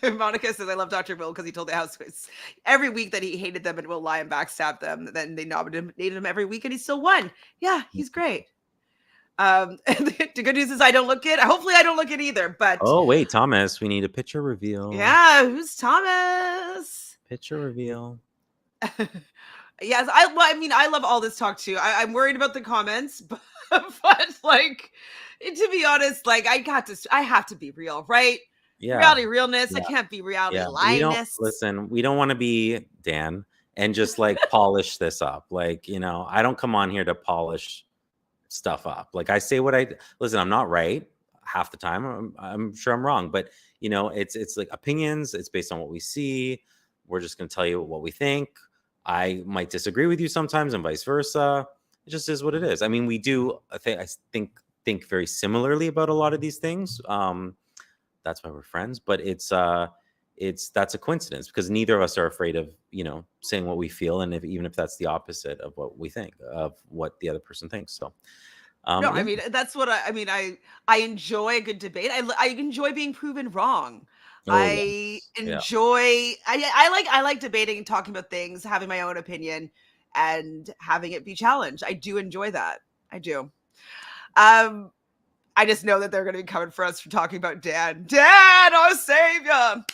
Monica says, I love Dr. Will because he told the housewives every week that he hated them and will lie and backstab them. Then they nominated him every week and he still won. Yeah, he's great. The good news is I don't look it. Hopefully I don't look it either. But oh wait, Thomas, we need a picture reveal. Yeah, who's Thomas? Picture reveal. Yes, I love all this talk too. I'm worried about the comments, but like, to be honest, like I have to be real, right? Yeah, reality, realness. Yeah. I can't be reality liveness. Listen, we don't want to be Dan and just like polish this up. Like, I don't come on here to polish stuff up. Like I say listen, I'm not right half the time. I'm sure I'm wrong, but it's like opinions. It's based on what we see. We're just going to tell you what we think. I might disagree with you sometimes and vice versa. It just is what it is. I mean, we do, I think very similarly about a lot of these things. That's why we're friends, but that's a coincidence because neither of us are afraid of, saying what we feel. And even if that's the opposite of what we think of what the other person thinks. So, no, yeah. I mean, that's what I enjoy a good debate. I enjoy being proven wrong. Oh, I enjoy, I like debating and talking about things, having my own opinion and having it be challenged. I do enjoy that. I do. I just know that they're going to be coming for us for talking about Dan. Dan, our savior.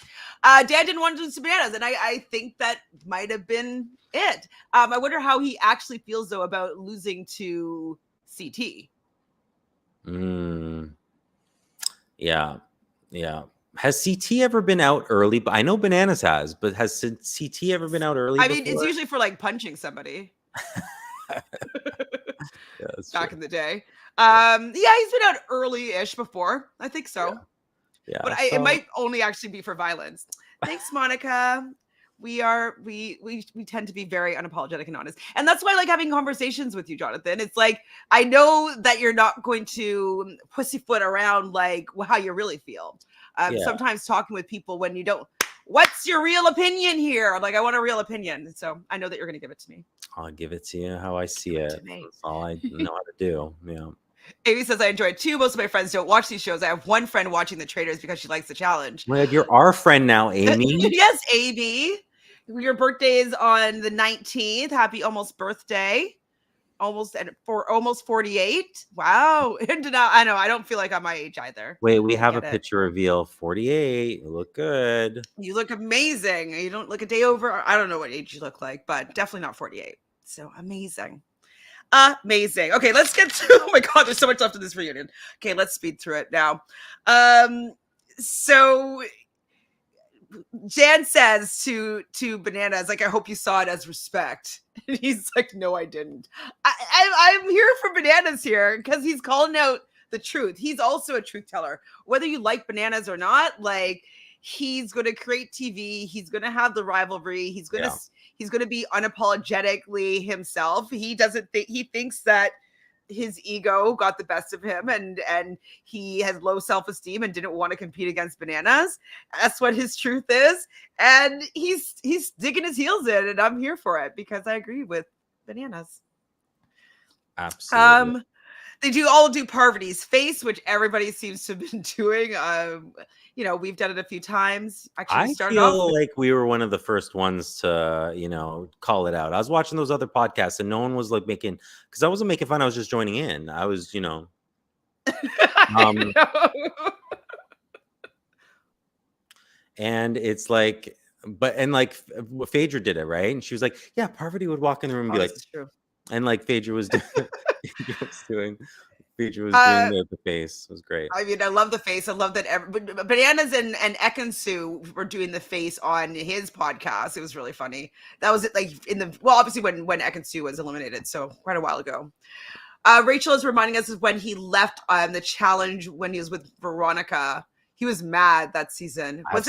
Dan didn't want to do some bananas, and I think that might have been it. I wonder how he actually feels, though, about losing to CT. Yeah. Has CT ever been out early? But I know Bananas has, but has CT ever been out early I mean, it's before? usually for like punching somebody. Yeah, that's Back true. in the day. Yeah, he's been out early-ish before. I think so. Yeah. But it So might only actually be for violence. Thanks, Monica. We tend to be very unapologetic and honest. And that's why I like having conversations with you, Jonathan. It's like, I know that you're not going to pussyfoot around like how you really feel. yeah, Sometimes talking with people when you don't, what's your real opinion here? Like, I want a real opinion. So I know that you're going to give it to me. I'll give it to you how I see Give it it. to me. That's all I know how to do. Yeah. Amy says, I enjoy it too. Most of my friends don't watch these shows. I have one friend watching the Traitors because she likes the challenge. Well, you're our friend now, Amy. Yes, Amy. Your birthday is on the 19th. Happy almost birthday. Almost 48. Wow. And I know I don't feel like I'm my age either. Wait, we have a picture reveal. 48. You look good. You look amazing. You don't look a day over. I don't know what age you look like, but definitely not 48. So amazing. Amazing. Okay, let's get to, oh my God, there's so much left in this reunion. Okay, let's speed through it now. So Jan says to Bananas, like, I hope you saw it as respect. And he's like, no, I didn't. I'm here for Bananas here because he's calling out the truth. He's also a truth teller. Whether you like Bananas or not, like, he's going to create TV. He's going to have the rivalry. He's going to be unapologetically himself. He doesn't think, he thinks that his ego got the best of him and he has low self-esteem and didn't want to compete against Bananas. That's what his truth is. And he's digging his heels in, and I'm here for it because I agree with Bananas. Absolutely. They all do Parvati's face, which everybody seems to have been doing. We've done it a few times. Actually, I feel like we were one of the first ones to, call it out. I was watching those other podcasts and no one was like making, because I wasn't making fun. I was just joining in. I was, and it's like, Phaedra did it, right? And she was like, yeah, Parvati would walk in the room and be like, true. And like Phaedra was doing, the face. It was great. I mean, I love the face. I love that Bananas and Ekansu were doing the face on his podcast. It was really funny. That was like obviously when Ekansu was eliminated, so quite a while ago. Rachel is reminding us of when he left the challenge when he was with Veronica. He was mad that season. I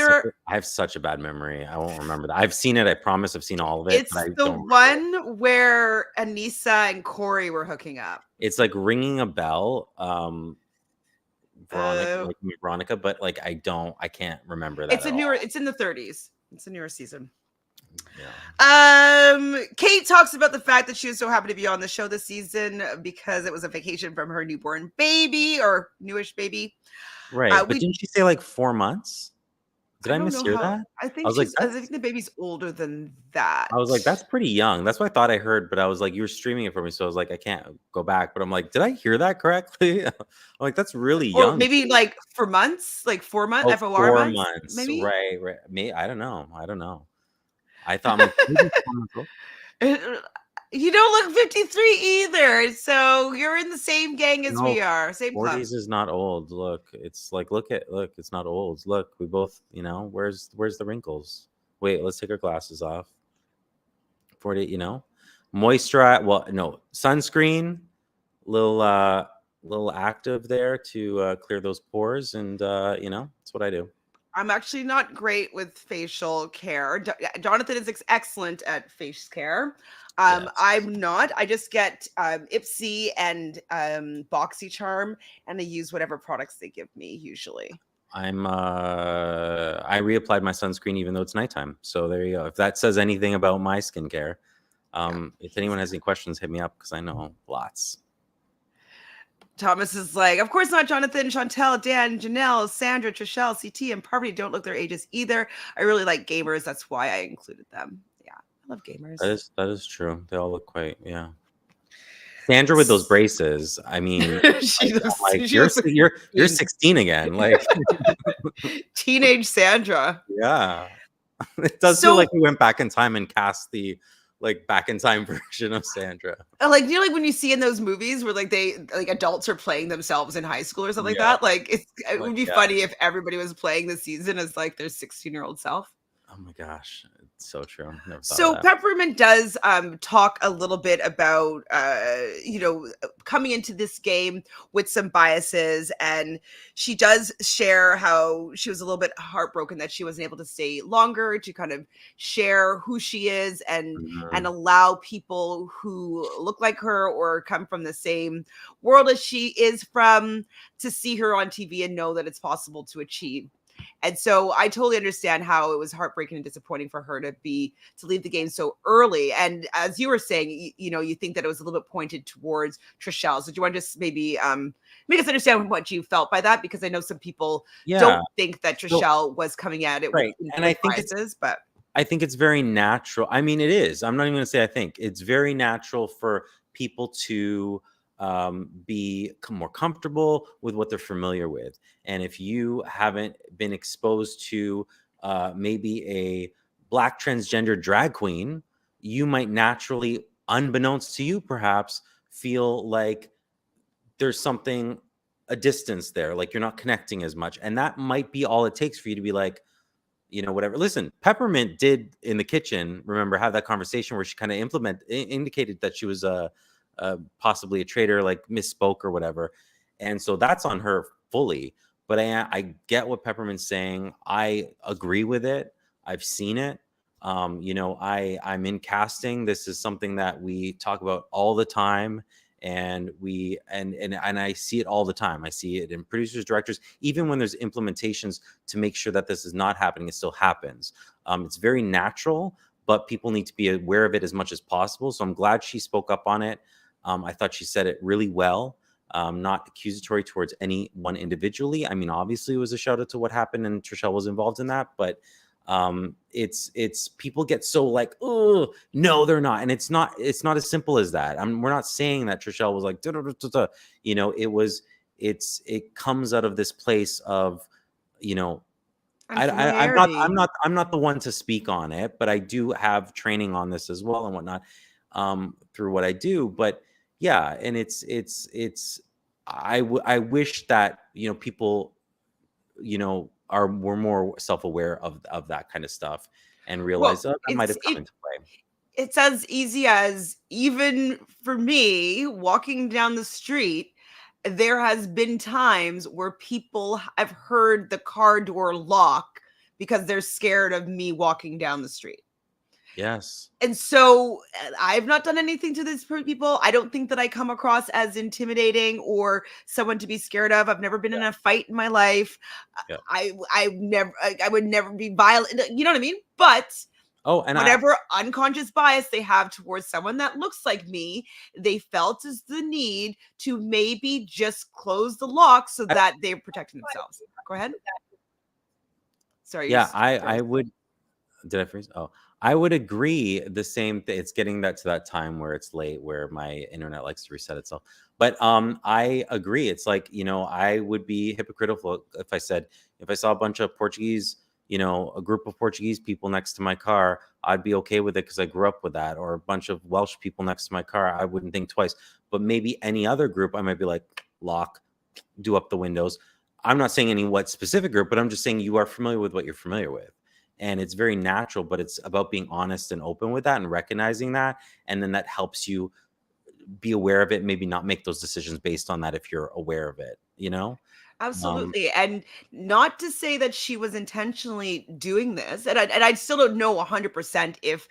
have such a bad memory. I won't remember that. I've seen it. I promise I've seen all of it. It's the one where Anissa and Corey were hooking up. It's like ringing a bell. Veronica, but like I can't remember that. It's in the 30s. It's a newer season. Yeah. Kate talks about the fact that she was so happy to be on the show this season because it was a vacation from her newborn baby or newish baby. Right. But didn't she say like 4 months? Did I mishear that? I think the baby's older than that. I was like, that's pretty young. That's what I thought I heard, but I was like, you were streaming it for me. So I was like, I can't go back. But I'm like, did I hear that correctly? I'm like, that's really young. Or maybe like for months, like 4 months, FOR 4 months. Maybe? Right. Maybe, I don't know. I thought you don't look 53 either, so you're in the same gang as we are. Same 40s club. is not old. Look, it's like look, it's not old. Look, we both, where's the wrinkles? Wait, let's take our glasses off. 40, moisturize. Well, no, sunscreen, little active there to clear those pores, and that's what I do. I'm actually not great with facial care. Jonathan is excellent at face care. Yes. I'm not. I just get Ipsy and BoxyCharm, and I use whatever products they give me usually. I reapplied my sunscreen even though it's nighttime. So there you go. If that says anything about my skincare, if anyone has any questions, hit me up because I know lots. Thomas is like, of course not. Jonathan, Chantel, Dan, Janelle, Sandra, Trishelle, CT, and Parvati don't look their ages either. I really like gamers. That's why I included them. Yeah, I love gamers. That is true. They all look quite, yeah. Sandra with those braces. I mean, you're 16 again. Like teenage Sandra. Yeah. It does feel like we went back in time and cast the like back in time version of Sandra. Like, you know, like when you see in those movies where like they like adults are playing themselves in high school or something like Yeah. that. Like it Like, would be yeah. funny if everybody was playing the season as like their 16-year-old self. Oh my gosh, it's so true. Never thought So of that. Peppermint does talk a little bit about coming into this game with some biases, and she does share how she was a little bit heartbroken that she wasn't able to stay longer to kind of share who she is and Mhm. allow people who look like her or come from the same world as she is from to see her on TV and know that it's possible to achieve. And so I totally understand how it was heartbreaking and disappointing for her to leave the game so early. And as you were saying, you think that it was a little bit pointed towards Trishelle. So do you want to just maybe make us understand what you felt by that? Because I know some people Yeah. don't think that So, Trishelle was coming at it right. And I with think biases, but I think it's very natural. I mean, it is. I'm not even going to say I think. It's very natural for people to be more comfortable with what they're familiar with. And if you haven't been exposed to maybe a black transgender drag queen, you might naturally, unbeknownst to you, perhaps, feel like there's something, a distance there, like you're not connecting as much. And that might be all it takes for you to be like, whatever. Listen, Peppermint did in the kitchen, remember, have that conversation where she kind of indicated that she was possibly a traitor, like misspoke or whatever. And so that's on her fully. But I get what Peppermint's saying. I agree with it. I've seen it. I'm in casting. This is something that we talk about all the time. And I see it all the time. I see it in producers, directors, even when there's implementations to make sure that this is not happening, it still happens. It's very natural, but people need to be aware of it as much as possible. So I'm glad she spoke up on it. I thought she said it really well, not accusatory towards anyone individually. I mean, obviously it was a shout out to what happened and Trishelle was involved in that, but it's people get so like, oh no, they're not. And it's not as simple as that. We're not saying that Trishelle was like, it comes out of this place of, unfamiliarity. I'm not the one to speak on it, but I do have training on this as well and whatnot, through what I do. But yeah, and I wish that, people, were more self-aware of that kind of stuff and Well, realize, oh, that might have come into play. it's as easy as, even for me walking down the street, there has been times where people have heard the car door lock because they're scared of me walking down the street. Yes. And so I've not done anything to these people. I don't think that I come across as intimidating or someone to be scared of. I've never been in a fight in my life. Yeah. I would never be violent. You know what I mean? But Oh, and whatever unconscious bias they have towards someone that looks like me, they felt as the need to maybe just close the lock so that they're protecting themselves. Go ahead. Sorry. yeah, I would. Did I freeze? Oh, I would agree. The same thing. It's getting that to that time where it's late, where my internet likes to reset itself. But I agree. It's like, I would be hypocritical if I saw a bunch of Portuguese, a group of Portuguese people next to my car, I'd be okay with it because I grew up with that. Or a bunch of Welsh people next to my car, I wouldn't think twice. But maybe any other group, I might be like, lock, do up the windows. I'm not saying any what specific group, but I'm just saying you are familiar with what you're familiar with. And it's very natural, but it's about being honest and open with that and recognizing that. And then that helps you be aware of it, maybe not make those decisions based on that if you're aware of it, Absolutely. And not to say that she was intentionally doing this. And I still don't know 100% if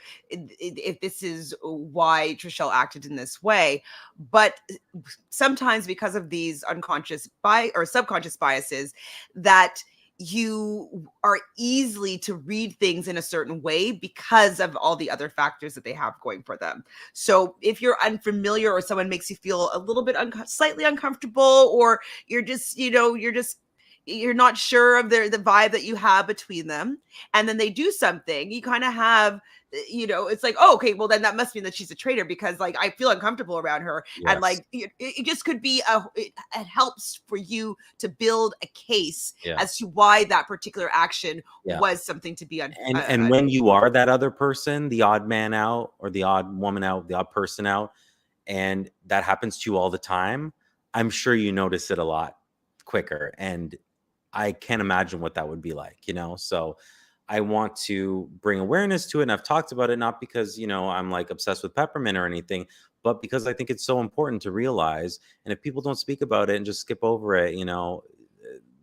this is why Trishelle acted in this way. But sometimes because of these unconscious or subconscious biases, that you are easily to read things in a certain way because of all the other factors that they have going for them. So if you're unfamiliar or someone makes you feel a little bit slightly uncomfortable, or you're just, you're not sure of the vibe that you have between them, and then they do something, you kind of have it's like, oh, okay, well then that must mean that she's a traitor, because like I feel uncomfortable around her. And Yes. like it just could be it helps for you to build a case Yeah. as to why that particular action Yeah. was something to be And when you are that other person, the odd man out or the odd woman out, the odd person out, and that happens to you all the time, I'm sure you notice it a lot quicker. And I can't imagine what that would be like, So I want to bring awareness to it. And I've talked about it, not because, I'm like obsessed with peppermint or anything, but because I think it's so important to realize. And if people don't speak about it and just skip over it,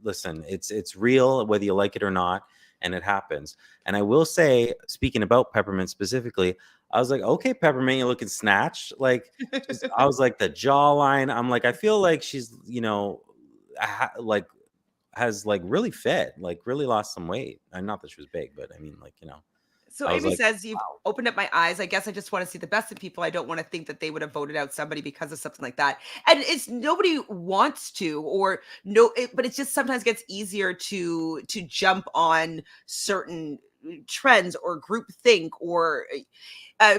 listen, it's real, whether you like it or not, and it happens. And I will say, speaking about peppermint specifically, I was like, okay, peppermint, you're looking snatched. Like, I was like, the jawline. I'm like, I feel like she's, like has like really fit, like really lost some weight. And not that she was big, but I mean, like, So I was Amy like, says, you've opened up my eyes. I guess I just want to see the best in people. I don't want to think that they would have voted out somebody because of something like that. And it's nobody wants to, or no, but it just sometimes gets easier to jump on certain trends or group think, or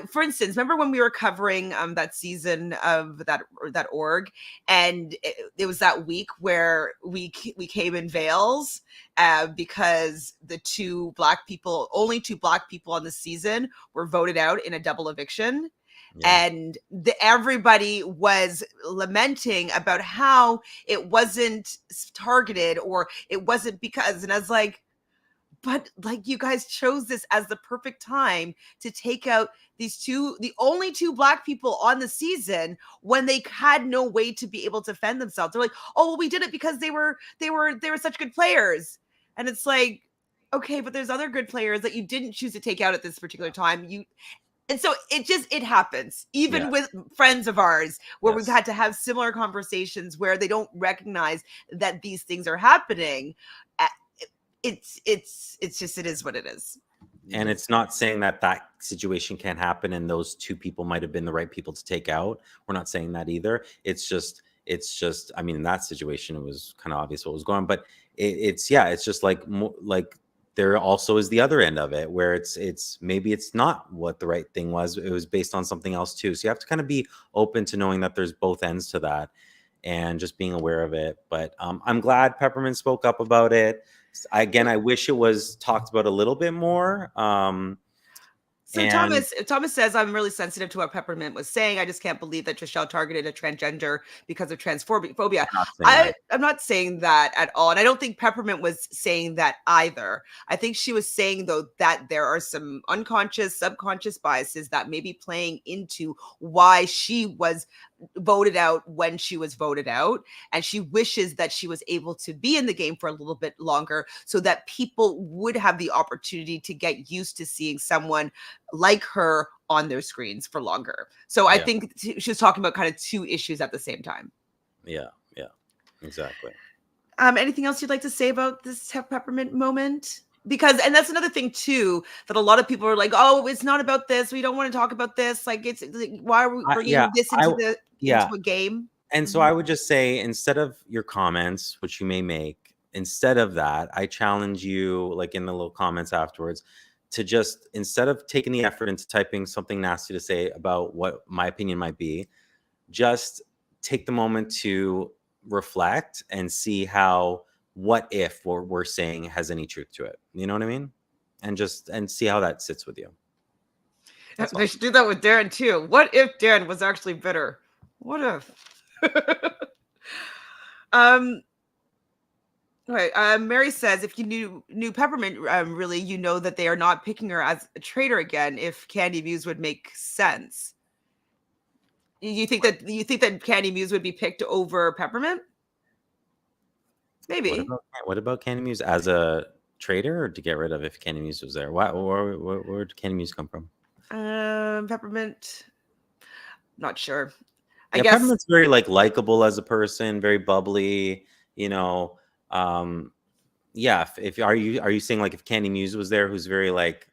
for instance, remember when we were covering that season of that org, and it was that week where we came in veils because only two black people on the season were voted out in a double eviction. yeah, And everybody was lamenting about how it wasn't targeted, or it wasn't because, and I was like, but like, you guys chose this as the perfect time to take out the only two black people on the season, when they had no way to be able to defend themselves. They're like, oh, well, we did it because they were such good players. And it's like, okay, but there's other good players that you didn't choose to take out at this particular time. And so it happens, even yes, with friends of ours, where we've yes. had to have similar conversations where they don't recognize that these things are happening. Uh, it's just, it is what it is. And it's not saying that that situation can't happen and those two people might have been the right people to take out. We're not saying that either. It's just, I mean, in that situation, it was kind of obvious what was going on, but it's just like, like there also is the other end of it where it's maybe it's not what the right thing was. It was based on something else too. So you have to kind of be open to knowing that there's both ends to that and just being aware of it. But I'm glad Peppermint spoke up about it. I wish it was talked about a little bit more. So And Thomas says, I'm really sensitive to what Peppermint was saying. I just can't believe that Trishelle targeted a transgender because of transphobia. I'm not saying that. I'm not saying that at all. And I don't think Peppermint was saying that either. I think she was saying, though, that there are some unconscious, subconscious biases that may be playing into why she was voted out when she was voted out. And she wishes that she was able to be in the game for a little bit longer, so that people would have the opportunity to get used to seeing someone like her on their screens for longer. So I think she was talking about kind of two issues at the same time. Yeah, exactly. Anything else you'd like to say about this Peppermint moment? Because, and that's another thing too, that a lot of people are like, oh, it's not about this. We don't want to talk about this. Like, it's like, why are we bringing this into a game? And so I would just say, instead of your comments, which you may make, instead of that, I challenge you, like in the little comments afterwards, to just, instead of taking the effort into typing something nasty to say about what my opinion might be, just take the moment to reflect and see how, what if what we're saying has any truth to it. You know what I mean? And see how that sits with you. They should do that with Darren too. What if Darren was actually bitter? What if? Right. Mary says, if you knew Peppermint, really, you know that they are not picking her as a traitor again. If Candy Muse would make sense, you think that Candy Muse would be picked over Peppermint? Maybe. What about Candy Muse as a traitor, or to get rid of if Candy Muse was there? Where did Candy Muse come from? Peppermint. Not sure. I Yeah, guess. Peppermint's very like likable as a person, very bubbly. You know, yeah. If are you saying like if Candy Muse was there, who's very like,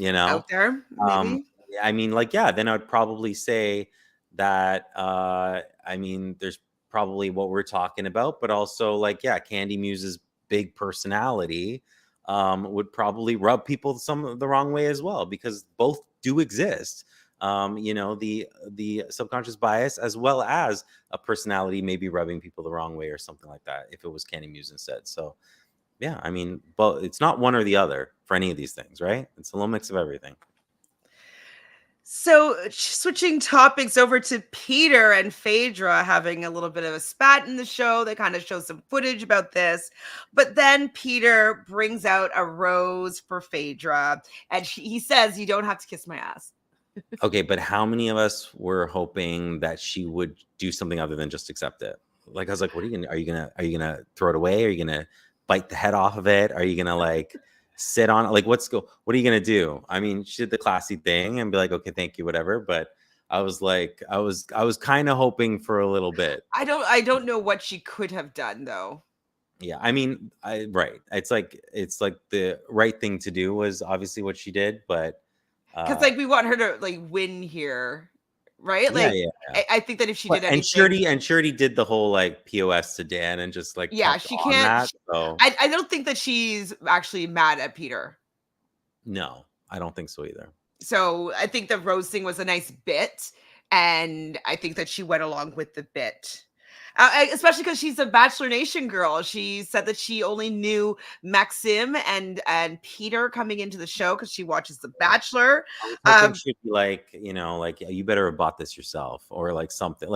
Out there, maybe. I mean, like, yeah, then I would probably say that. I mean, there's probably what we're talking about, but also like, yeah, Candy Muse's big personality would probably rub people the wrong way as well, because both do exist. The subconscious bias as well as a personality maybe rubbing people the wrong way or something like that, if it was Candy Muse instead. So yeah, I mean, but it's not one or the other for any of these things, right? It's a little mix of everything. So switching topics over to Peter and Phaedra having a little bit of a spat in the show. They kind of show some footage about this, but then Peter brings out a rose for Phaedra, and he says, "You don't have to kiss my ass." Okay, but how many of us were hoping that she would do something other than just accept it? Like, I was like, what are you gonna throw it away? Are you gonna bite the head off of it? Are you gonna like sit on it? Like, what are you gonna do? I mean, she did the classy thing and be like, okay, thank you, whatever. But I was like, I was kind of hoping for a little bit. I don't know what she could have done though. Yeah, I mean, right. It's like the right thing to do was obviously what she did, but because like we want her to like win here, right? Like yeah. I think that if she did And anything, Shereé did the whole like POS to Dan and just like yeah, kept she on can't. that, so. I don't think that she's actually mad at Peter. No, I don't think so either. So I think the rose thing was a nice bit, and I think that she went along with the bit. Especially because she's a Bachelor Nation girl. She said that she only knew Maxim and Peter coming into the show because she watches The Bachelor. I think she'd be like, like, you better have bought this yourself, or like something,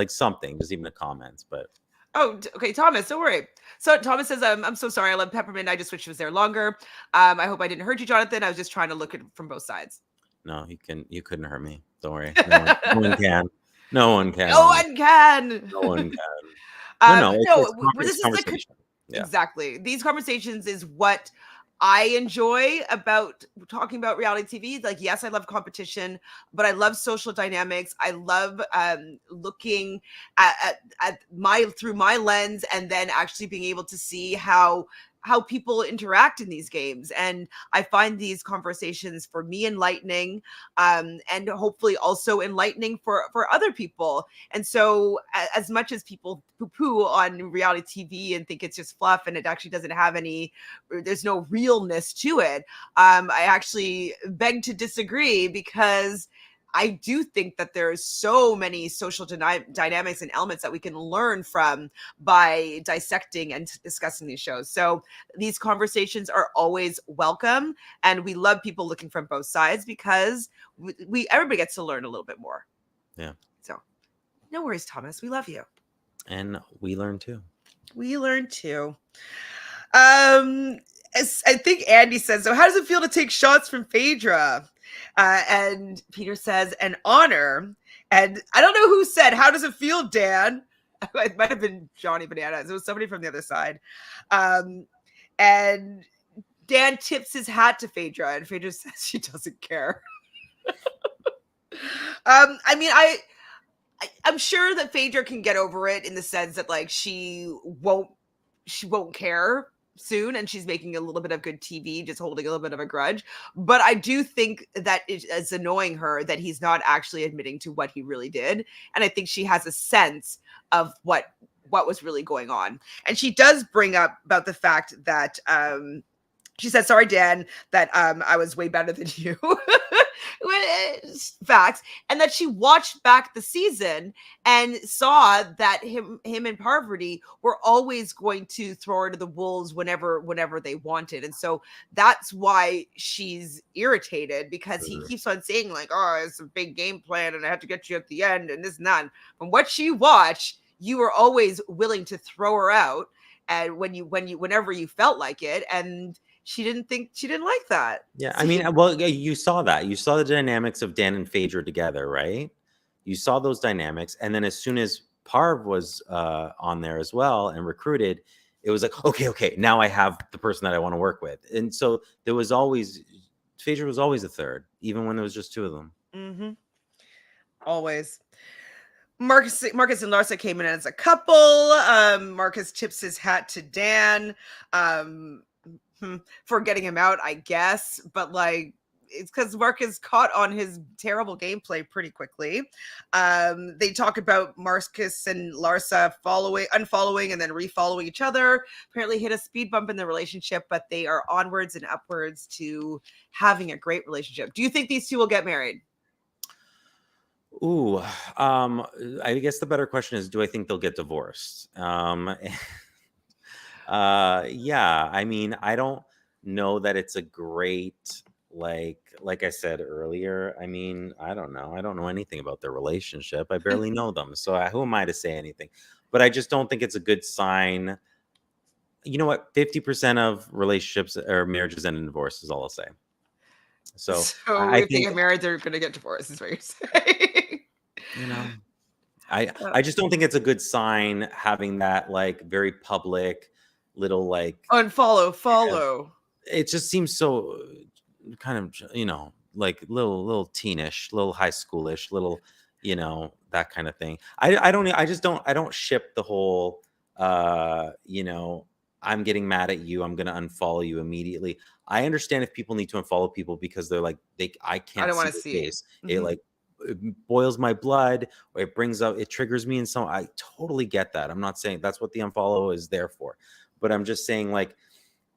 just even the comments. But oh, okay, Thomas, don't worry. So Thomas says, I'm so sorry. I love peppermint. I just wish she was there longer. I hope I didn't hurt you, Jonathan. I was just trying to look at it from both sides. No, you couldn't hurt me. Don't worry. No one can. No one can. No one can. No one can. No, this is conversation. Exactly. These conversations is what I enjoy about talking about reality TV. Like, yes, I love competition, but I love social dynamics. I love looking at through my lens, and then actually being able to see how people interact in these games. And I find these conversations for me enlightening, and hopefully also enlightening for other people. And so as much as people poo-poo on reality TV and think it's just fluff and it actually doesn't have there's no realness to it, I actually beg to disagree, because I do think that there's so many social dynamics and elements that we can learn from by dissecting and discussing these shows. So these conversations are always welcome, and we love people looking from both sides, because everybody gets to learn a little bit more. Yeah. So no worries, Thomas. We love you. And we learn too. We learn too. I think Andy says, so how does it feel to take shots from Phaedra? And Peter says, an honor. And I don't know who said, how does it feel, Dan? It might have been Johnny Bananas. It was somebody from the other side. And Dan tips his hat to Phaedra, and Phaedra says she doesn't care. I mean, I'm sure that Phaedra can get over it, in the sense that like she won't care soon, and she's making a little bit of good TV, just holding a little bit of a grudge. But I do think that it's annoying her that he's not actually admitting to what he really did, and I think she has a sense of what was really going on. And she does bring up about the fact that she said, sorry, Dan, that I was way better than you. Facts. And that she watched back the season and saw that him and Parvati were always going to throw her to the wolves whenever they wanted. And so that's why she's irritated, because he keeps on saying like, oh, it's a big game plan and I have to get you at the end and this and that. From what she watched, you were always willing to throw her out, and whenever you felt like it. And she didn't like that. Yeah, I mean, well, you saw that. You saw the dynamics of Dan and Phaedra together, right? You saw those dynamics, and then as soon as Parv was on there as well and recruited, it was like, okay, now I have the person that I want to work with. And so Phaedra was always a third, even when there was just two of them. Mm-hmm. Always. Marcus and Larsa came in as a couple. Marcus tips his hat to Dan for getting him out, I guess. But like, it's because Marcus caught on his terrible gameplay pretty quickly. They talk about Marcus and Larsa unfollowing, and then refollowing each other. Apparently hit a speed bump in the relationship, but they are onwards and upwards to having a great relationship. Do you think these two will get married? Ooh, I guess the better question is, do I think they'll get divorced? Yeah, I mean, I don't know that it's a great, like I said earlier. I mean, I don't know. I don't know anything about their relationship. I barely know them, so who am I to say anything? But I just don't think it's a good sign. You know what? 50% of relationships or marriages end in divorce is all I'll say. So So I if they think, get married, they're going to get divorced, is what you're saying. you know, I just don't think it's a good sign having that like very public little like Unfollow, uh, follow. it just seems so kind of, like little teenish, little high schoolish, little, that kind of thing. I don't ship the whole I'm getting mad at you, I'm gonna unfollow you immediately. I understand if people need to unfollow people because they're like I I can't don't see want to their see. face. It Mhm. like it boils my blood, or it triggers me in some. I totally get that. I'm not saying that's what the unfollow is there for, but I'm just saying like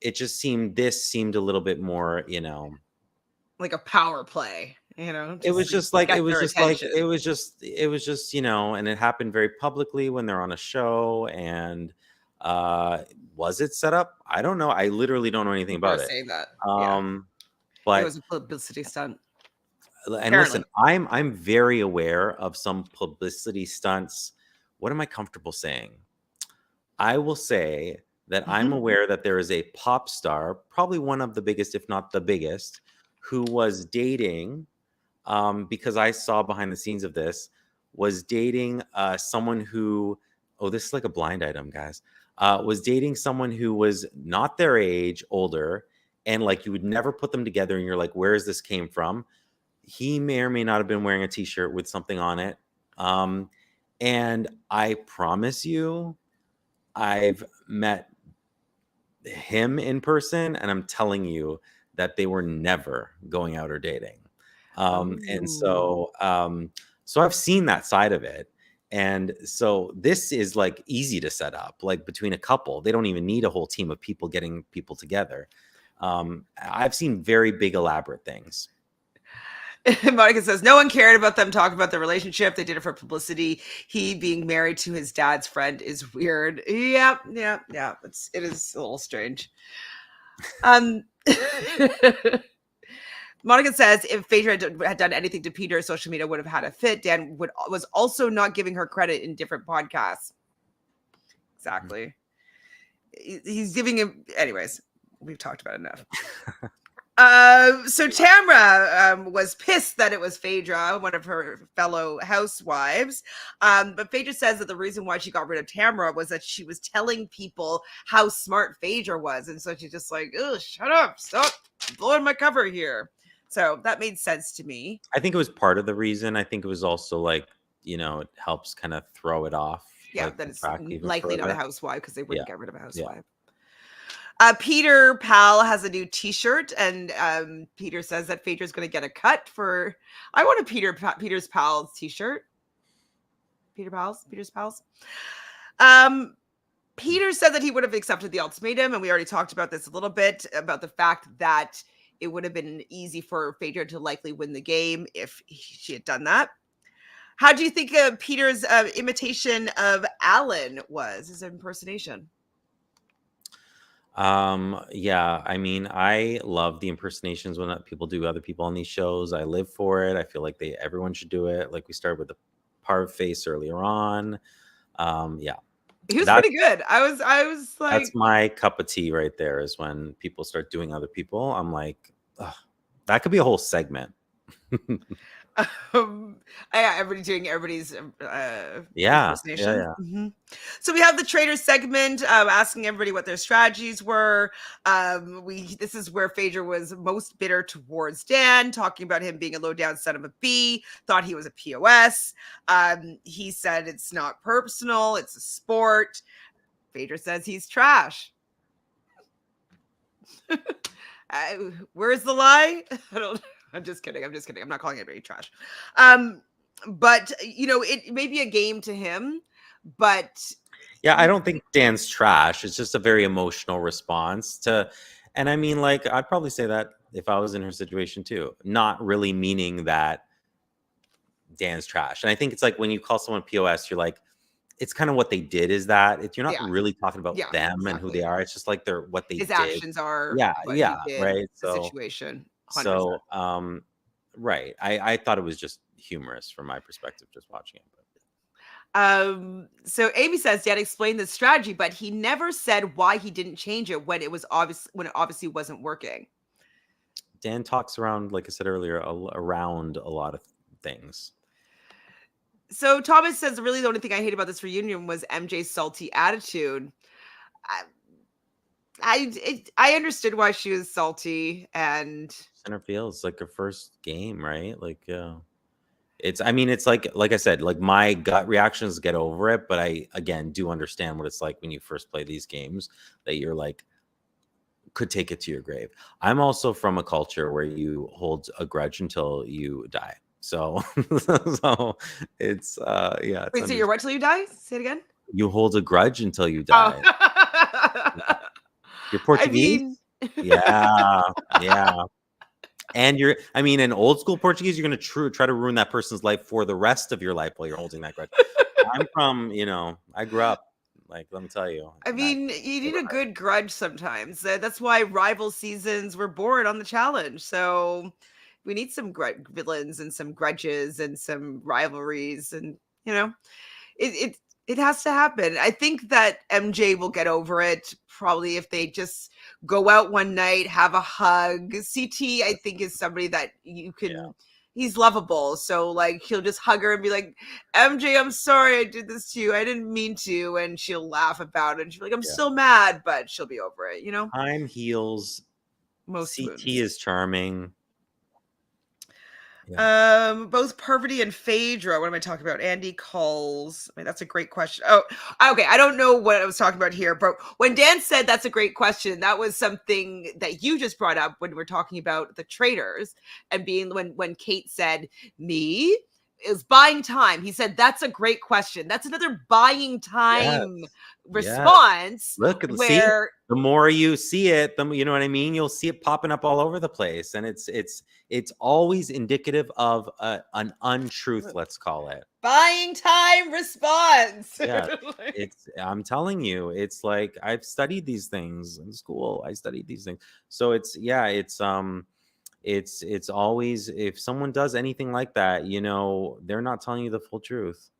this seemed a little bit more, Like a power play, it was just to just like get their attention. it was just, and it happened very publicly when they're on a show. And was it set up? I don't know. I literally don't know anything People are about it. saying that. Yeah. Um, It but was a publicity stunt, and listen, apparently. I'm very aware of some publicity stunts. What am I comfortable saying? I will say that I'm Mhm. aware that there is a pop star, probably one of the biggest, if not the biggest, who was dating, because I saw behind the scenes of this, was dating someone who, oh, this is like a blind item, guys, was dating someone who was not their age, older, and like you would never put them together, and you're like, where is this came from? He may or may not have been wearing a t-shirt with something on it. Um, and I promise you, I've met him in person, and I'm telling you that they were never going out or dating. And Oh. so I've seen that side of it. And so this is like easy to set up, like between a couple. They don't even need a whole team of people getting people together. I've seen very big, elaborate things. Monica says no one cared about them talking about their relationship. They did it for publicity. He being married to his dad's friend is weird. Yeah, yeah, yeah. It is a little strange. Um, Monica says if Phaedra had done anything to Peter, social media would have had a fit. Dan was also not giving her credit in different podcasts. Exactly. He's giving him. Anyways, we've talked about it enough. So Tamra was pissed that it was Phaedra, one of her fellow housewives. But Phaedra says that the reason why she got rid of Tamra was that she was telling people how smart Phaedra was. And so she's just like, oh, shut up. Stop blowing my cover here. So that made sense to me. I think it was part of the reason. I think it was also like, it helps kind of throw it off, Yeah, like that the it's track even likely not a further. housewife because they wouldn't Yeah. get rid of a Yeah. housewife. Peter Pal has a new T-shirt, and Peter says that Phaedra's going to get a cut for. I want a Peter's Pals T-shirt. Peter's Pals. Peter said that he would have accepted the ultimatum, and we already talked about this a little bit about the fact that it would have been easy for Phaedra to likely win the game if she had done that. How do you think Peter's imitation of Alan was? His impersonation. Yeah, I mean, I love the impersonations when people do other people on these shows. I live for it. I feel like everyone should do it. Like we started with the Parv face earlier on. Yeah, He was that's pretty good. I was that's like, my cup of tea right there. Is when people start doing other people. I'm like, ugh, that could be a whole segment. um, yeah, everybody doing everybody's Yeah, yeah, impersonation. yeah. So we have the trader segment, asking everybody what their strategies were. This is where Phaedra was most bitter towards Dan, talking about him being a low down son of a B, thought he was a POS. He said it's not personal, it's a sport. Phaedra says he's trash. Where's the lie? I don't. I'm just kidding. I'm not calling anybody trash. But it may be a game to him, but Yeah, I don't think Dan's trash. It's just a very emotional response to, and I mean, like, I'd probably say that if I was in her situation too, not really meaning that Dan's trash. And I think it's like when you call someone POS, you're like, it's kind of what they did is that you're not yeah, really talking about yeah, them and who they exactly. are. It's just like they're what they His did. actions are Yeah, what yeah, he did, right. the situation, 100%. So right. I thought it was just humorous from my perspective, just watching it. So Amy says Dad explained the strategy, but he never said why he didn't change it when it obviously wasn't working. Dan talks around, like I said earlier, around a lot of things. So Thomas says really the only thing I hate about this reunion was MJ's salty attitude. I understood why she was salty, and Center field, it's like her first game, right? Like it's like I said, like my gut reactions get over it, but I again do understand what it's like when you first play these games that you're like could take it to your grave. I'm also from a culture where you hold a grudge until you die. So so it's yeah, it's wait, so you're what till you die? Say it again. you hold a grudge until you die. Oh. You're I Portuguese? mean, Yeah. Yeah. And I mean, in old school Portuguese, you're going to try to ruin that person's life for the rest of your life while you're holding that grudge. I'm from, I grew up, like, let me tell you. I mean, you need a good grudge sometimes. That's why rival seasons were born on the challenge. So we need some villains and some grudges and some rivalries, and it has to happen. I think that MJ will get over it probably if they just go out one night, have a hug. CT, I think, is somebody that you can. Yeah. He's lovable, so like he'll just hug her and be like, "MJ, I'm sorry I did this to you. I didn't mean to," and she'll laugh about it. And she'll be like, "I'm still mad," but she'll be over it. Time heals. Most CT wounds. is charming. Yeah. Both Pervity and Phaedra. What am I talking about? Andy calls. I mean, that's a great question. Oh, okay. I don't know what I was talking about here, but when Dan said that's a great question, that was something that you just brought up when we're talking about the traitors and being when Kate said me is buying time. He said that's a great question. That's another buying time response. Look, where the more you see it, you know what I mean? You'll see it popping up all over the place. And it's always indicative of an untruth, let's call it. Buying time response. Yeah, I'm telling you, it's like I've studied these things in school. I studied these things. So it's always, if someone does anything like that, they're not telling you the full truth.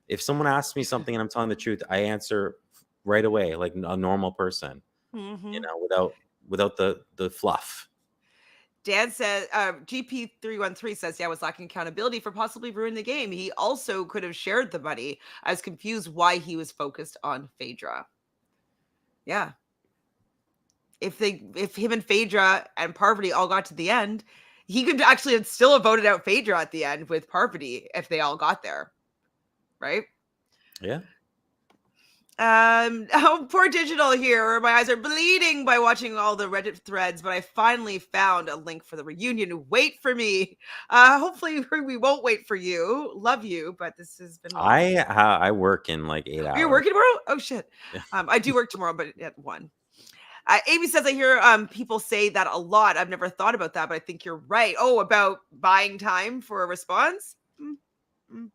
If someone asks me something and I'm telling the truth, I answer right away like a normal person, without the fluff. Dan says, GP313 says, yeah, I was lacking accountability for possibly ruining the game. He also could have shared the money. I was confused why he was focused on Phaedra. Yeah. If him and Phaedra and Parvati all got to the end, he could actually still have voted out Phaedra at the end with Parvati if they all got there. Right? Yeah. Oh, poor Digital here. My eyes are bleeding by watching all the Reddit threads, but I finally found a link for the reunion. Wait for me. Hopefully we won't wait for you. Love you, but this has been long. I work in like 8 hours. You're working tomorrow? Oh shit. Yeah. I do work tomorrow, but at 1. Amy says, I hear people say that a lot. I've never thought about that, but I think you're right. Oh, about buying time for a response? Mm-hmm.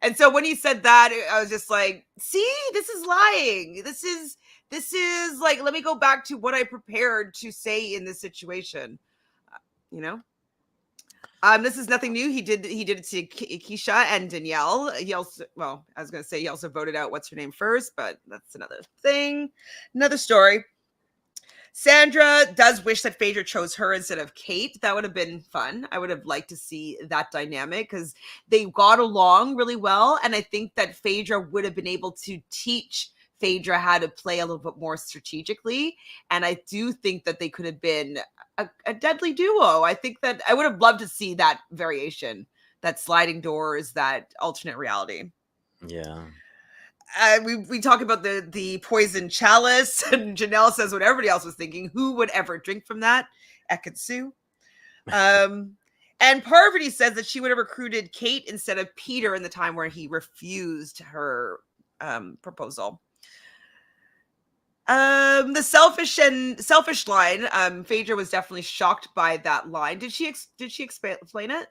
And so when he said that, I was just like, see, this is lying. This is like, let me go back to what I prepared to say in this situation. This is nothing new. He did it to Keisha and Danielle. He also voted out what's her name first, but that's another thing, another story. Sandra does wish that Phaedra chose her instead of Kate. That would have been fun. I would have liked to see that dynamic because they got along really well. And I think that Phaedra would have been able to teach Phaedra how to play a little bit more strategically. And I do think that they could have been a deadly duo. I think that I would have loved to see that variation, that sliding doors, that alternate reality. Yeah. We talk about the poison chalice, and Janelle says what everybody else was thinking. Who would ever drink from that? Ekatsu. And Parvati says that she would have recruited Kate instead of Peter in the time where he refused her proposal. The selfish line. Phaedra was definitely shocked by that line. Did she explain it?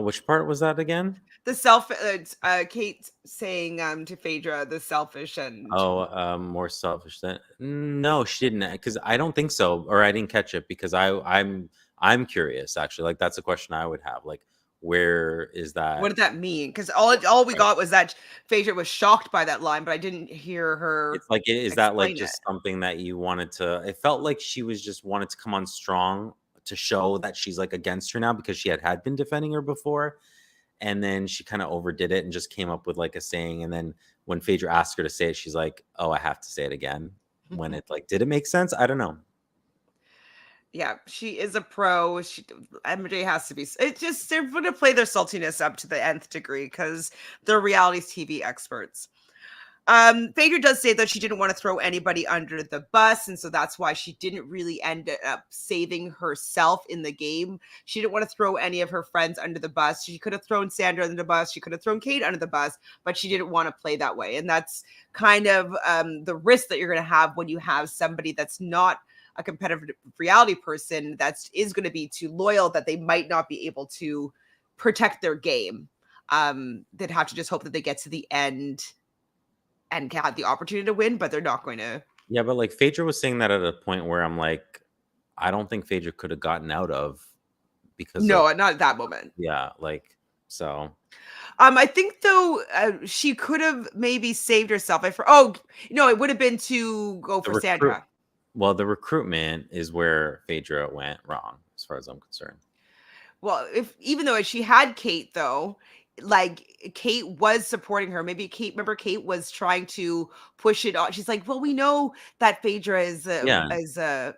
Which part was that again? The Kate saying to Phaedra, the selfish and More selfish than no, she didn't, because I don't think so, or I didn't catch it, because I'm curious actually. Like that's a question I would have. Like, where is that? what did that mean? Because all we got was that Phaedra was shocked by that line, but I didn't hear her. It's like, is that like explain just it. something that you wanted to? It felt like she was just wanted to come on strong to show that she's like against her now, because she had been defending her before, and then she kind of overdid it and just came up with like a saying, and then when Phaedra asked her to say it, she's like, "Oh, I have to say it again." When it like, did it make sense? I don't know. Yeah, she is a pro. MJ has to be. It just they're going to play their saltiness up to the nth degree because they're reality TV experts. Phaedra does say that she didn't want to throw anybody under the bus, and so that's why she didn't really end up saving herself in the game. She didn't want to throw any of her friends under the bus. She could have thrown Sandra under the bus. She could have thrown Kate under the bus, but she didn't want to play that way. And that's kind of the risk that you're going to have when you have somebody that's not a competitive reality person that is going to be too loyal that they might not be able to protect their game. They'd have to just hope that they get to the end and had the opportunity to win, but they're not going to. Yeah, but like Phaedra was saying that at a point where I'm like, I don't think Phaedra could have gotten out of, because not at that moment. Yeah, like so. I think though she could have maybe saved herself. It would have been to go for Sandra. Well, the recruitment is where Phaedra went wrong, as far as I'm concerned. Well, even though she had Kate, though, like Kate was supporting her. Maybe Kate was trying to push it on. She's like, well, we know that Phaedra is a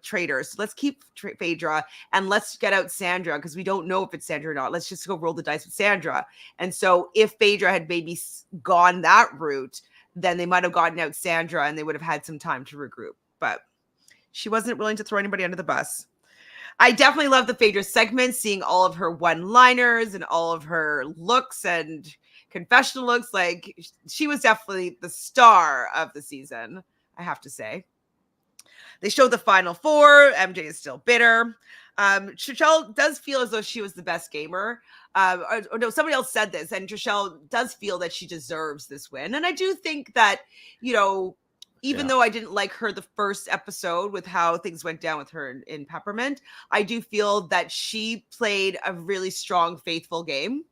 traitor. So let's keep Phaedra and let's get out Sandra, because we don't know if it's Sandra or not. Let's just go roll the dice with Sandra. And so if Phaedra had maybe gone that route, then they might have gotten out Sandra and they would have had some time to regroup. But she wasn't willing to throw anybody under the bus. I definitely love the Phaedra segment, seeing all of her one-liners and all of her looks and confessional looks. Like, she was definitely the star of the season, I have to say. They showed the final four. MJ is still bitter. Trishelle does feel as though she was the best gamer. No, somebody else said this, and Trishelle does feel that she deserves this win. And I do think that, even though I didn't like her the first episode with how things went down with her in Peppermint, I do feel that she played a really strong, faithful game.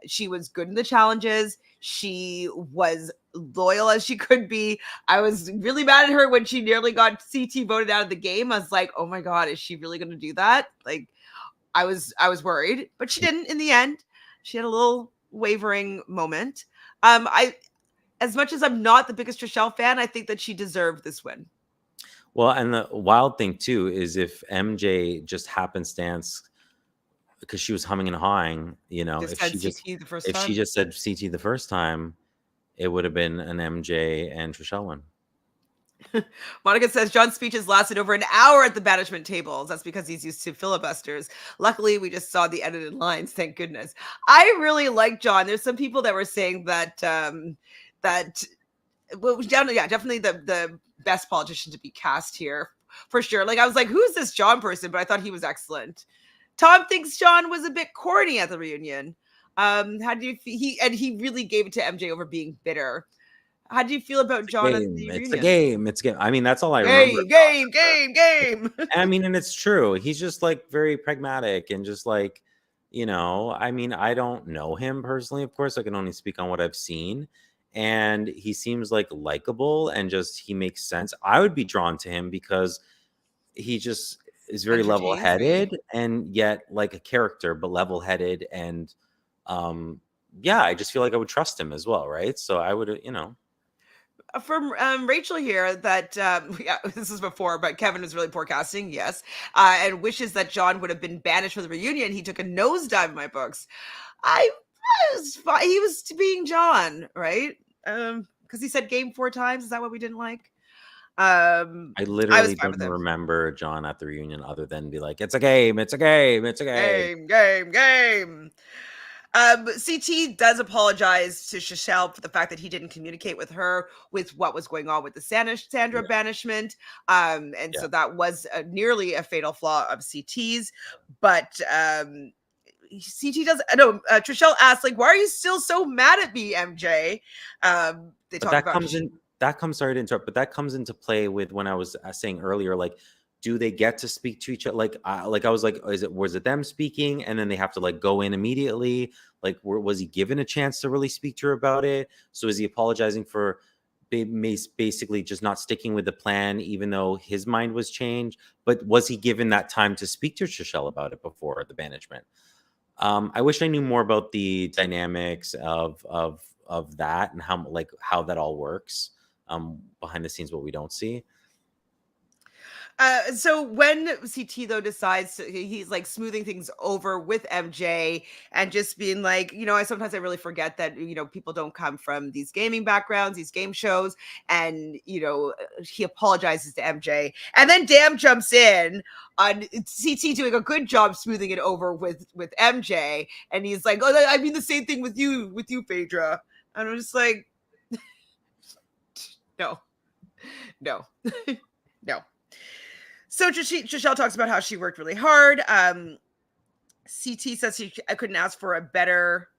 She was good in the challenges. She was loyal as she could be. I was really mad at her when she nearly got CT voted out of the game. I was like, oh my God, is she really going to do that? Like, I was worried, but she didn't in the end. She had a little wavering moment. As much as I'm not the biggest Trishelle fan, I think that she deserved this win. Well, and the wild thing too is if MJ just happenstance, because she was humming and hawing, if she just said CT the first time, it would have been an MJ and Trishelle win. Monica says John's speeches lasted over an hour at the banishment tables. That's because he's used to filibusters. Luckily, we just saw the edited lines. Thank goodness. I really like John. There's some people that were saying that definitely the best politician to be cast here for sure. Like, I was like, who's this John person? But I thought he was excellent. Tom thinks John was a bit corny at the reunion. How do you feel? He really gave it to MJ over being bitter. How do you feel about John at the reunion? It's a game. It's a game. I mean, that's all I remember. Game. I mean, and it's true. He's just like very pragmatic and just like, I mean, I don't know him personally, of course. I can only speak on what I've seen. And he seems like likable and just he makes sense. I would be drawn to him because he just is very level-headed and yet like a character, but level-headed. And I just feel like I would trust him as well, right? So I would, From Rachel here that this is before, but Kevin was really poor casting, yes, and wishes that John would have been banished for the reunion. He took a nosedive in my books. I was fine. He was being John, right? Because he said game 4 times. Is that what we didn't like? I I was literally fine don't with him. remember John at the reunion other than be like, it's a game, it's a game, it's a game. Game. CT does apologize to Shishel for the fact that he didn't communicate with her with what was going on with the Sandra Yeah, banishment. And yeah. so that was nearly a fatal flaw of CT's. But CT does. No, Trishelle asks, like, why are you still so mad at me, MJ? They But talk that about. comes in, that comes, sorry to interrupt, but that comes into play with when I was saying earlier, like, do they get to speak to each other? Like I was like, was it them speaking and then they have to like go in immediately? Like, was he given a chance to really speak to her about it? So is he apologizing for basically just not sticking with the plan, even though his mind was changed? But was he given that time to speak to Trishelle about it before the banishment? I wish I knew more about the dynamics of that and how that all works behind the scenes, what we don't see. So when CT though decides he's like smoothing things over with MJ and just being like, I sometimes I really forget that people don't come from these gaming backgrounds, these game shows, and he apologizes to MJ, and then Damn jumps in on CT doing a good job smoothing it over with MJ, and he's like, oh, I mean the same thing with you, Phaedra, and I'm just like, no, no, no. So Trishelle talks about how she worked really hard. CT says I couldn't ask for a better.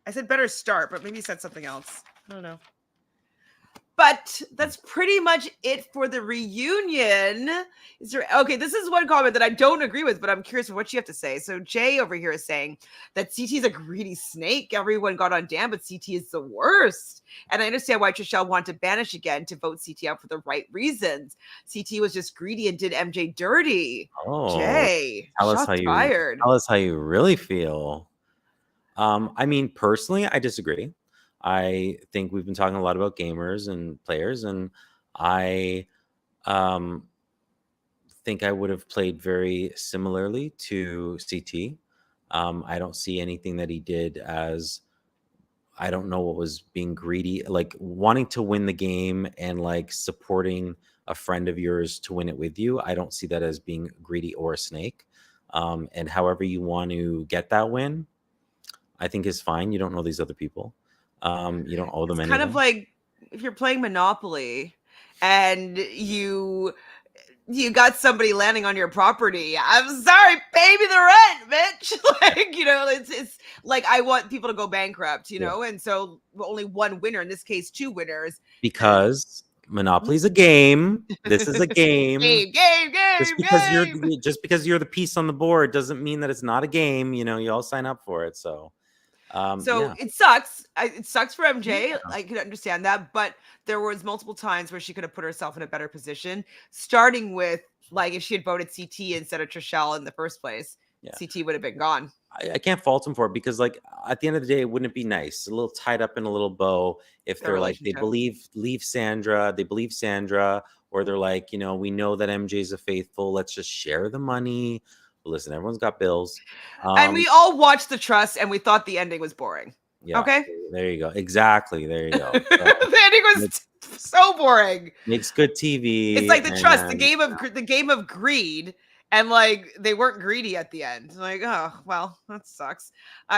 I said better start, but maybe he said something else. I don't know. But that's pretty much it for the reunion. Is there okay? This is one comment that I don't agree with, but I'm curious what you have to say. So Jay over here is saying that CT is a greedy snake. Everyone got on Dan, but CT is the worst. And I understand why Trishelle wanted to banish again to vote CT out for the right reasons. CT was just greedy and did MJ dirty. Oh, Jay, shots fired. tell us how you really feel. I mean, personally, I disagree. I think we've been talking a lot about gamers and players, and I think I would have played very similarly to CT. I don't see anything that he did as, I don't know what was being greedy, like wanting to win the game and like supporting a friend of yours to win it with you. I don't see that as being greedy or a snake. And however you want to get that win, I think is fine. You don't know these other people. You don't owe them It's anything. kind of like if you're playing Monopoly and you got somebody landing on your property. I'm sorry, pay me the rent, bitch. Like, it's like I want people to go bankrupt, and so only one winner, in this case, two winners. Because Monopoly is a game. This is a game. Game. Just because you're the piece on the board doesn't mean that it's not a game. You all sign up for it. So yeah. It sucks. It sucks for MJ. Yeah. I can understand that, but there was multiple times where she could have put herself in a better position, starting with like if she had voted CT instead of Trishelle in the first place, CT would have been gone. I can't fault them for it because, like, at the end of the day, wouldn't it be nice, a little tied up in a little bow, if they're like they believe Sandra, or they're like, we know that MJ is a faithful. Let's just share the money. But listen, everyone's got bills, and we all watched The Trust, and we thought the ending was boring. Yeah. Okay. There you go. Exactly. There you go. The ending was so boring. Makes good TV. It's like The Trust, the game of greed, and like they weren't greedy at the end. Like, oh well, that sucks.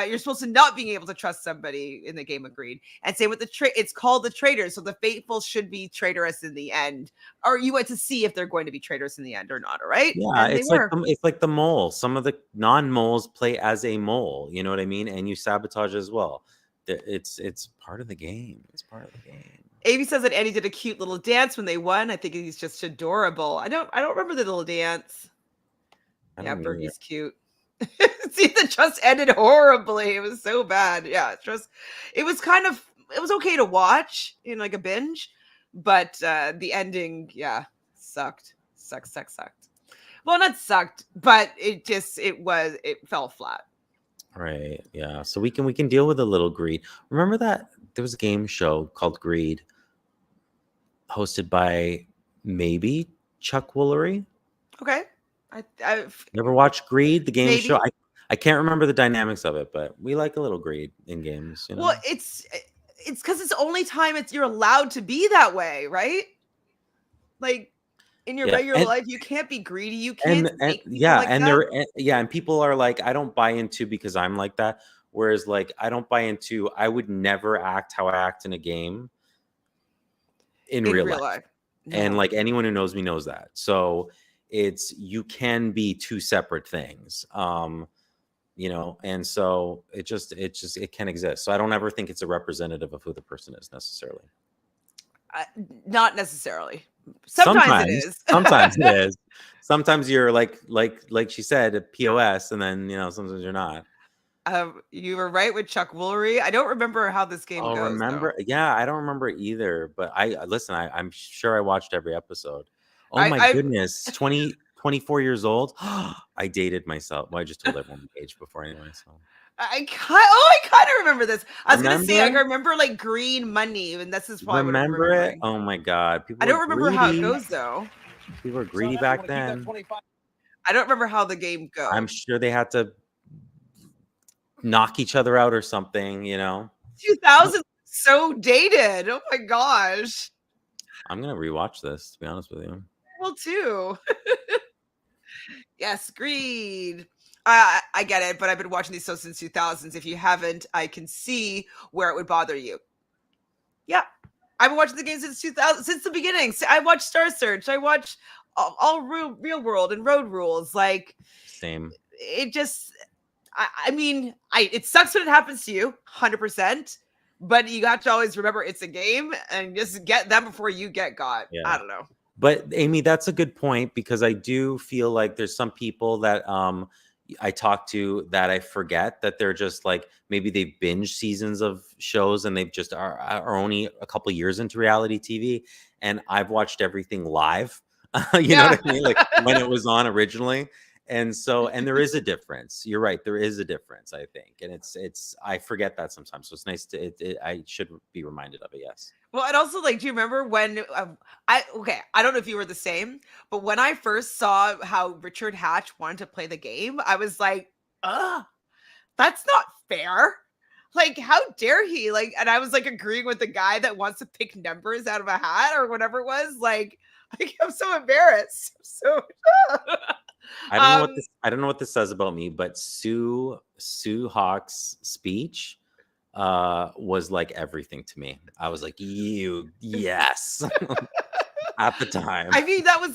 You're supposed to not being able to trust somebody in the game of greed. And same with it's called the Traitors, so the faithful should be traitorous in the end, or you want to see if they're going to be traitorous in the end or not. All right? Yeah, it's like the mole. Some of the non-moles play as a mole. You know what I mean? And you sabotage as well. It's part of the game. It's part of the game. Amy says that Annie did a cute little dance when they won. I think he's just adorable. I don't remember the little dance. Yeah, Berkey's cute. See, the Trust ended horribly. It was so bad. Yeah, it was okay to watch in like a binge, but the ending, sucked. Well, not sucked, but it fell flat. Right. Yeah. So we can deal with a little greed. Remember that there was a game show called Greed, hosted by maybe Chuck Woolery. Okay. I've never watched Greed, the game show. I can't remember the dynamics of it, but we like a little greed in games. Well, it's because it's the only time you're allowed to be that way, right? Like in your Yeah, regular life, you can't be greedy. You can't and take people yeah, like and that. and people are like, I don't buy into because I'm like that. Whereas like I don't buy into I would never act how I act in a game in In real real life. life. And No. like anyone who knows me knows that. So it's you can be two separate things. And so it can exist. So I don't ever think it's a representative of who the person is necessarily. Not necessarily. Sometimes it Sometimes, is. sometimes it is. Sometimes you're like she said, a POS, and then sometimes you're not. You were right with Chuck Woolery. I don't remember how this game Oh, goes though. remember? Yeah, I don't remember either. But listen. I'm sure I watched every episode. Oh my I goodness, 24 years old. I dated myself. Well, I just told everyone my age before anyway. So I kind of remember this. I was gonna say I remember, remember like green money, and this is probably what I'm remember it. remembering. Oh my God, people I were don't remember how it greedy. goes though. People were greedy back then. I don't remember how the game I'm goes. sure they had to knock each other out or something. 2000 so dated. Oh my gosh. I'm gonna rewatch this, to be honest with you. Well, too. Yes, greed. I get it, but I've been watching these shows since 2000s. If you haven't, I can see where it would bother you. Yeah, I've been watching the game since 2000, since the beginning. I watched Star Search. I watched all real world and road rules. Like Same. it just, I mean, it sucks when it happens to you, 100%. But you have to always remember it's a game and just get them before you get got. Yeah. I don't know. But Amy, that's a good point because I do feel like there's some people that I talk to that I forget that they're just like maybe they've binge seasons of shows and they've just are only a couple years into reality TV. And I've watched everything live. You know what I mean? Like when it was on originally. And there is a difference. You're right. There is a difference, I think. And I forget that sometimes. So it's nice I should be reminded of it. Yes. Well, and also, like, do you remember when I don't know if you were the same, but when I first saw how Richard Hatch wanted to play the game, I was like, ugh, that's not fair. Like, how dare he? Like, and I was like agreeing with the guy that wants to pick numbers out of a hat or whatever it was. Like I'm so embarrassed. So I don't know what this says about me, but Sue Hawk's speech was like everything to me. I was like, yes. At the time. I mean, that was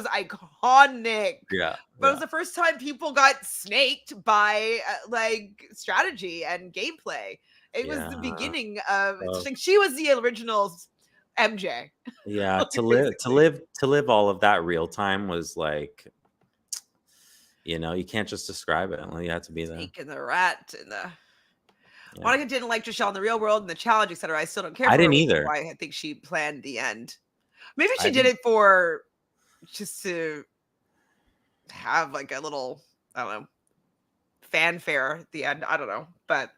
iconic. Yeah. But it was the first time people got snaked by like strategy and gameplay. It was the beginning of like she was the original MJ. Yeah, to live all of that real time was like, you can't just describe it. You had to be there. Snake and the rat and the Monica didn't like Trishelle in the real world and the challenge, etc. I still don't care. I didn't either. Why I think she planned the end. Maybe she did it for just to have like a little, I don't know, fanfare at the end. I don't know, but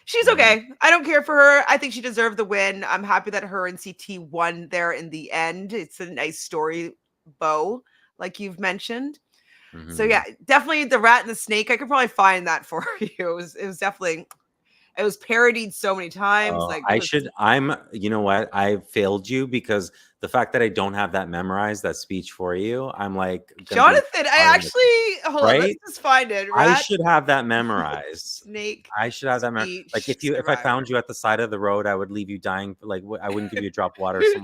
she's okay. I don't care for her. I think she deserved the win. I'm happy that her and CT won there in the end. It's a nice story bow, like you've mentioned. So yeah, definitely the rat and the snake. I could probably find that for you. It was definitely. It was parodied so many times. You know what? I failed you because the fact that I don't have that memorized, that speech for you, I'm like, Jonathan, hold on, let's just find it. I should have that memorized. Snake. I should have that memorized. Like if I found you at the side of the road, I would leave you dying. Like I wouldn't give you a drop of water or something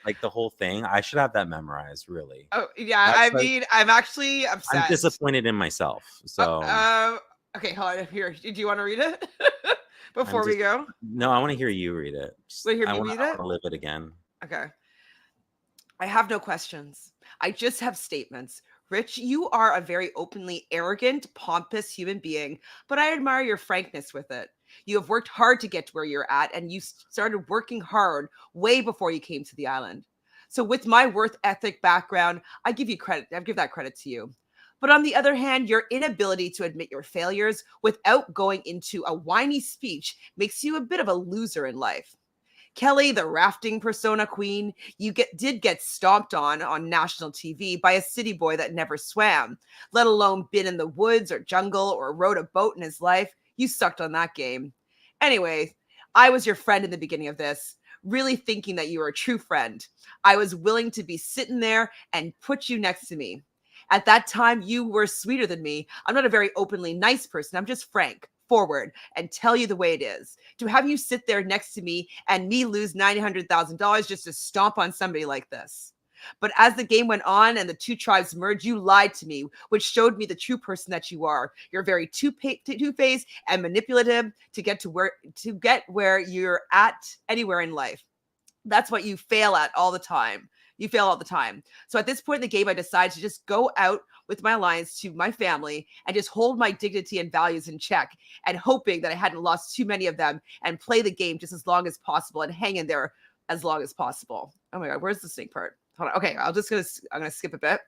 like the whole thing. I should have that memorized, really. Oh yeah, I'm actually upset. I'm disappointed in myself. So okay, hold on. Here, do you want to read it? Before we go? No, I want to hear you read it. Read it? I want to live it again. Okay. I have no questions. I just have statements. Rich, you are a very openly arrogant, pompous human being, but I admire your frankness with it. You have worked hard to get to where you're at, and you started working hard way before you came to the island. So with my worth ethic background, I give you credit. I give that credit to you. But on the other hand, your inability to admit your failures without going into a whiny speech makes you a bit of a loser in life. Kelly, the rafting persona queen, you did get stomped on national TV by a city boy that never swam, let alone been in the woods or jungle or rode a boat in his life. You sucked on that game. Anyway, I was your friend in the beginning of this. really thinking that you were a true friend. I was willing to be sitting there and put you next to me. At that time, you were sweeter than me. I'm not a very openly nice person. I'm just frank, forward, and tell you the way it is. To have you sit there next to me and me lose $900,000 just to stomp on somebody like this. But as the game went on and the two tribes merged, you lied to me, which showed me the true person that you are. You're very two-faced and manipulative to get where you're at anywhere in life. That's what you fail at all the time. You fail all the time. So at this point in the game, I decided to just go out with my alliance to my family and just hold my dignity and values in check, and hoping that I hadn't lost too many of them, and play the game just as long as possible and hang in there as long as possible. Oh my God, where's the snake part? Hold on. Okay, I'm gonna skip a bit.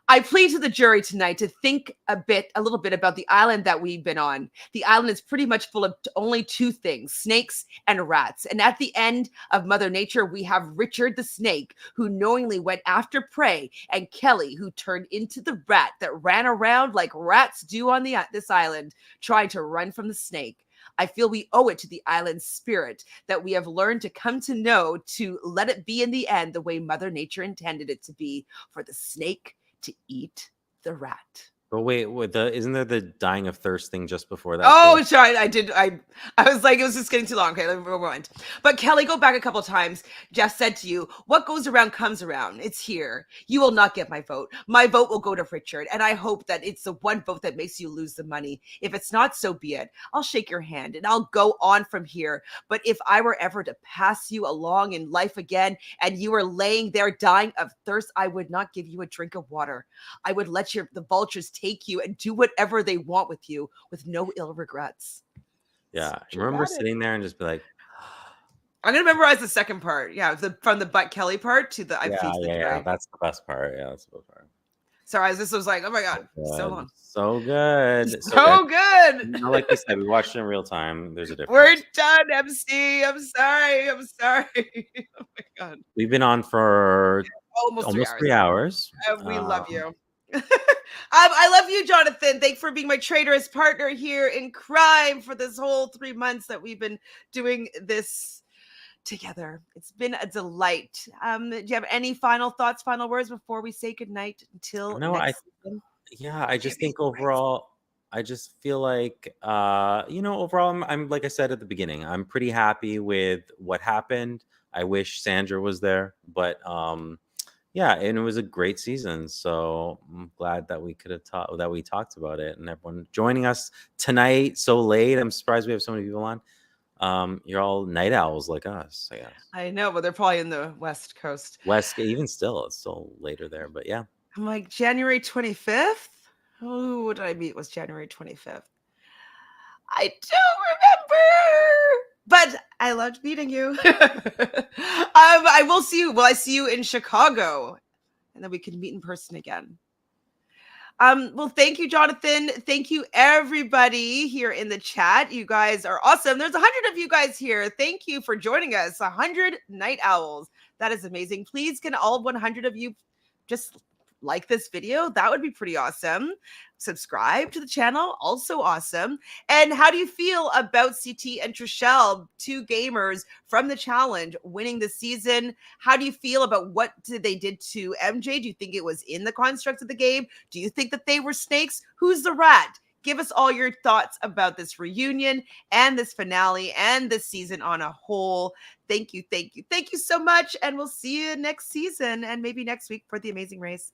I plead to the jury tonight to think a little bit about the island that we've been on. The island is pretty much full of only two things: snakes and rats. And at the end of Mother Nature, we have Richard the snake, who knowingly went after prey, and Kelly, who turned into the rat that ran around like rats do on this island, trying to run from the snake. I feel we owe it to the island's spirit that we have learned to come to know, to let it be in the end the way Mother Nature intended it to be, for the snake to eat the rat. But wait, isn't there the dying of thirst thing just before that? Oh, sorry, I was like, it was just getting too long. Okay, let me rewind. But Kelly, go back a couple times. Jeff said to you, what goes around comes around. It's here. You will not get my vote. My vote will go to Richard, and I hope that it's the one vote that makes you lose the money. If it's not, so be it. I'll shake your hand and I'll go on from here. But if I were ever to pass you along in life again and you were laying there dying of thirst, I would not give you a drink of water. I would let the vultures take you and do whatever they want with you, with no ill regrets. Yeah, I remember sitting there and just be like, I'm gonna memorize the second part. Yeah, from the But Kelly part to the I plead to the jury. Yeah, that's the best part. Yeah, that's the best part. Sorry, this was like, oh my God, so long. So good. So good. You know, like we said, we watched it in real time. There's a difference. We're done, MC. I'm sorry. Oh my God. We've been on for almost 3 hours. We love you. I love you, Jonathan. Thanks for being my traitorous partner here in crime for this whole 3 months that we've been doing this together. It's been a delight. Do you have any final thoughts, final words before we say goodnight until next season? Yeah, I just think overall, I just feel like, overall, I'm like I said at the beginning, I'm pretty happy with what happened. I wish Sandra was there, but yeah, and it was a great season. So I'm glad that we talked about it, and everyone joining us tonight so late. I'm surprised we have so many people on. You're all night owls like us, I guess. I know, but they're probably in the West Coast. Even still, it's still later there, but yeah. I'm like, January 25th? Who did I meet was January 25th? I don't remember, but I loved meeting you. I will see you. Will I see you in Chicago? And then we can meet in person again. Well, thank you, Jonathan. Thank you, everybody here in the chat. You guys are awesome. There's 100 of you guys here. Thank you for joining us. 100 night owls. That is amazing. Please, can all 100 of you just like this video? That would be pretty awesome. Subscribe to the channel, also awesome. And how do you feel about CT and Trishelle, two gamers from the challenge, winning the season? How do you feel about what they did to MJ? Do you think it was in the construct of the game? Do you think that they were snakes? Who's the rat? Give us all your thoughts about this reunion and this finale and this season on a whole. Thank you so much. And we'll see you next season and maybe next week for The Amazing Race.